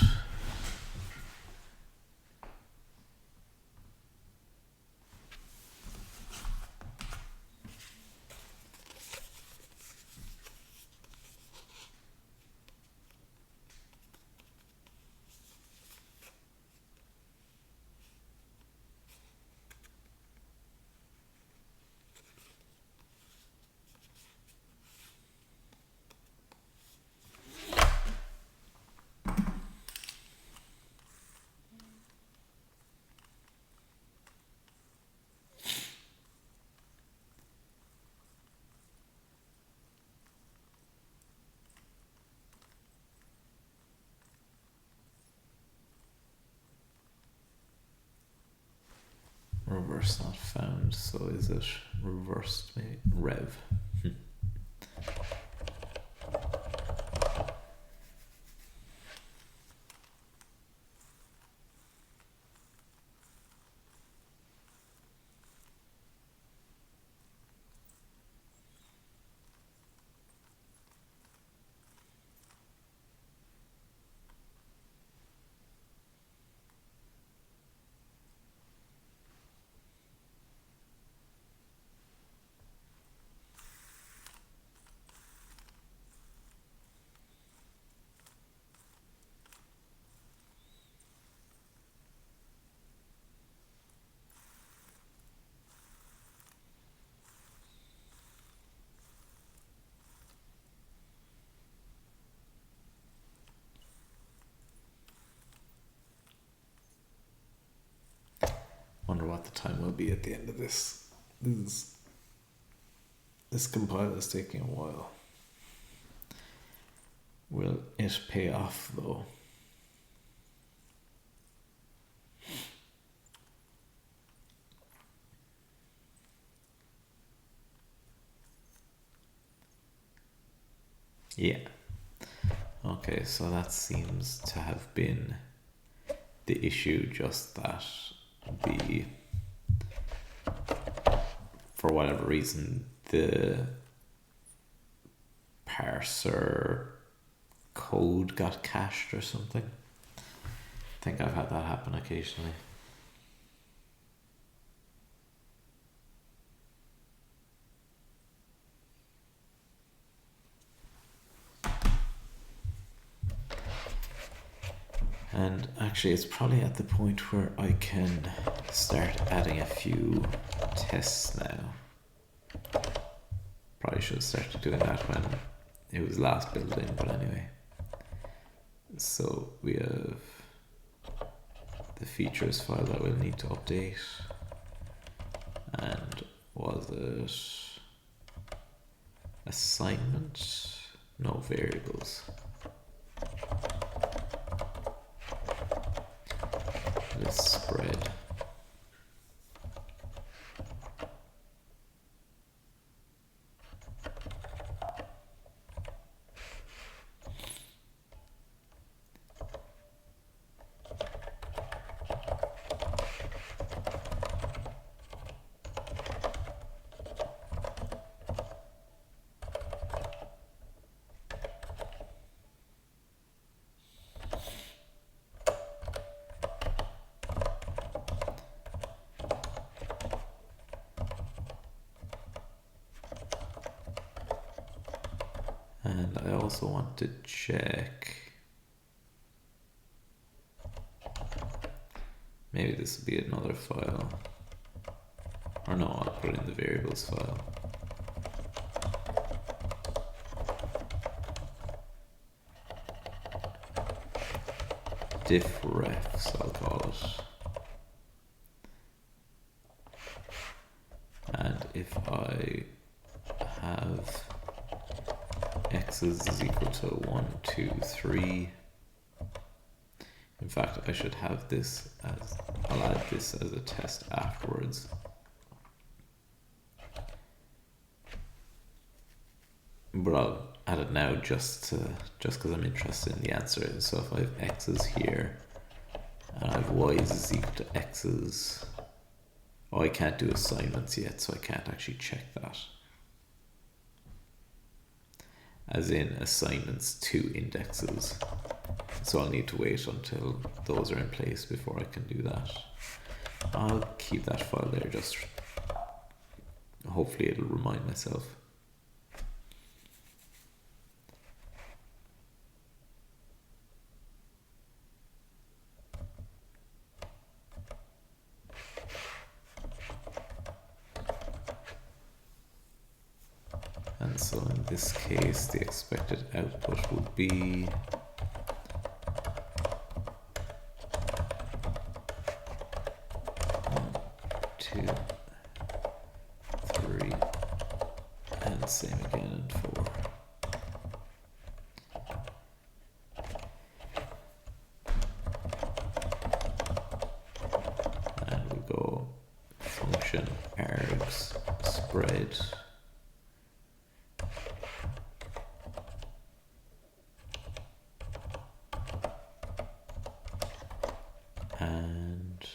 reverse not found, so is it reversed maybe? Rev. Wonder what the time will be at the end of this. This compile is taking a while. Will it pay off though? Yeah. Okay, so that seems to have been the issue, just that for whatever reason, the parser code got cached or something. I think I've had that happen occasionally. And actually it's probably at the point where I can start adding a few tests now. Probably should have started doing that when it was last built in, but anyway. So we have the features file that we'll need to update. And was it assignment? No, variables. Let's spread. And I also want to check, maybe this will be another file, or no, I'll put it in the variables file. Diff refs, I'll call it. And if I have x's is equal to 1, 2, 3. In fact, I should have this as, I'll add this as a test afterwards. But I'll add it now just because I'm interested in the answer. So if I have x's here and I have y's is equal to x's, oh, I can't do assignments yet, so I can't actually check that. As in assignments to indexes. So I'll need to wait until those are in place before I can do that. I'll keep that file there, just hopefully it'll remind myself. And so in this case, the expected output would be two, 3, and same again in 4. And we'll go function args spread. And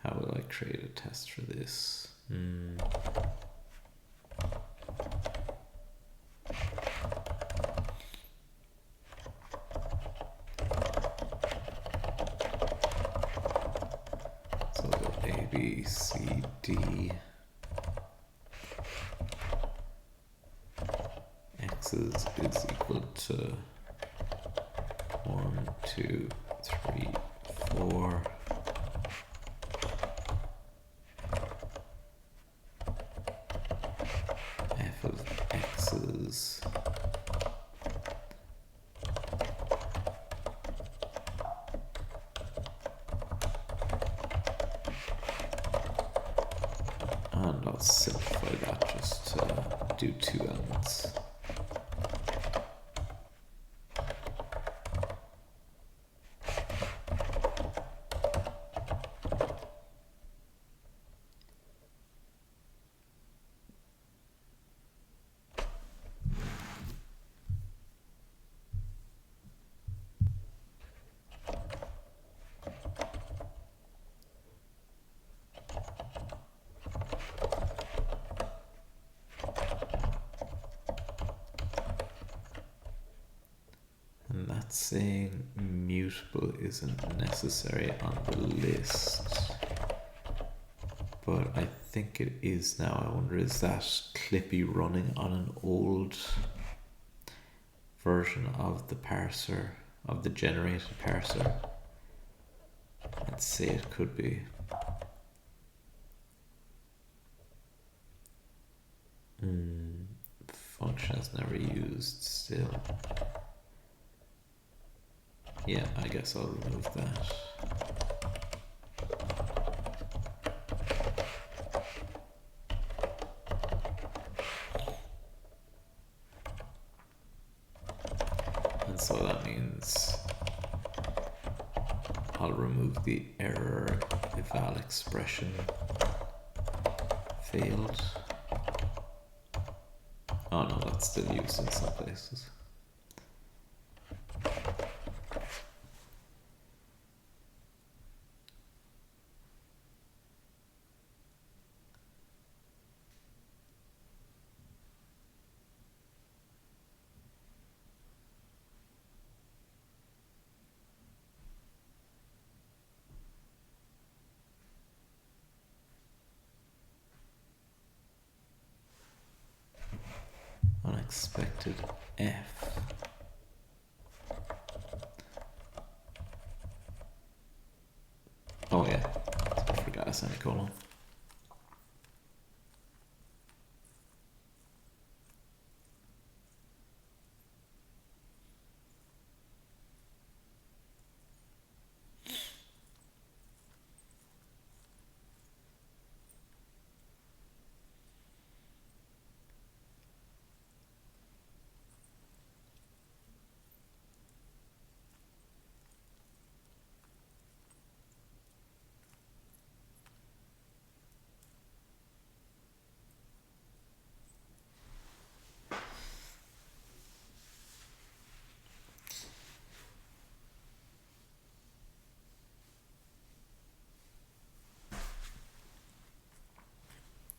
how will I create a test for this? So A, B, C, D. X's is equal to 1, 2, 3, 4. F of X's I'll simplify that just to do 2 elements. And that's saying mutable isn't necessary on the list. But I think it is now. I wonder, is that Clippy running on an old version of the parser, of the generated parser? I'd say it could be. Function is never used still. Yeah, I guess I'll remove that. And so that means I'll remove the error eval expression failed. Oh no, that's still used in some places. Unexpected F. Oh yeah, I forgot a semicolon.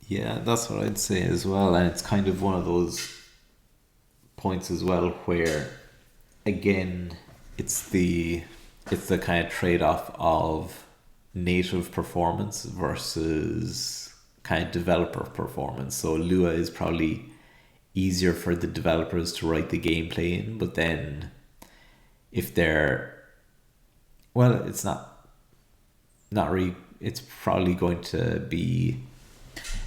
Yeah, that's what I'd say as well. And it's kind of one of those points as well where, again, it's the kind of trade-off of native performance versus kind of developer performance. So Lua is probably easier for the developers to write the gameplay in, but then if they're, well, it's not really, it's probably going to be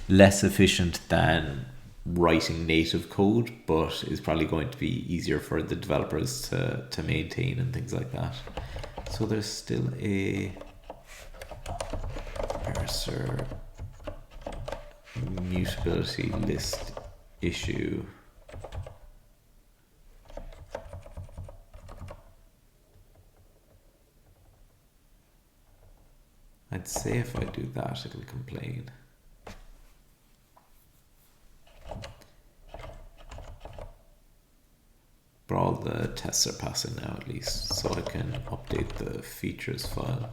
less efficient than writing native code, but is probably going to be easier for the developers to maintain and things like that. So there's still a parser mutability list issue. I'd say if I do that, it'll complain. But all the tests are passing now at least, so I can update the features file.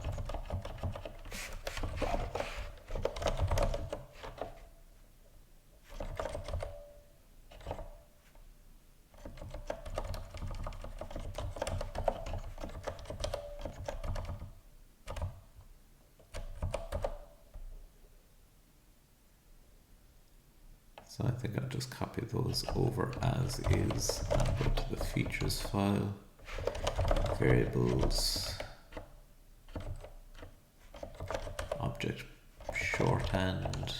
So I think I'll just copy those over as is and go to the features file, variables, object shorthand,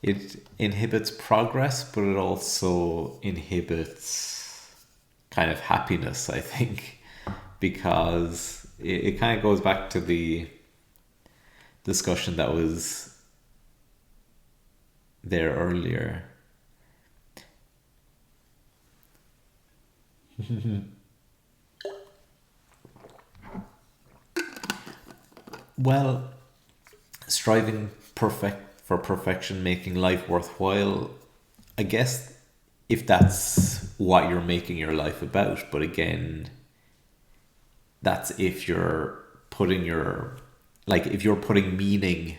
it inhibits progress, but it also inhibits kind of happiness, I think, because it kind of goes back to the discussion that was there earlier. Well, striving for perfection, making life worthwhile, I guess, if that's what you're making your life about. But again, that's if you're putting your, like, if you're putting meaning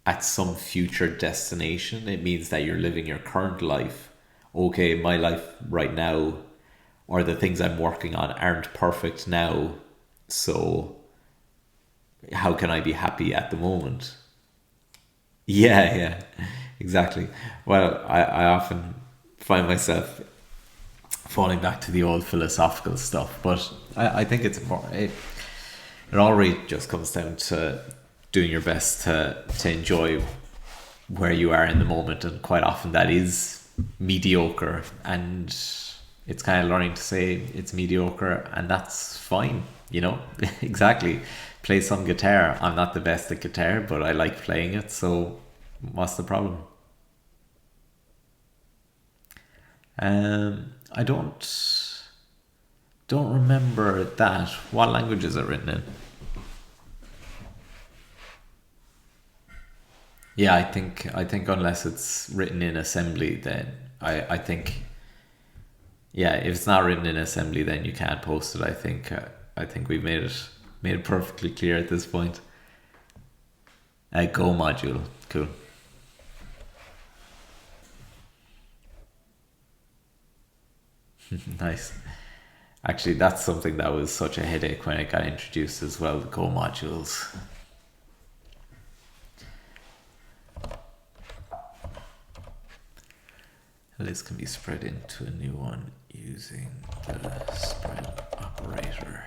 at some future destination, it means that you're living your current life. Okay, my life right now, or the things I'm working on, aren't perfect now, so how can I be happy at the moment? Yeah, yeah, exactly. Well, I often find myself falling back to the old philosophical stuff, but I think it's important. It all really just comes down to doing your best to enjoy where you are in the moment, and quite often that is mediocre, and it's kind of learning to say it's mediocre and that's fine, you know. Exactly. Play some guitar. I'm not the best at guitar, but I like playing it, so what's the problem? I don't remember that. What language is it written in? Yeah, I think unless it's written in assembly, then I think, yeah, if it's not written in assembly, then you can't post it. I think we've made it perfectly clear at this point. A Go module, cool. Nice. Actually, that's something that was such a headache when it got introduced as well. The Go modules. A list can be spread into a new one using the spread operator.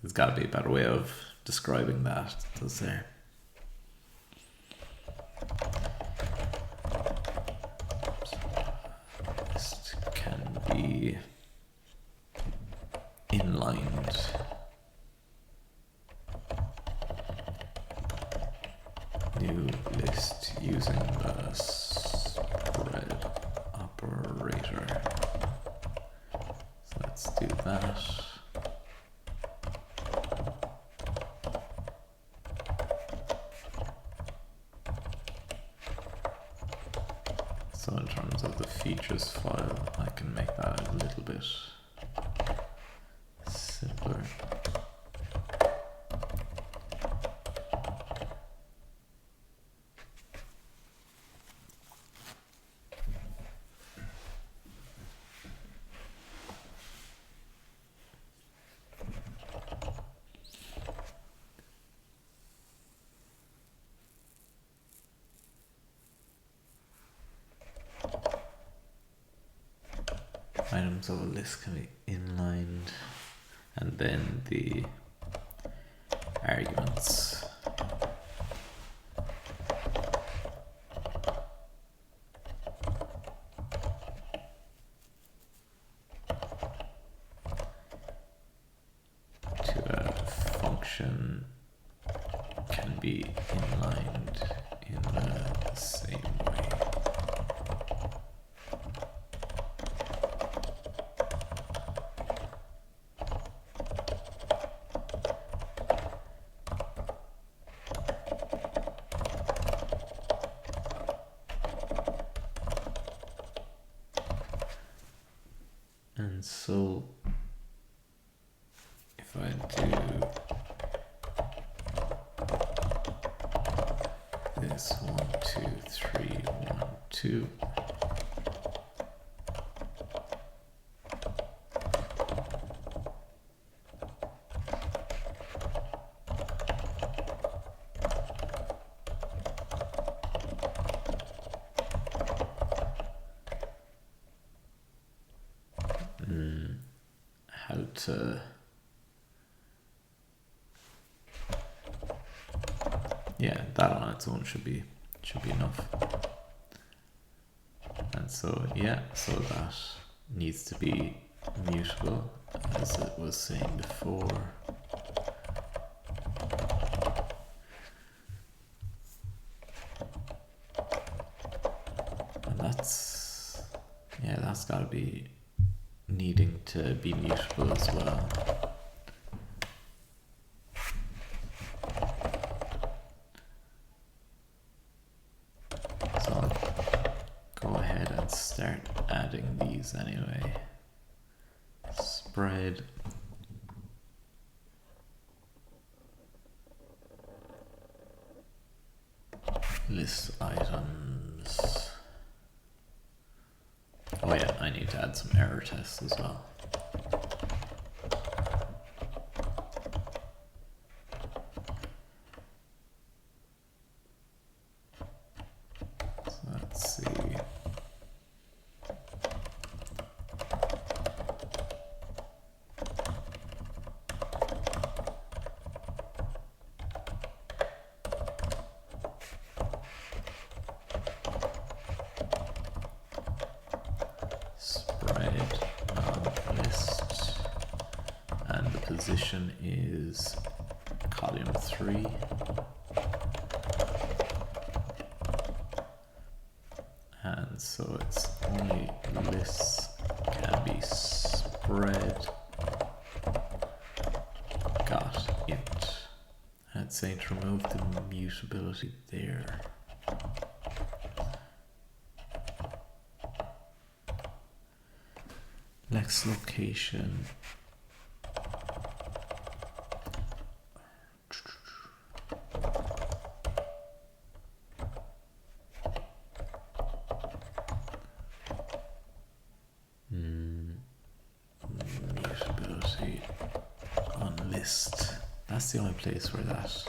There's got to be a better way of describing that, does there? List can be inlined. New list using the spread operator. So let's do that. So in terms of the features file, I can make that a little bit simpler. Items of a list can be inlined, and then the arguments. To a function can be inlined in the same way. And so if I do this 1, 2, 3, 1, 2, how to yeah, that on its own should be enough. And so yeah, so that needs to be mutable, as it was saying before. And that's got to be needing to be mutable as well. So I'll go ahead and start adding these anyway. Spread. List items. Oh yeah, I need to add some error tests as well. So let's see. Spread list, and the position is column 3. And so it's only lists can be spread. Got it. And it's saying to remove the mutability there. Next location. Mutability on list. That's the only place where that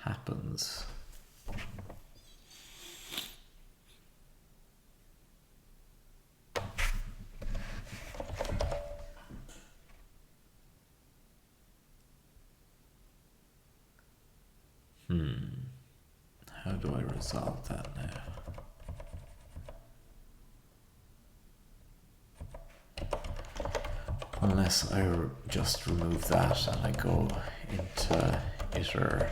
happens. How do I resolve that now? Unless I just remove that and I go into iter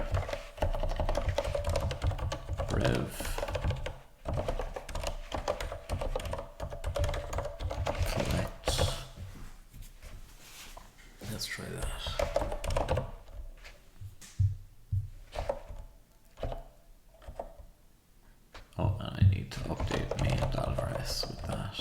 rev collect. Let's try that. Oh, and I need to update main.rs with that.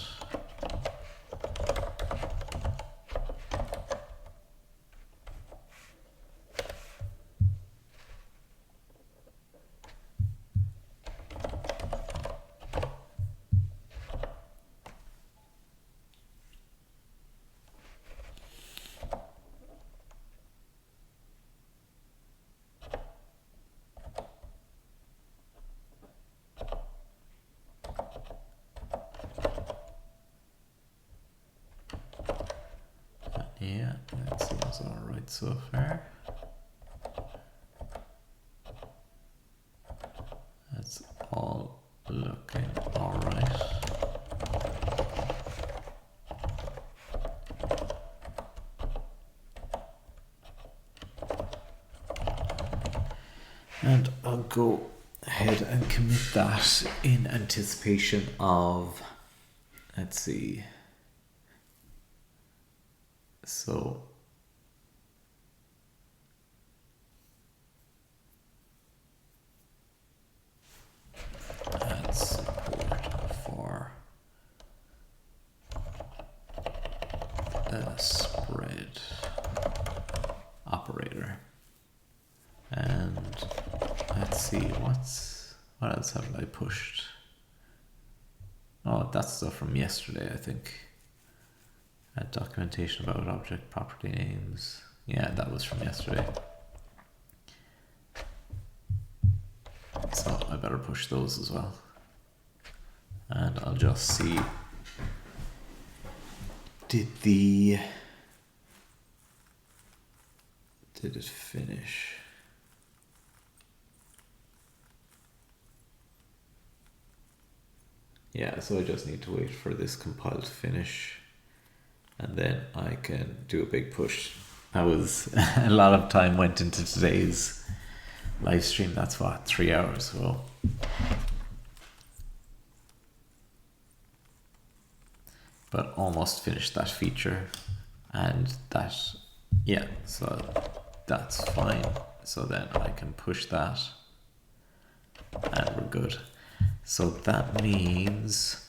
Yeah, that seems alright so far. That's all looking alright. And I'll go ahead and commit that in anticipation of, let's see. So add support for a spread operator. And let's see, what else haven't I pushed? Oh, that's stuff from yesterday, I think. Documentation about object property names. Yeah, that was from yesterday. So I better push those as well. And I'll just see, did it finish? Yeah, so I just need to wait for this compile to finish, and then I can do a big push. That was a lot of time went into today's live stream. That's what, 3 hours. So but almost finished that feature, and that, yeah, so that's fine. So then I can push that and we're good. So that means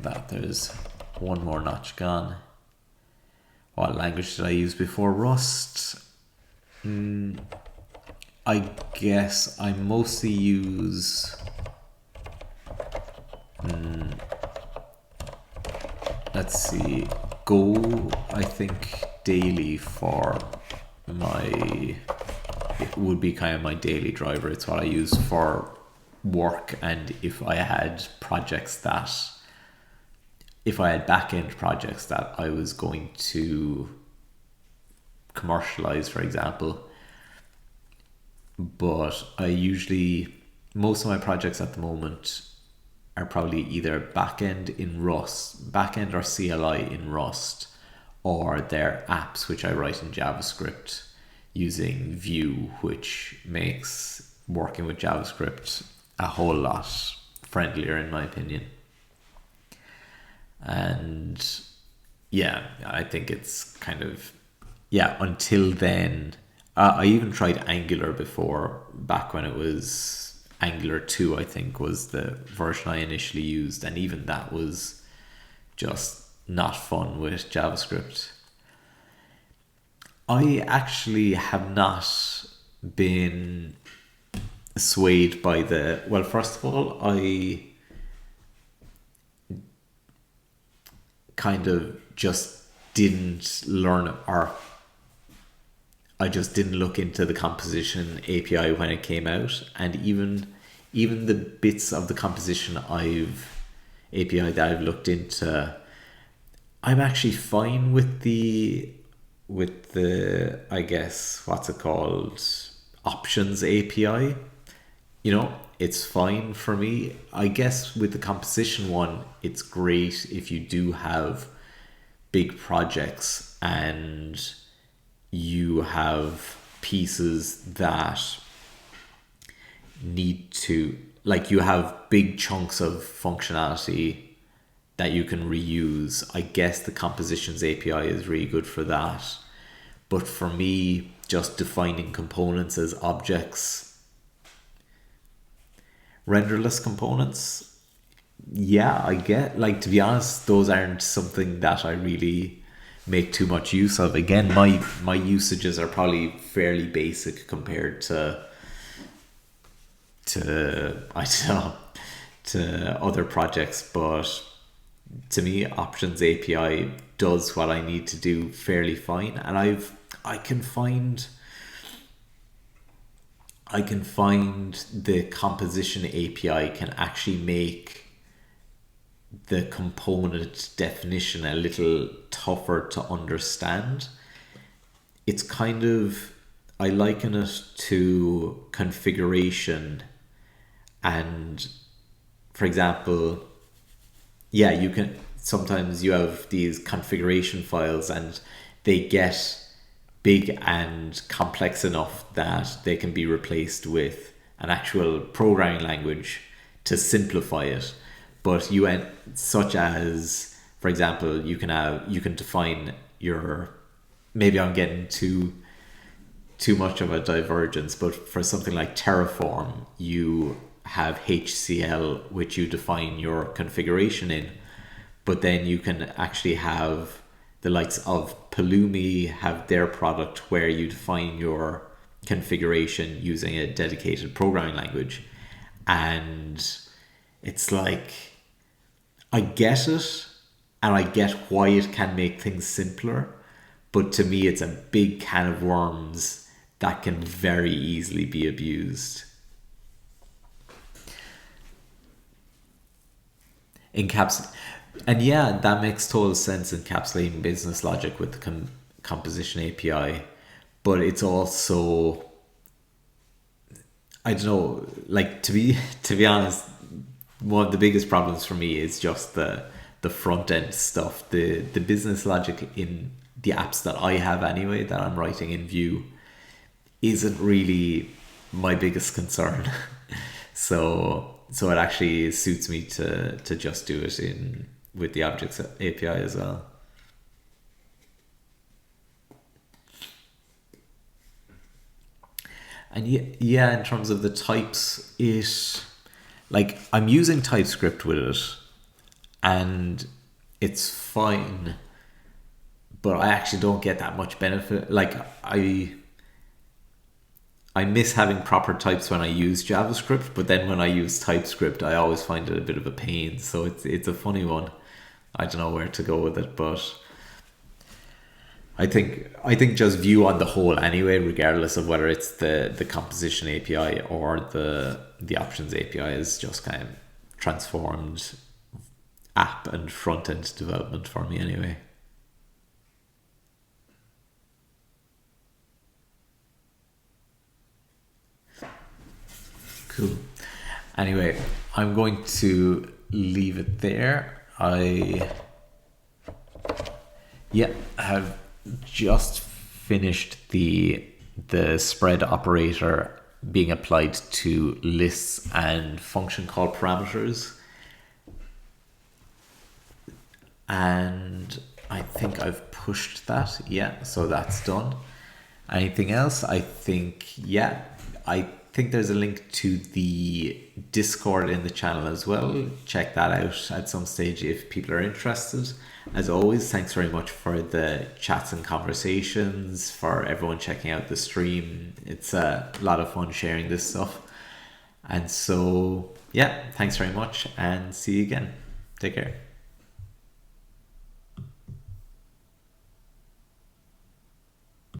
that there's one more notch gone. What language did I use before? Rust. I guess I mostly use let's see, Go, I think daily for my, it would be kind of my daily driver. It's what I use for work, and if I had back-end projects that I was going to commercialize, for example. But most of my projects at the moment are probably either back-end or CLI in Rust, or they're apps which I write in JavaScript using Vue, which makes working with JavaScript a whole lot friendlier in my opinion. And yeah, I think it's kind of, yeah, until then, I even tried Angular before, back when it was Angular 2, I think, was the version I initially used, and even that was just not fun with JavaScript. I actually have not been swayed by well, first of all, I kind of just didn't learn, or I just didn't look into the composition API when it came out, and even the bits of the composition API that I've looked into, I'm actually fine with the I guess, what's it called, options API. It's fine for me. I guess with the composition one, it's great if you do have big projects and you have pieces that need to, like, you have big chunks of functionality that you can reuse. I guess the compositions API is really good for that. But for me, just defining components as objects, renderless components, yeah, I get, like, to be honest, those aren't something that I really make too much use of. Again, my usages are probably fairly basic compared to I don't know, to other projects, but to me, options API does what I need to do fairly fine, and I can find the composition API can actually make the component definition a little tougher to understand. It's kind of, I liken it to configuration. And for example, yeah, sometimes you have these configuration files and they get big and complex enough that they can be replaced with an actual programming language to simplify it. But such as, for example, you can define your, maybe I'm getting too much of a divergence, but for something like Terraform, you have HCL, which you define your configuration in, but then you can actually have the likes of Pulumi have their product where you define your configuration using a dedicated programming language. And it's like, I get it, and I get why it can make things simpler, but to me it's a big can of worms that can very easily be abused. And yeah, that makes total sense, encapsulating business logic with the composition API, but it's also, I don't know, like, to be honest, one of the biggest problems for me is just the front end stuff, the business logic in the apps that I have anyway that I'm writing in Vue isn't really my biggest concern. So it actually suits me to just do it in with the objects API as well. And yeah, in terms of the types, like I'm using TypeScript with it, and it's fine, but I actually don't get that much benefit. Like I miss having proper types when I use JavaScript, but then when I use TypeScript, I always find it a bit of a pain. So it's a funny one. I don't know where to go with it, but I think just Vue on the whole anyway, regardless of whether it's the composition API or the options API, is just kind of transformed app and front end development for me anyway. Cool. Anyway, I'm going to leave it there. I Yeah, have just finished the spread operator being applied to lists and function call parameters, and I think I've pushed that. Yeah, so that's done. Anything else? I think there's a link to the Discord in the channel as well. Check that out at some stage if people are interested. As always, thanks very much for the chats and conversations, for everyone checking out the stream. It's a lot of fun sharing this stuff. And so, yeah, thanks very much and see you again. Take care.